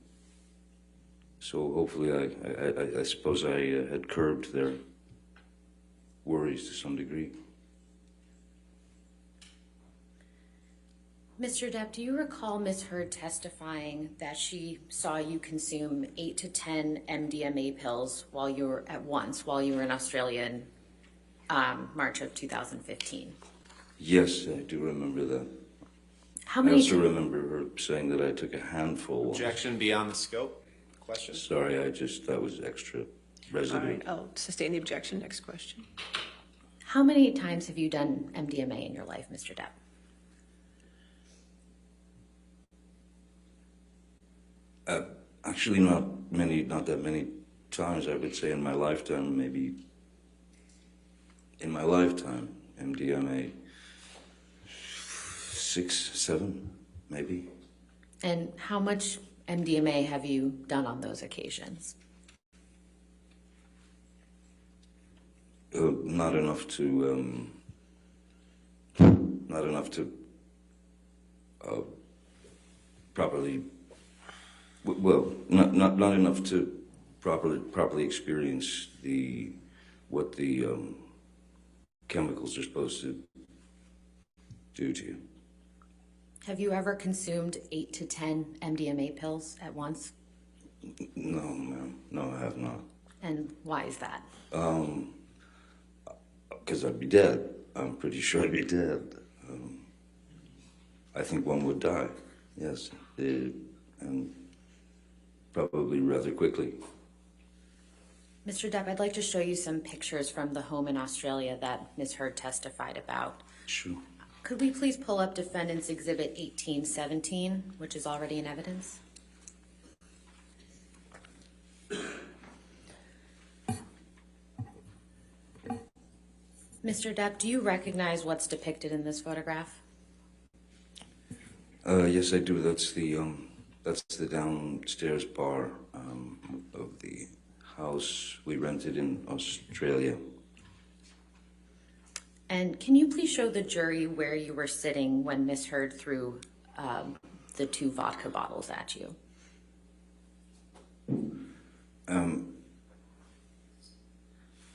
So hopefully I suppose I had curbed their worries to some degree. Mr. Depp, do you recall Ms. Heard testifying that she saw you consume 8 to 10 MDMA pills while you were in Australia in March of 2015? Yes, I do remember that. How many? I also remember her saying that I took a handful. Objection beyond the scope. Question. Sorry, that was extra residue. All right, I'll sustain the objection. Next question. How many times have you done MDMA in your life, Mr. Depp? Actually, not that many times. I would say in my lifetime, maybe. In my lifetime, MDMA, 6, 7, maybe. And how much MDMA have you done on those occasions? Not enough to properly. Well, not enough to properly experience what the chemicals are supposed to do to you. Have you ever consumed 8 to 10 MDMA pills at once? No, ma'am. No, I have not. And why is that? Because I'd be dead. I'm pretty sure I'd be dead. I think one would die, yes, and probably rather quickly. Mr. Depp, I'd like to show you some pictures from the home in Australia that Ms. Heard testified about. Sure. Could we please pull up Defendant's Exhibit 1817, which is already in evidence? Mr. Depp, do you recognize what's depicted in this photograph? Yes, I do. That's the downstairs bar of the house we rented in Australia. And can you please show the jury where you were sitting when Ms. Heard threw the 2 vodka bottles at you?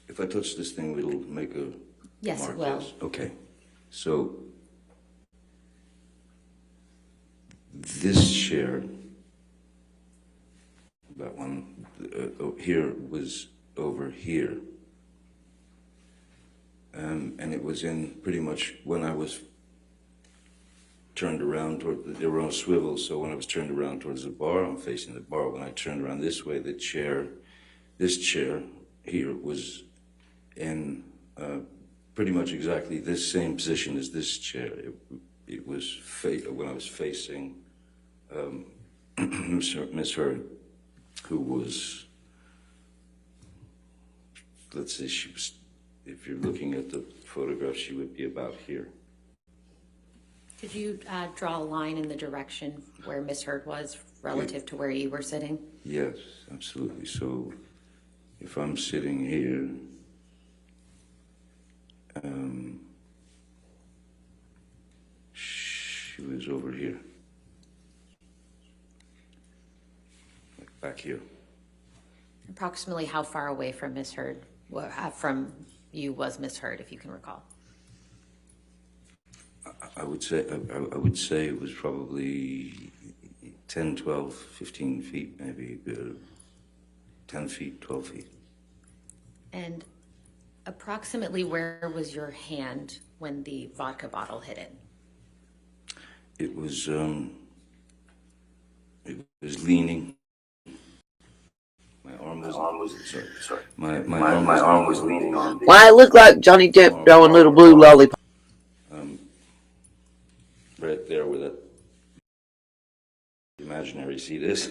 If I touch this thing, it'll make a Yes, mark. it will. Yes. Okay. So this chair, that one here, was over here. And it was in pretty much when I was turned around they were on a swivel, so when I was turned around towards the bar, I'm facing the bar. When I turned around this way, this chair here was in pretty much exactly this same position as this chair. It was when I was facing Miss Heard, who was, let's say she was, if you're looking at the photograph, she would be about here. Could you draw a line in the direction where Miss Heard was relative to where you were sitting? Yes, absolutely. So if I'm sitting here, she was over here, like back here. Approximately how far away from Miss Heard, from you was Miss Heard, if you can recall? I would say it was probably 10, 12, 15 feet, maybe 10 feet, 12 feet. And approximately where was your hand when the vodka bottle hit it? It was leaning. My arm was leaning on. Why it looked like Johnny Depp drawing little blue lollipop. Right there where that imaginary seat is,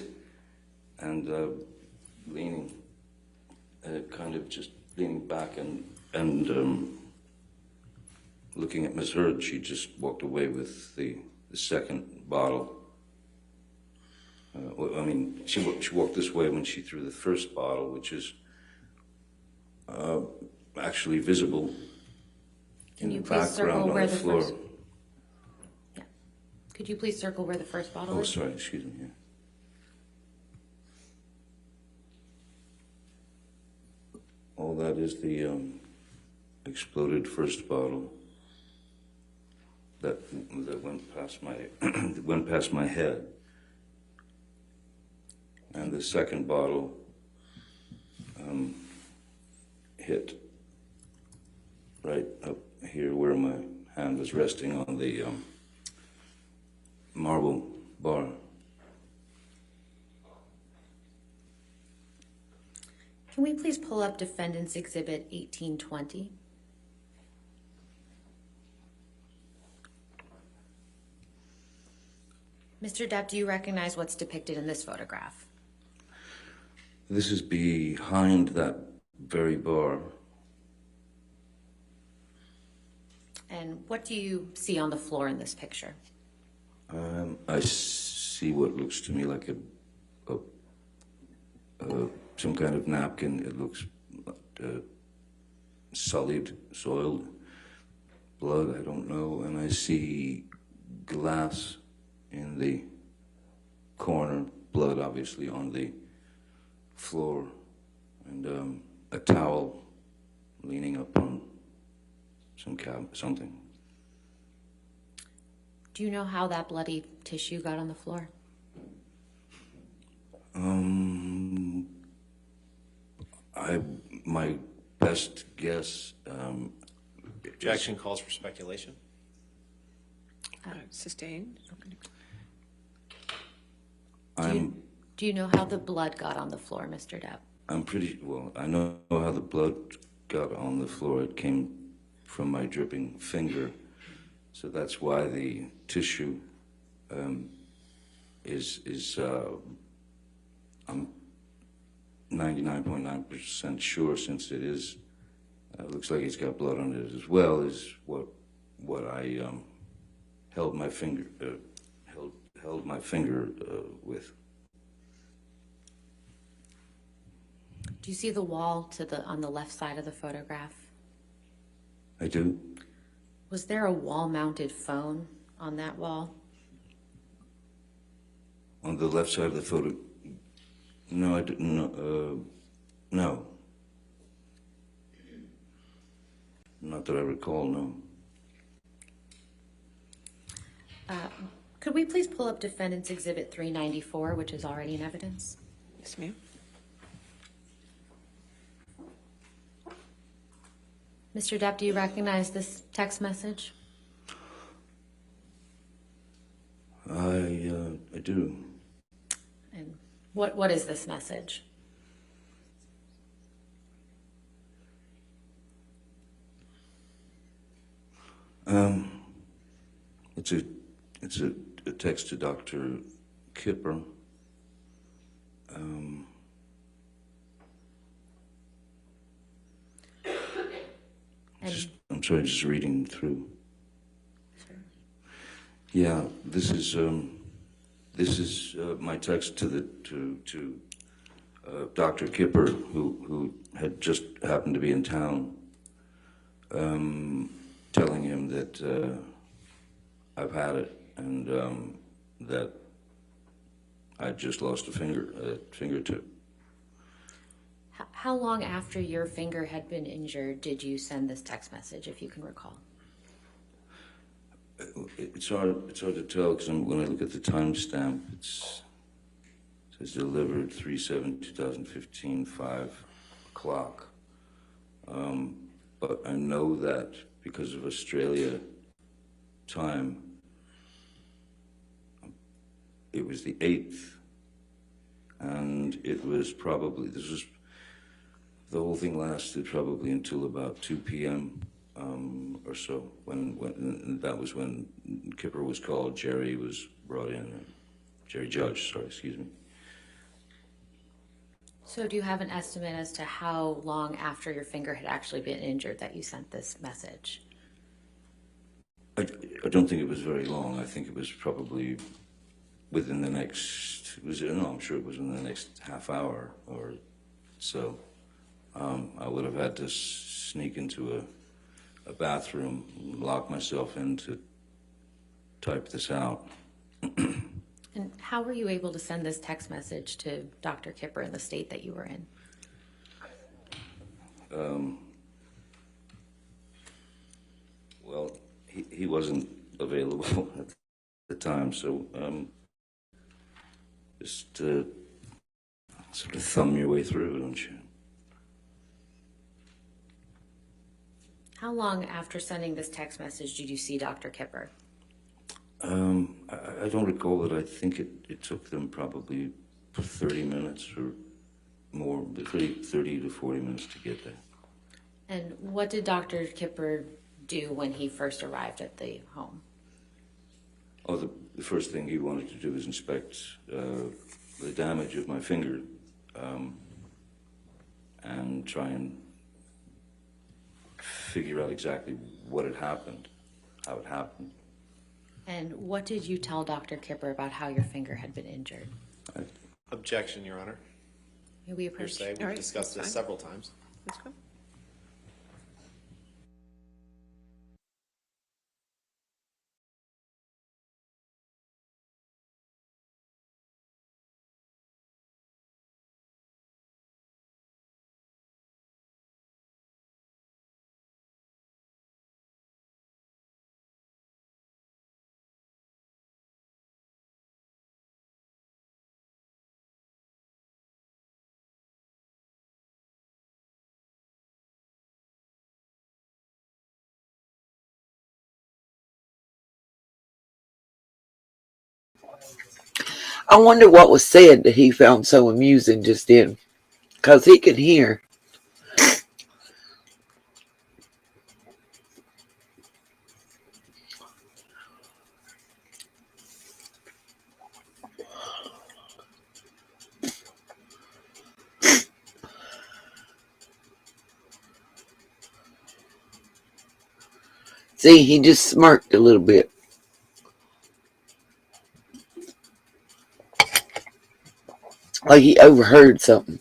and leaning, kind of just leaning back and looking at Miss Heard. She just walked away with the second bottle. I mean, she walked this way when she threw the first bottle, which is actually visible in the background on the floor. Could you please circle where the first bottle is? Oh, sorry, excuse me. Yeah. All that is the exploded first bottle that went past my head, and the second bottle hit right up here where my hand was resting on the marble bar. Can we please pull up Defendant's Exhibit 1820? Mr. Depp, do you recognize what's depicted in this photograph? This is behind that very bar. And what do you see on the floor in this picture? I see what looks to me like some kind of napkin. It looks sullied, soiled, blood, I don't know. And I see glass in the corner, blood obviously on the floor, and a towel leaning up on something. Do you know how that bloody tissue got on the floor? My best guess. Objection calls for speculation. Sustained. Do you know how the blood got on the floor, Mr. Depp? I know how the blood got on the floor. It came from my dripping finger. So that's why the tissue is I'm 99.9% sure, since it is, looks like it's got blood on it as well, is what I held my finger with. Do you see the wall on the left side of the photograph? I do. Was there a wall-mounted phone on that wall? On the left side of the photo? No, I didn't. No. Not that I recall, no. Could we please pull up Defendant's Exhibit 394, which is already in evidence? Yes, ma'am. Mr. Depp, do you recognize this text message? do. And what is this message? It's a text to Dr. Kipper. I'm sorry, just reading through. Yeah, this is my text to Dr. Kipper, who had just happened to be in town, telling him that I've had it and that I just lost a fingertip. How long after your finger had been injured did you send this text message, if you can recall? It's hard to tell because when I look at the timestamp, it says delivered 3/7/2015, 5 o'clock. But I know that because of Australia time, it was the 8th, and it was probably, the whole thing lasted probably until about 2 p.m. Or so, when that was when Kipper was called, Jerry was brought in, Jerry Judge, sorry, excuse me. So do you have an estimate as to how long after your finger had actually been injured that you sent this message? I don't think it was very long. I think it was probably within the next, I'm sure it was in the next half hour or so. I would have had to sneak into a bathroom, lock myself in to type this out. And how were you able to send this text message to Dr. Kipper in the state that you were in? Well, he wasn't available at the time, so just sort of thumb your way through, don't you? How long after sending this text message did you see Dr. Kipper? I don't recall that. I think it took them probably 30 minutes or more, 30 to 40 minutes to get there. And what did Dr. Kipper do when he first arrived at the home? Oh, the first thing he wanted to do was inspect the damage of my finger and try and figure out exactly what had happened, how it happened. And what did you tell Dr. Kipper about how your finger had been injured? Objection, Your Honor. May we approach? Hearsay. We've discussed this several times. Let's go. I wonder what was said that he found so amusing just then, because he could hear. See, he just smirked a little bit. Like he overheard something.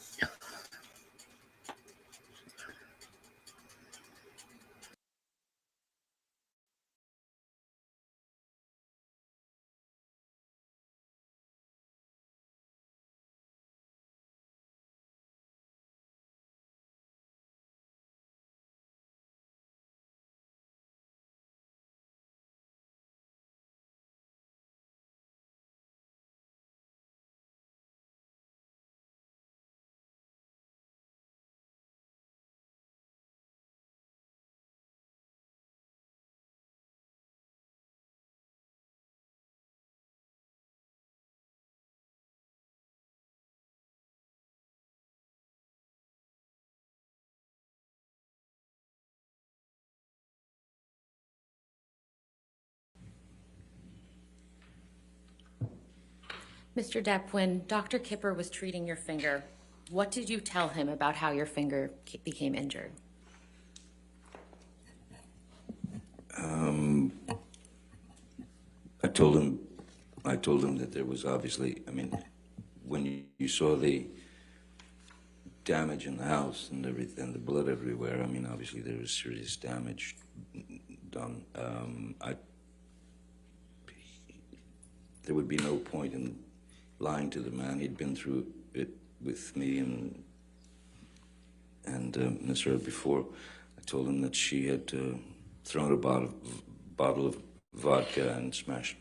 Mr. Depp, when Dr. Kipper was treating your finger, what did you tell him about how your finger became injured? I told him that there was obviously, I mean, when you saw the damage in the house and everything, the blood everywhere, I mean, obviously there was serious damage done. There would be no point in lying to the man. He'd been through it with me and Miss Heard before. I told him that she had thrown a bottle of vodka and smashed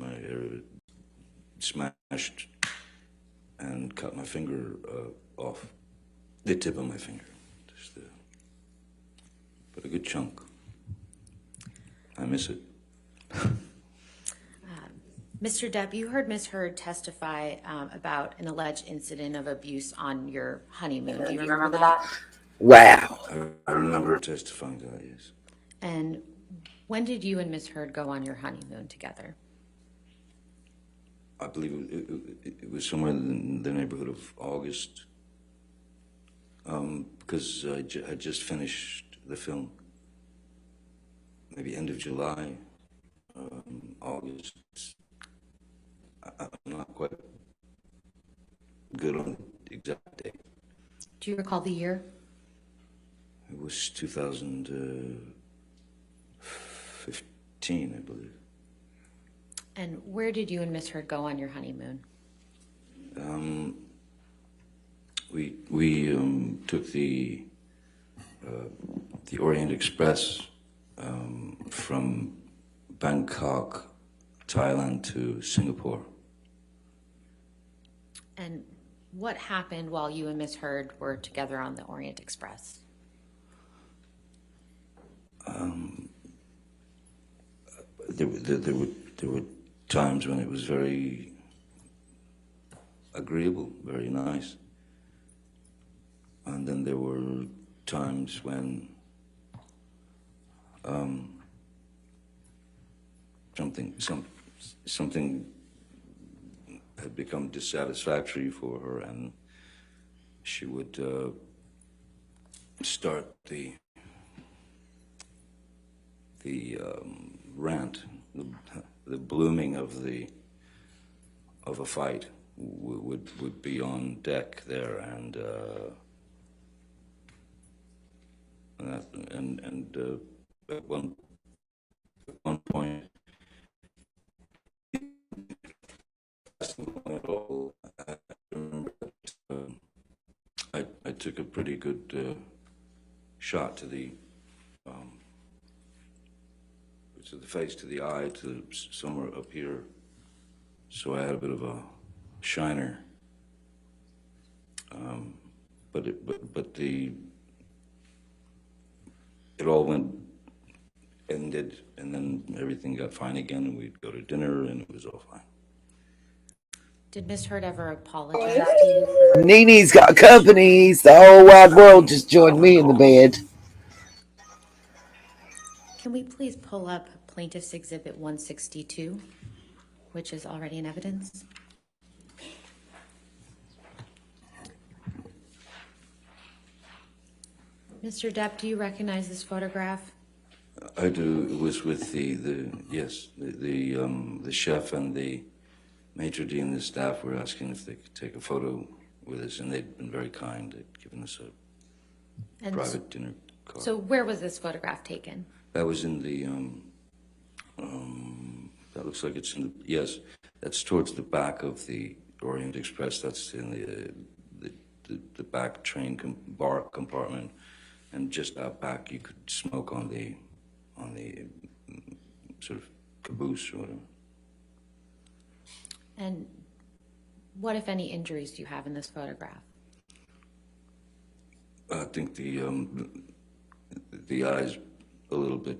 and cut my finger off, the tip of my finger, but a good chunk. I miss it. Mr. Depp, you heard Ms. Heard testify about an alleged incident of abuse on your honeymoon. Do you remember that? Wow. I remember testifying to that, yes. And when did you and Ms. Heard go on your honeymoon together? I believe it was somewhere in the neighborhood of August, because I had just finished the film. Maybe end of July, August. I'm not quite good on the exact date. Do you recall the year? It was 2015, I believe. And where did you and Ms. Heard go on your honeymoon? We took the Orient Express from Bangkok, Thailand to Singapore. And what happened while you and Ms. Heard were together on the Orient Express? There were times when it was very agreeable, very nice. And then there were times when something had become dissatisfactory for her, and she would start the rant, the blooming of a fight would be on deck there, and at one point, I took a pretty good shot to the face, to the eye, to somewhere up here. So I had a bit of a shiner. But it all ended, and then everything got fine again, and we'd go to dinner, and it was all fine. Did Ms. Heard ever apologize to you for... Nene's got companies. The whole wide world just joined me in the bed. Can we please pull up Plaintiff's Exhibit 162, which is already in evidence? Mr. Depp, do you recognize this photograph? I do. It was with the chef and the maitre d' and the staff were asking if they could take a photo with us, and they'd been very kind. They'd given us a private dinner card. So where was this photograph taken? That was in the, that looks like it's in the, yes, that's towards the back of the Orient Express. That's in the back train bar compartment. And just out back, you could smoke on the sort of caboose or whatever. And what, if any, injuries do you have in this photograph? I think the eye's a little bit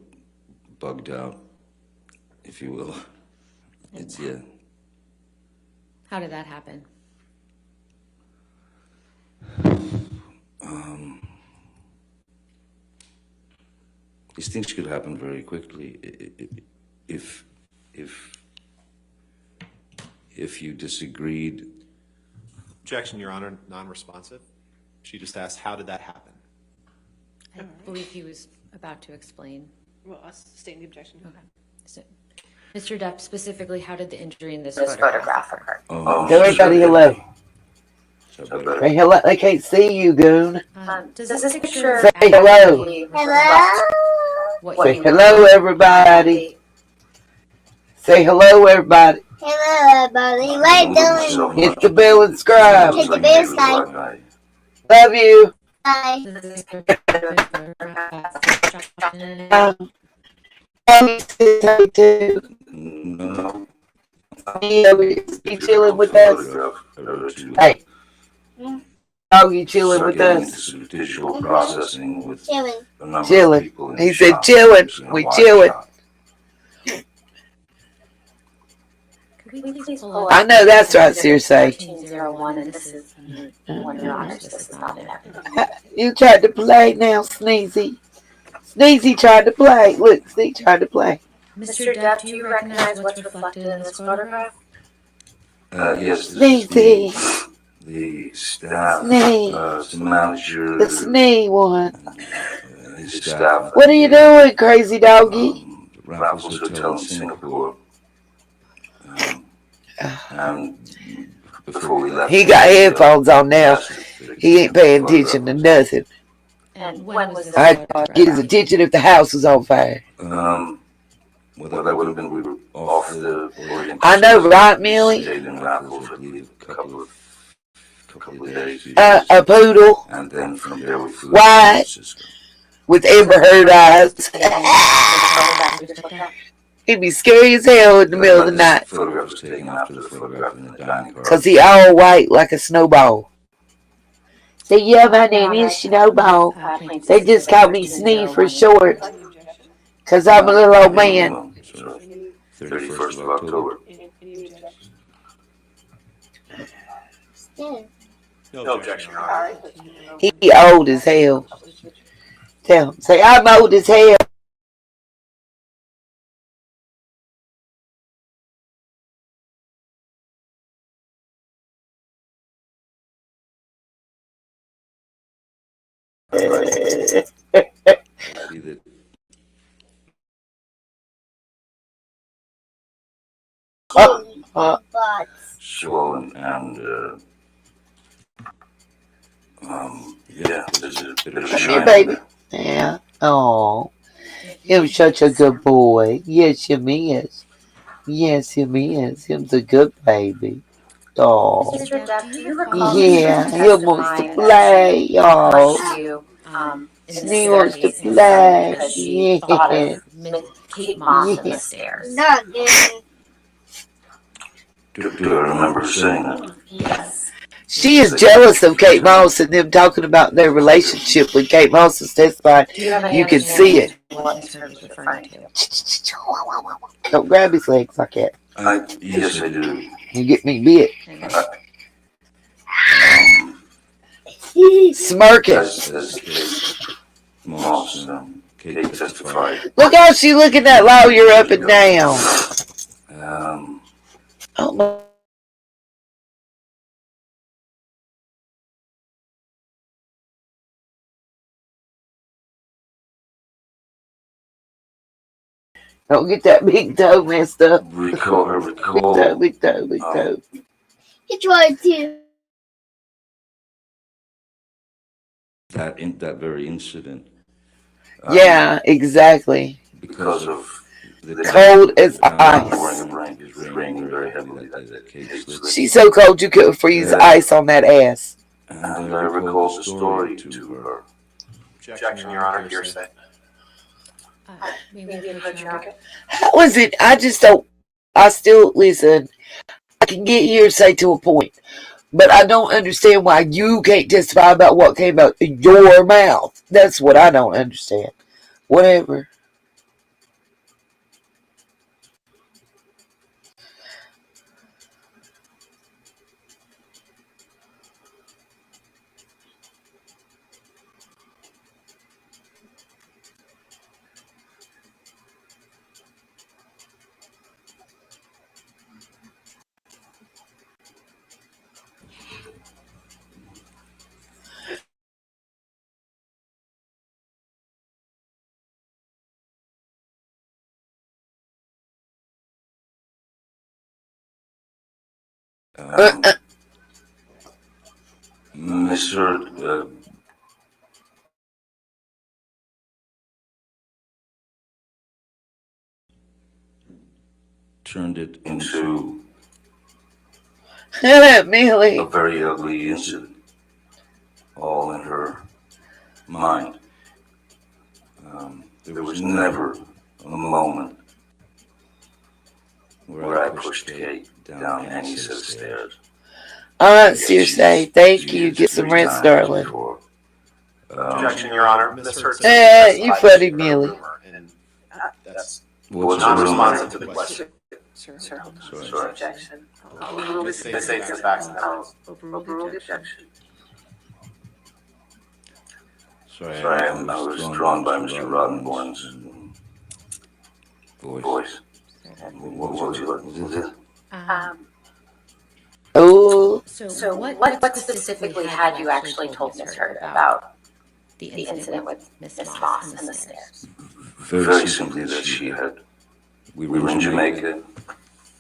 bugged out, if you will. It's, yeah. How did that happen? These things could happen very quickly if you disagreed Objection, Your Honor, non-responsive. She just asked, how did that happen? I believe he was about to explain. Well, I'll sustain the objection. Okay. So, Mr. Depp, specifically, how did the injury in this photograph occur? Everybody hello. Say hello. They can't see you, goon. Does this picture Say hello. What Say you hello, everybody. Say hello, everybody. Hello, everybody. What are you doing? Hit the bell and subscribe. Hit the bell sign. Love you. Bye. No. You chilling with us? Hey. Oh, you chilling with us? Digital processing with Chilling. He said chilling. We chilling. I know that's right, Circe. You tried to play now, Sneezy. Sneezy tried to play. Look, Sneezy tried to play. Mr. Depp, do you recognize what's reflected in this photograph? Yes, Sneezy. The staff, Snee. the manager, The Snee one. his staff. What are you doing, crazy doggy? Raffles Hotel in Singapore. And before we left, He got headphones on now. He ain't paying attention to nothing. And when was this I'd get his attention if the house was on fire. Well, that would have been, we were off the Orient. I know, right, Millie? Stayed in Raffles, I believe, a couple of days. A poodle. And then from there we flew White. to San Francisco. With Amber Heard eyes. He'd be scary as hell in the middle of the night. The photograph was taken after the photograph in the dining car. Cause he all white like a snowball. Say, yeah, my name is Snowball. They just call me Snee for short. Cause I'm a little old man. 31st of October. No objection, Your Honor. He old as hell. Tell him. Say, I'm old as hell. Swollen and yeah, there's a bit of a Come shine. here, baby. Yeah. Oh, him such a good boy. Yes, him is. Yes, him is. Him's a good baby. Oh, yeah. He wants to play. Oh, Snee wants to play. Yeah. Kate Moss in the stairs. Not good. Do I remember saying that? Yes. She is jealous of Kate Moss and them talking about their relationship when Kate Moss is testifying. You can see it. What Ms. Heard was referring to. Don't grab his legs like that. Yes, I do. You get me bit. Smirking. As Kate Moss and Kate testified. Look how she looking that lawyer up and down. Oh my. Don't get that big toe messed up. Recall. Big toe. He tried to. That very incident. Yeah, exactly. Because of the cold as ice. It was raining very heavily that day that Kate slipped. She's so cold you couldn't freeze ice on that ass. And I recall the story to her. Objection, Your Honor. Hearsay. How is it? I still listen. I can get hearsay to a point, but I don't understand why you can't testify about what came out of your mouth. That's what I don't understand. Whatever. Mr. Turned it into Millie. a very ugly incident, all in her mind. There was never a moment where I pushed Kate down any set of stairs. All right, Circe. Thank you. Get some rest, darling. Objection, Your Honor. Ms. Hurd You funny, Millie. That's What's non-responsive to the question. Sir, Sorry. objection. Ms. Saints the facts and evidence. Overrule the objection. Sorry, I was drawn by Mr. Roddenborn's voice. What was it? Oh. So what specifically had you actually told Ms. Hurd about the incident with Miss Moss and the stairs? Very simply that we were in Jamaica.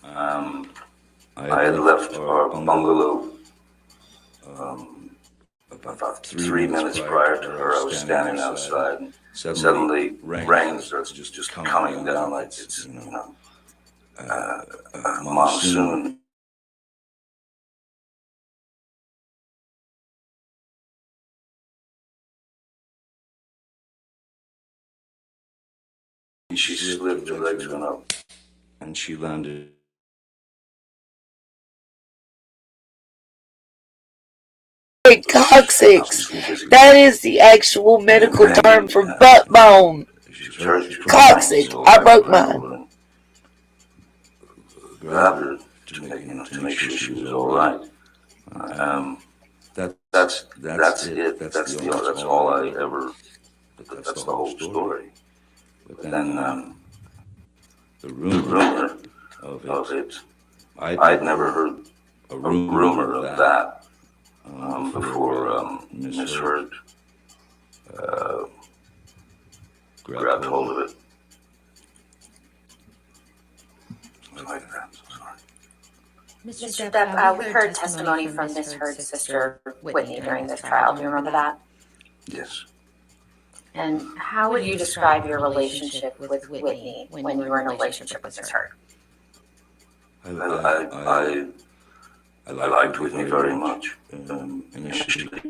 I had left our bungalow about 3 minutes prior to her. I was standing outside, and suddenly rain starts just coming down like it's, a monsoon. She slipped, her legs went up, and she landed. Coccyx. That is the actual medical term for butt bone. Coccyx. I broke mine. Grabbed her to make sure she was all right. That's it. That's all I ever. That's the whole story. But then the rumor of it, I'd never heard a rumor of that before Miss Hurd grabbed hold of it. Like that. Mr. Depp, we heard testimony from Miss Hurd's sister, Whitney, during this trial. Do you remember that? Yes. And how would you describe your relationship with Whitney when you were in a relationship with Miss Hurd? I liked Whitney very much. Initially,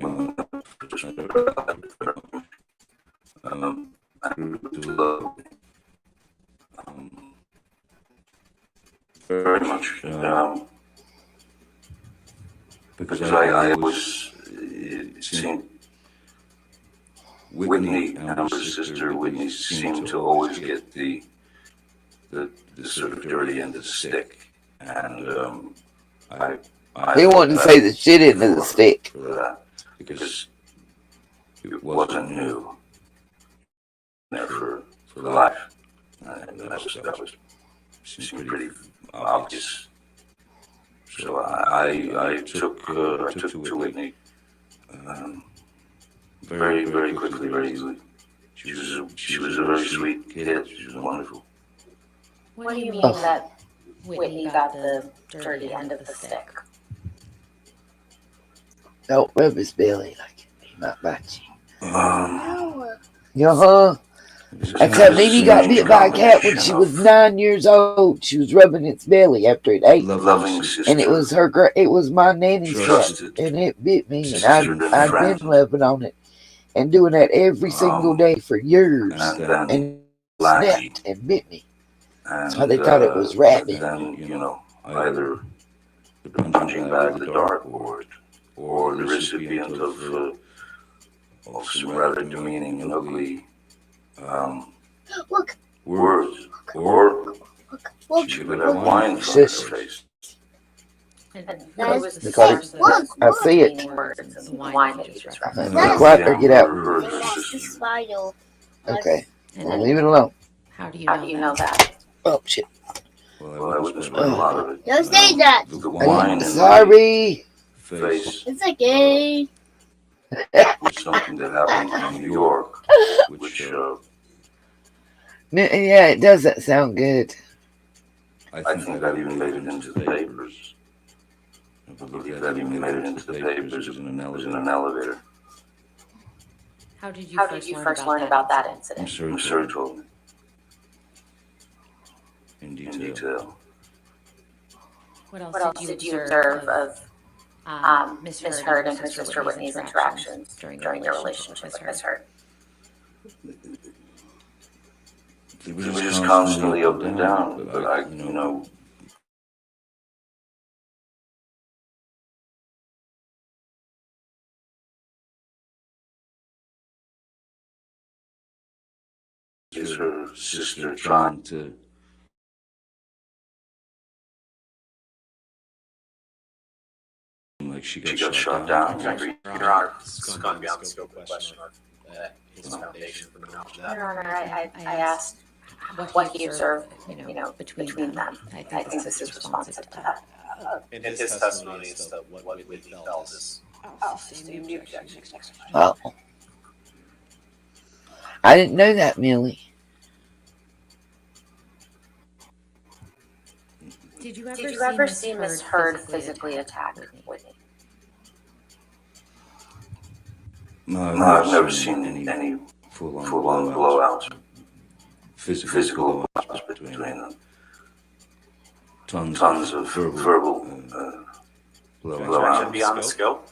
very much. Because I was, it seemed, Whitney and her sister Whitney seemed to always get the sort of dirty end of the stick, and He wanted to say the shit into the stick. For that, because it wasn't new. There for life, and that was seemed pretty obvious. So I took to Whitney very quickly, very easily. She was a very sweet kid. She was wonderful. What do you mean that Whitney got the dirty end of the stick? Don't rub his belly like he might bite you. That's how Mimi got bit by a cat when she was 9 years old. She was rubbing its belly after it ate, and it was it was my nanny's cat, and it bit me, and I've been loving on it and doing that every single day for years, and it snapped and bit me. So they thought it was rabid. Then either the punching bag of the dartboard, or the recipient of some rather demeaning and ugly words, or she could have wine from her face. I see it. Wine that you just referenced. Quiet or get out. Okay, well, leave it alone. How do you know that? Oh shit! Well, I witnessed a lot of it. Don't say that. The wine in Sorry. my face It's okay. was something that happened in New York, which Yeah, it doesn't sound good. I think I've even made it into the papers. I believe that even made it into the papers. It was in an elevator. How did you first learn about that incident? Sir told me. In detail. What else did you observe of Miss Heard and her sister Whitney's interactions during your relationship with Miss Heard? They were just constantly up and down, but I. Is her sister trying to like she got shot down? Your Honor, this has gone beyond the scope of the question. His foundation for knowledge of that. Your Honor, I asked what he observed, between them. I think this is responsive to that. In his testimony, it's that what Whitney felt is. Oh. I didn't know that, Millie. Did you ever see Miss Heard physically attack Whitney? No, I've never seen any full-on blowouts. Physical blowouts between them. Tons of verbal blowouts. Beyond the scope?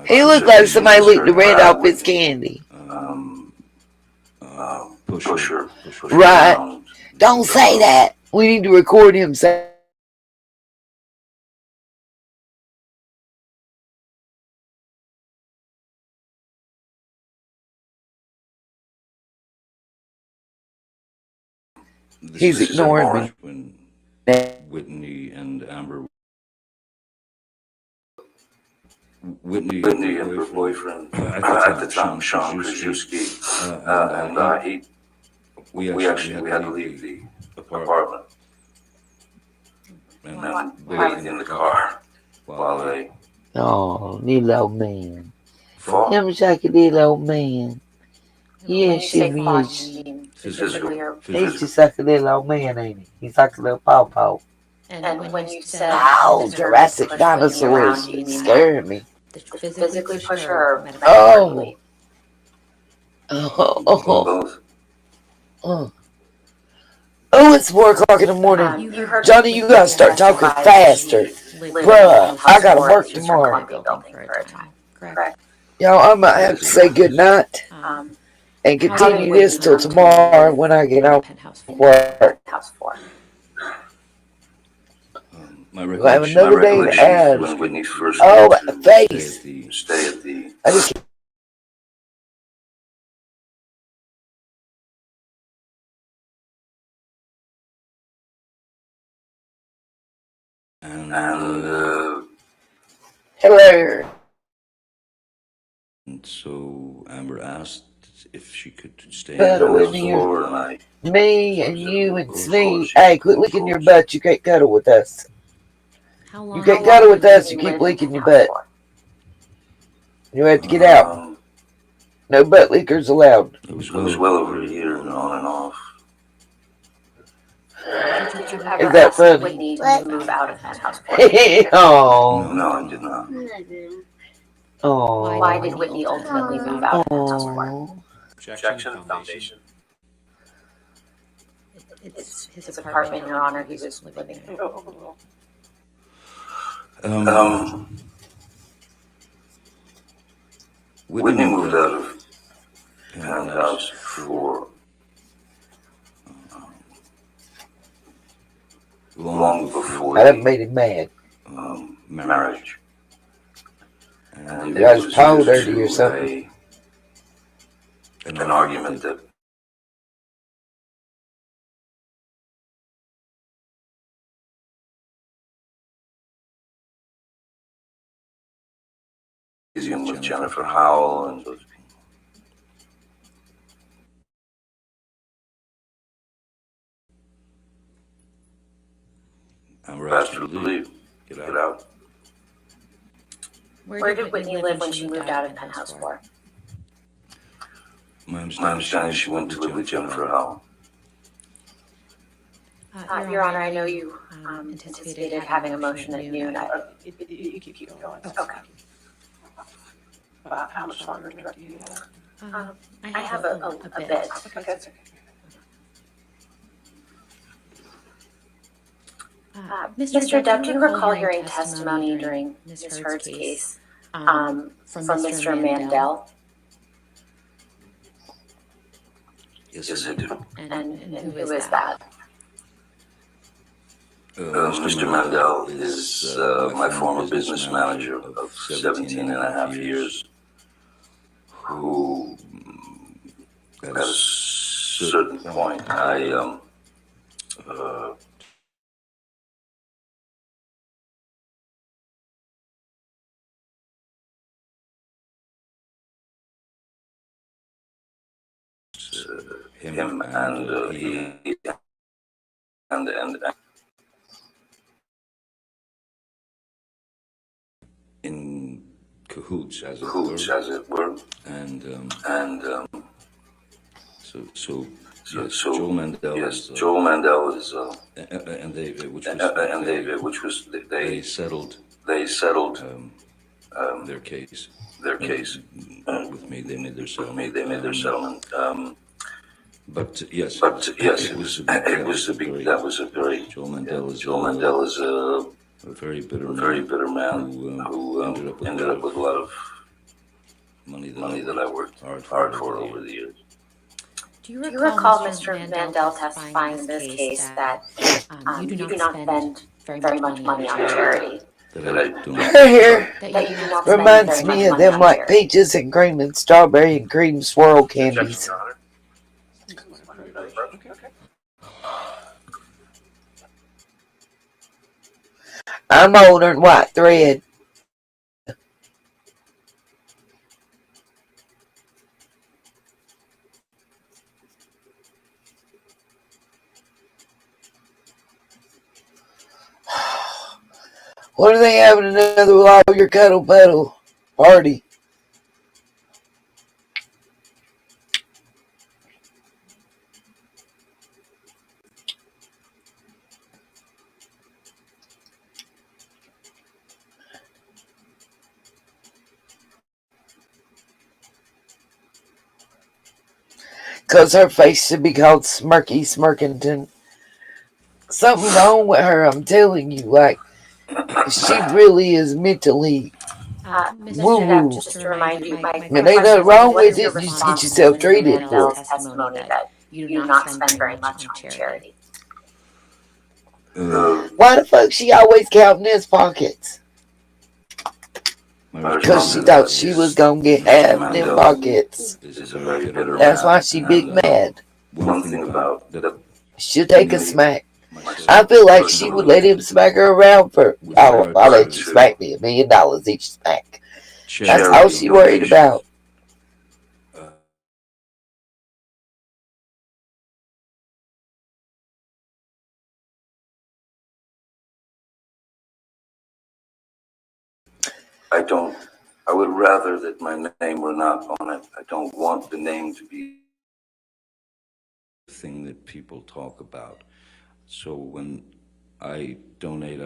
He looked like somebody licked the red off his candy. Pusher. Right. Don't say that. We need to record him saying. He's ignoring me. When Whitney and Amber. Whitney and her boyfriend at the time, Sean Krzyzewski, and we actually had to leave the apartment and then wait in the car while they. Oh, little old man. Him like a little old man. Yeah, she is. He's just like a little old man, ain't he? He's like a little pawpaw. And when you said, oh, Jurassic dinosaurs, it scared me. Physically push her, metaphorically. Oh, it's 4 o'clock in the morning. Johnny, you gotta start talking faster. Bruh, I gotta work tomorrow. Y'all, I might have to say goodnight and continue this till tomorrow when I get off work. We'll have another day to add. Oh, about the face. I just hello. And so Amber asked if she could stay Cuddle in here. Me and you and Sneak. Hey, quit licking your butt. You can't cuddle with us. You can't cuddle with us. You keep licking your butt. You have to get out. No butt lickers allowed. It was well over a year and on and off. Is that funny? Whitney to move out of that house? Oh. No, I did not. Oh. Why did Whitney ultimately move out of that house for? Objection, foundation. It's his apartment, Your Honor. He was living there. Whitney moved out of penthouse for long before I done made him mad. marriage. And you guys told her or something. An argument that with Jennifer Howell and those people. I'm asked her to leave. Get out. Where did Whitney live when she moved out of Penthouse 4? My understanding is she went to live with Jennifer Howell. Your Honor, I know you anticipated having a motion at noon. You keep going. Okay. How much longer do you have? I have a bit. Okay. Mr. Depp, do you recall hearing testimony during Ms. Heard's case from Mr. Mandel? Yes, I do. And who is that? Mr. Mandel is my former business manager of 17 and a half years, who, at a certain point, him and he and in cahoots, as it were, and so yes, Joe Mandel is and which was they settled their case with me. They made their settlement. But yes, it was a very Joe Mandel is a very bitter man who ended up with a lot of money that I worked hard for over the years. Do you recall Mr. Mandel testifying in this case that you do not spend very much money on charity? Her hair reminds me of them like peaches and cream and strawberry and cream swirl candies. I'm older than white thread. What are they having another lawyer cuddle puddle party? Because her face should be called Smirky Smirkington. Something wrong with her, I'm telling you. Like, she really is mentally woo-woo. Just to remind you, my And ain't nothing wrong with it. You just get yourself treated for it. testimony that you do not spend very much on charity. Why the fuck she always counting his pockets? Because she thought she was gonna get half in them pockets. That's why she big mad. One thing about She'll take a smack. I feel like she would let him smack her around for, oh, I'll let you smack me $1 million each smack. That's all she worried about. I would rather that my name were not on it. I don't want the name to be the thing that people talk about. So when I donate,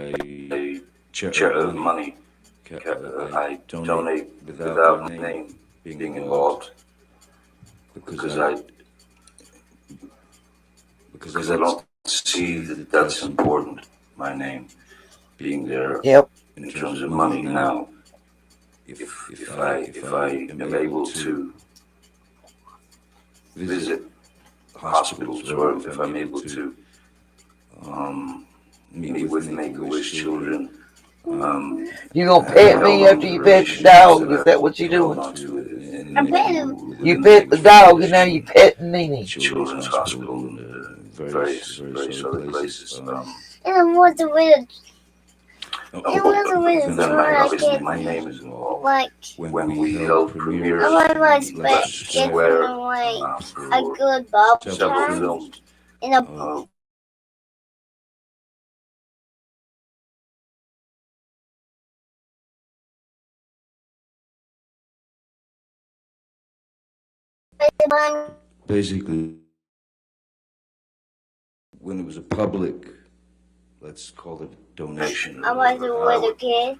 money. I donate without my name being involved because I don't see that that's important. My name being there in terms of money now. If I am able to visit hospitals, or if I'm able to meet with Make-A-Wish children, You gonna pet me after you pet the dog? Is that what you doing? You pet the dog and now you petting Nene. Children's Hospital and various other places. And what's the village? Obviously my name is involved. Like when we held premieres, I was getting away a good bubble several films. In a Basically, when it was a public, let's call it a donation. I was a little kid.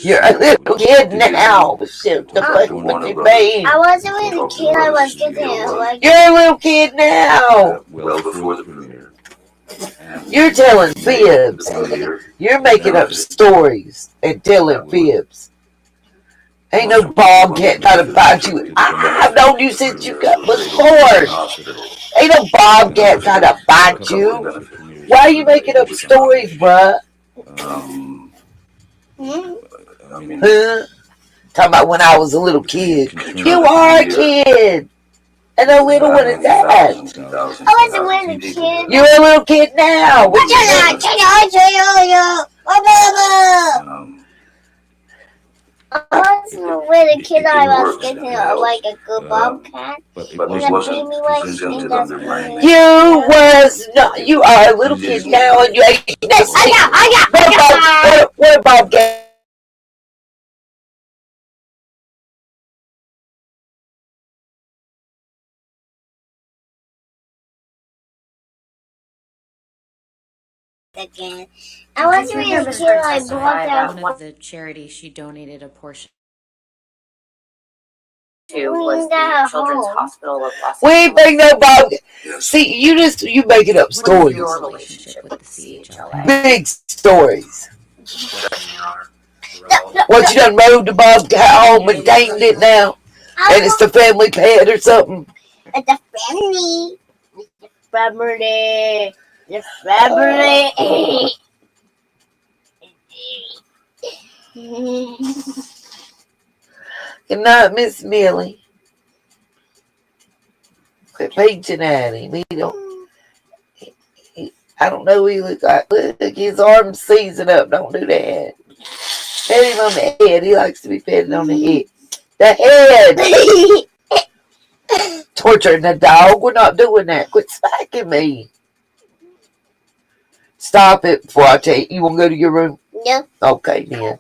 You're a little kid now. Shoot, the fuck what you mean? I was a little kid. I was getting like. You're a little kid now. Well before the premiere. You're telling fibs. You're making up stories and telling fibs. Ain't no bobcat trying to bite you. I've known you since you was born. Ain't no bobcat trying to bite you. Why are you making up stories, bruh? Huh? Talking about when I was a little kid. You are a kid. And a little one at that. I was a little kid. You're a little kid now. What you I was a little kid. I was getting like a good bobcat. And a baby was in the You was not. You are a little kid now, and you ain't. What a bobcat? Again. I was a little kid. I bought out one of the charities she donated a portion to was the Children's Hospital of Los Angeles. We ain't bring no bobcat. See, you making up stories. Your relationship with the CHLA? Big stories. What, you done mowed the bobcat home and tamed it now? And it's the family pet or something? It's a family. The family. The family. Good night, Miss Millie. Quit peaching at him. I don't know what he looks like. Look, his arm's seizing up. Don't do that. Pet him on the head. He likes to be petted on the head. The head! Torturing the dog. We're not doing that. Quit smacking me. Stop it before I tell you. You want to go to your room? Yeah. Okay, then.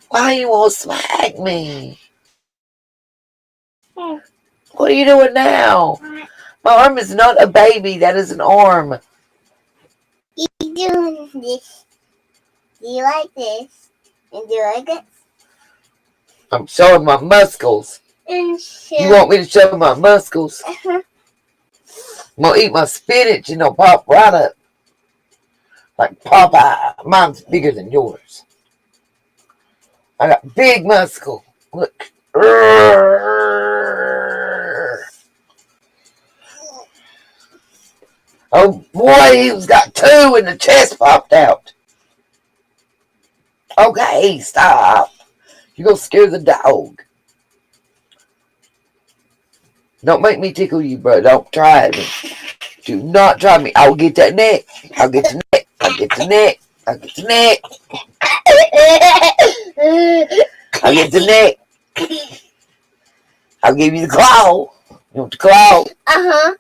Why you want to smack me? What are you doing now? My arm is not a baby. That is an arm. You doing this. Do you like this? And do you like it? I'm showing my muscles. You want me to show my muscles? I'm going to eat my spinach and it'll pop right up. Like Popeye. Mine's bigger than yours. I got big muscle. Look. Oh boy, he's got two and the chest popped out. Okay, stop. You're going to scare the dog. Don't make me tickle you, bro. Don't try me. Do not try me. I'll get that neck. I'll get the neck. I'll get the neck. I'll get the neck. I'll get the neck. I'll give you the claw. You want the claw? Uh-huh.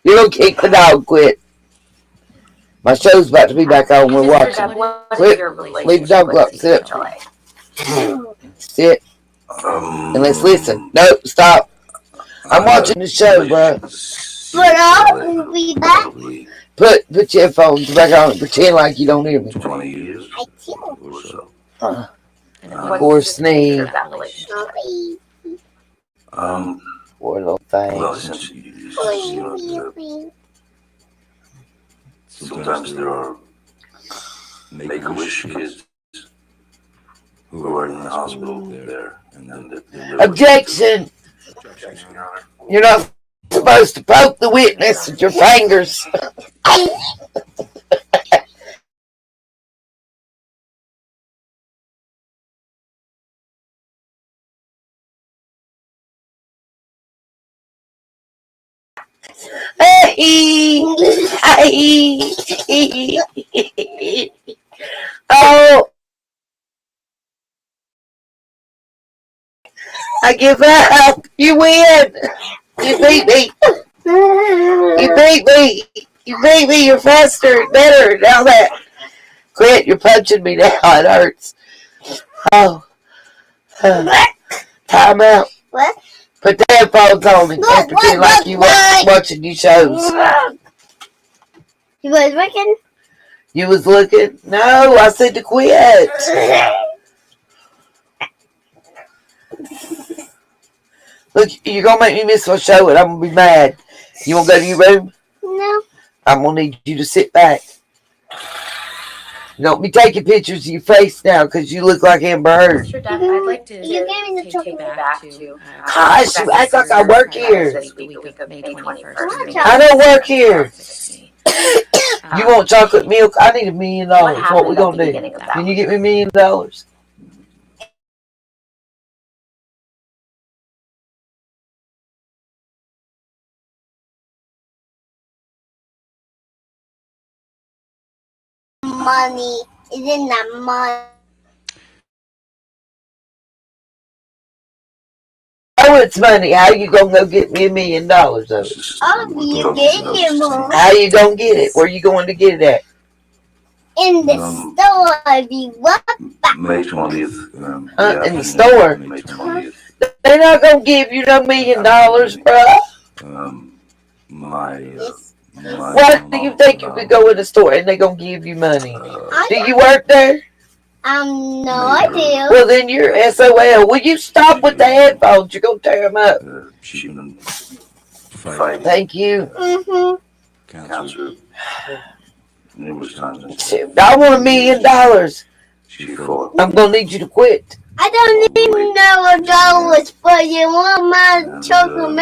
You don't kick the dog, quit. My show's about to be back on. We're watching. Quit. Leave the dog up. Sit up. Sit. And let's listen. Nope, stop. I'm watching the show, bro. But I'll be back. Put your headphones back on and pretend like you don't hear me. 20 years I do. or so. Poor Snee. Poor little thing. Well, since sometimes there are Make-A-Wish kids who are in the hospital there. And Objection! Objection, Your Honor. You're not supposed to poke the witness with your fingers. Oh, I give up. You win. You beat me. You beat me. You beat me. You're faster and better. Now that. Quit. You're punching me now. It hurts. Oh. Time out. What? Put the headphones on and pretend like you were watching these shows. You was looking? You was looking? No, I said to quit. Look, you're going to make me miss my show and I'm going to be mad. You want to go to your room? No. I'm going to need you to sit back. Don't be taking pictures of your face now because you look like Amber Heard. Mr. Depp, I'd like to You gave me the take you chocolate. back to... Gosh, you act like I work here. The week of May 21st. I don't work here. You want chocolate milk? I need $1 million. What we going to do? Can you get me $1 million? Money. Isn't that money? Oh, it's money. How you gonna go get me $1 million of it? Oh, you get it more. How you gonna get it? Where you going to get it at? In the store. Be what? May 20th. In the store. May 20th. They're not gonna give you no $1 million, bro. Why do you think you could go in the store and they're gonna give you money? Do you work there? No, I do. Well, then you're SOL. Will you stop with the headphones? You're gonna tear them up. Thank you. Cancer. Numerous times. I want $1 million. She fought. I'm gonna need you to quit. I don't even know what $1, but you want my chocolate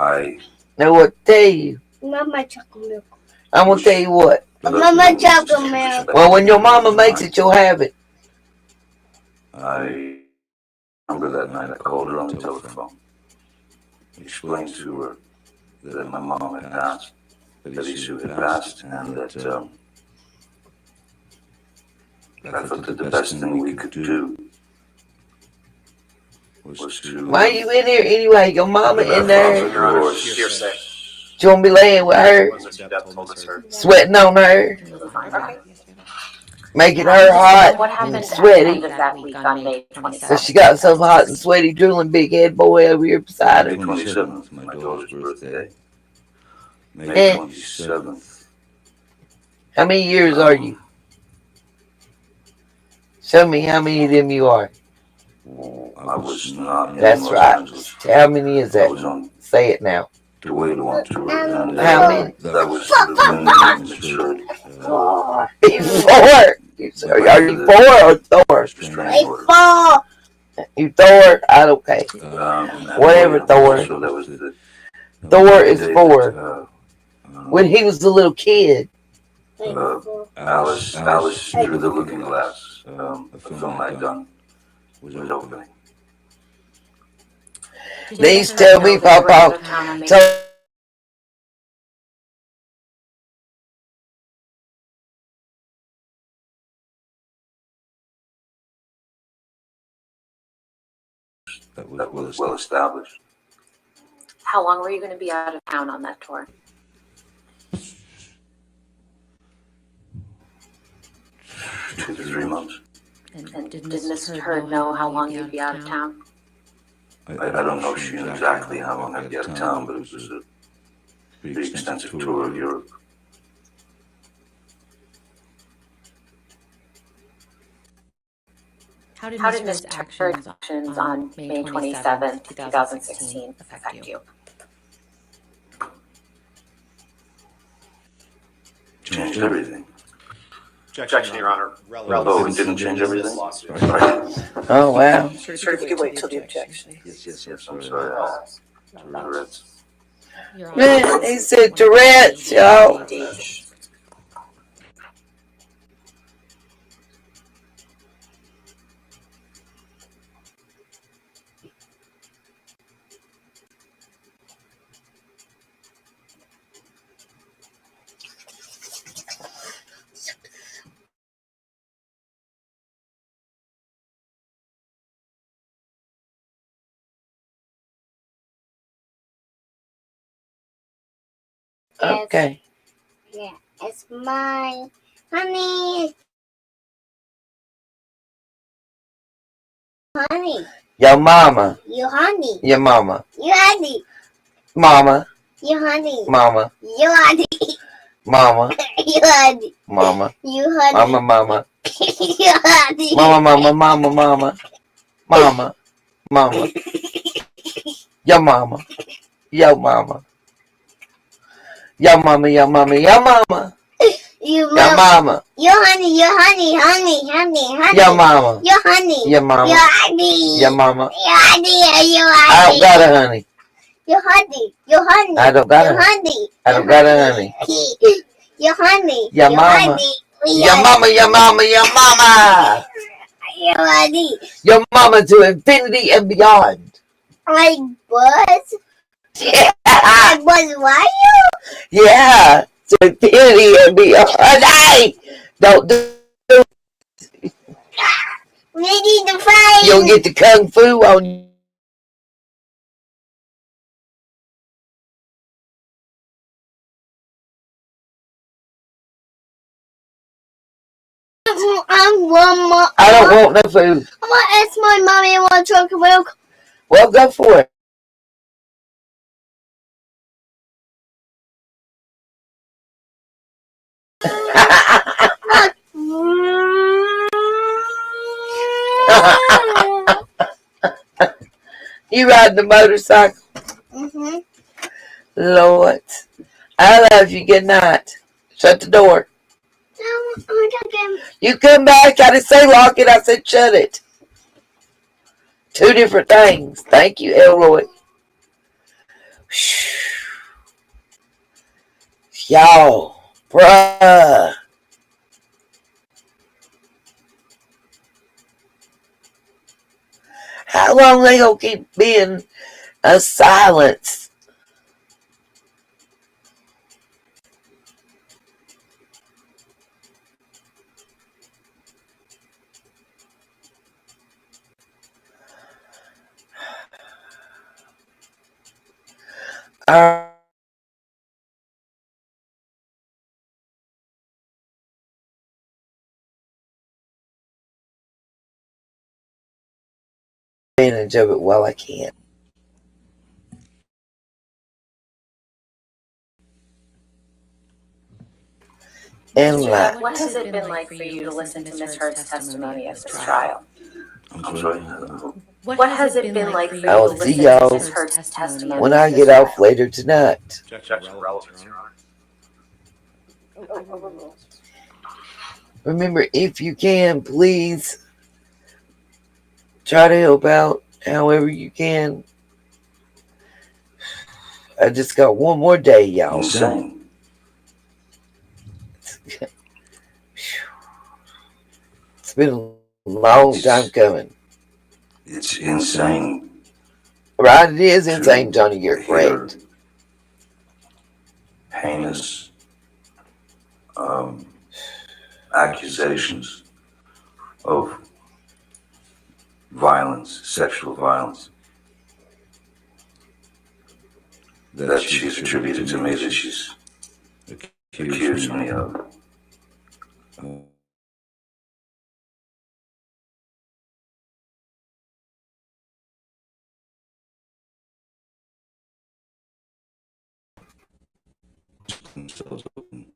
I know what to tell you. Mama chocolate milk. I'm gonna tell you what. Mama chocolate milk. Well, when your mama makes it, you'll have it. I remember that night I called her on the telephone. Explained to her that my mom had passed, that Isu had passed, and that I thought that the best thing we could do was to... Why are you in here anyway? Your mama in there. Hearsay. Do you want to be laying with her? Sweating on her? Making her hot and sweaty. So she got some hot and sweaty, drooling big head boy over here beside her. May 27th, my daughter's birthday. May 27th. How many years are you? Show me how many of them you are. I was not in That's Los right. Angeles. How many is I was that? on Say it now. the way to on tour. And, How many? That was the matured. 4. Are you 4 or Thor? You Thor? I don't care. Whatever, Thor. So that was the Thor is 4. When he was a little kid. Alice through the looking glass. The film I'd done was opening. Please tell me, Papa. That was well established. How long were you going to be out of town on that tour? 2 to 3 months. And did Mrs. Heard know how long you'd be out of town? I don't know if she knew exactly how long I'd be out of town, but it was a pretty extensive tour of Europe. How did Mr. Heard's actions on May 27th, 2016 affect you? Changed everything. Objection, Your Honor. Oh, we didn't change everything? Oh, wow. Sir, if you could wait till the objection. Yes, I'm sorry. Tourette's. Man, he said Tourette's, y'all. Okay. Yeah, it's mine. Honey. Honey. Your mama. You honey. Your mama. You honey. Mama. You honey. Mama. You honey. Mama. You honey. Mama. You honey. Mama, mama. You honey. Mama, mama, mama, mama. Mama. Mama. Your mama. Your mama. Your mama, your mama, your mama. Your mama. Your honey, your honey. Your mama. Your honey. Your mama. Your honey. Your mama. Your honey. Your honey. I don't got a honey. Your honey. Your honey. I don't got your a honey. I don't got a honey. Your honey. Your mama. Honey. Your mama, your mama, your mama. Your honey. Your mama to infinity and beyond. Like Buzz? Yeah. Like Buzz Wire? Yeah. To infinity and beyond. Hey! Don't do it. We need to find. You'll get the kung fu on you. I don't want no food. I want to ask my mommy and want chocolate milk. Well, go for it. You riding the motorcycle? Mm-hmm. Lord. I love you. Good night. Shut the door. You come back. I didn't say lock it. I said shut it. Two different things. Thank you, Elroy. Y'all. Bruh. How long they gonna keep being a silence? Advantage of it while I can. And like, What has it been like for you to listen to Ms. Heard's testimony at this trial? I'm sorry. What has it been like for you to I'll listen see to y'all Ms. Heard's testimony when I get off later tonight. Objection relevance, Your Honor. Remember, if you can, please try to help out however you can. I just got one more day, y'all. Insane. It's been a long time coming. It's insane. Right, it is insane, Johnny. You're correct. Heinous accusations of violence, sexual violence, that she's attributed to me, that she's accused me of. Themselves open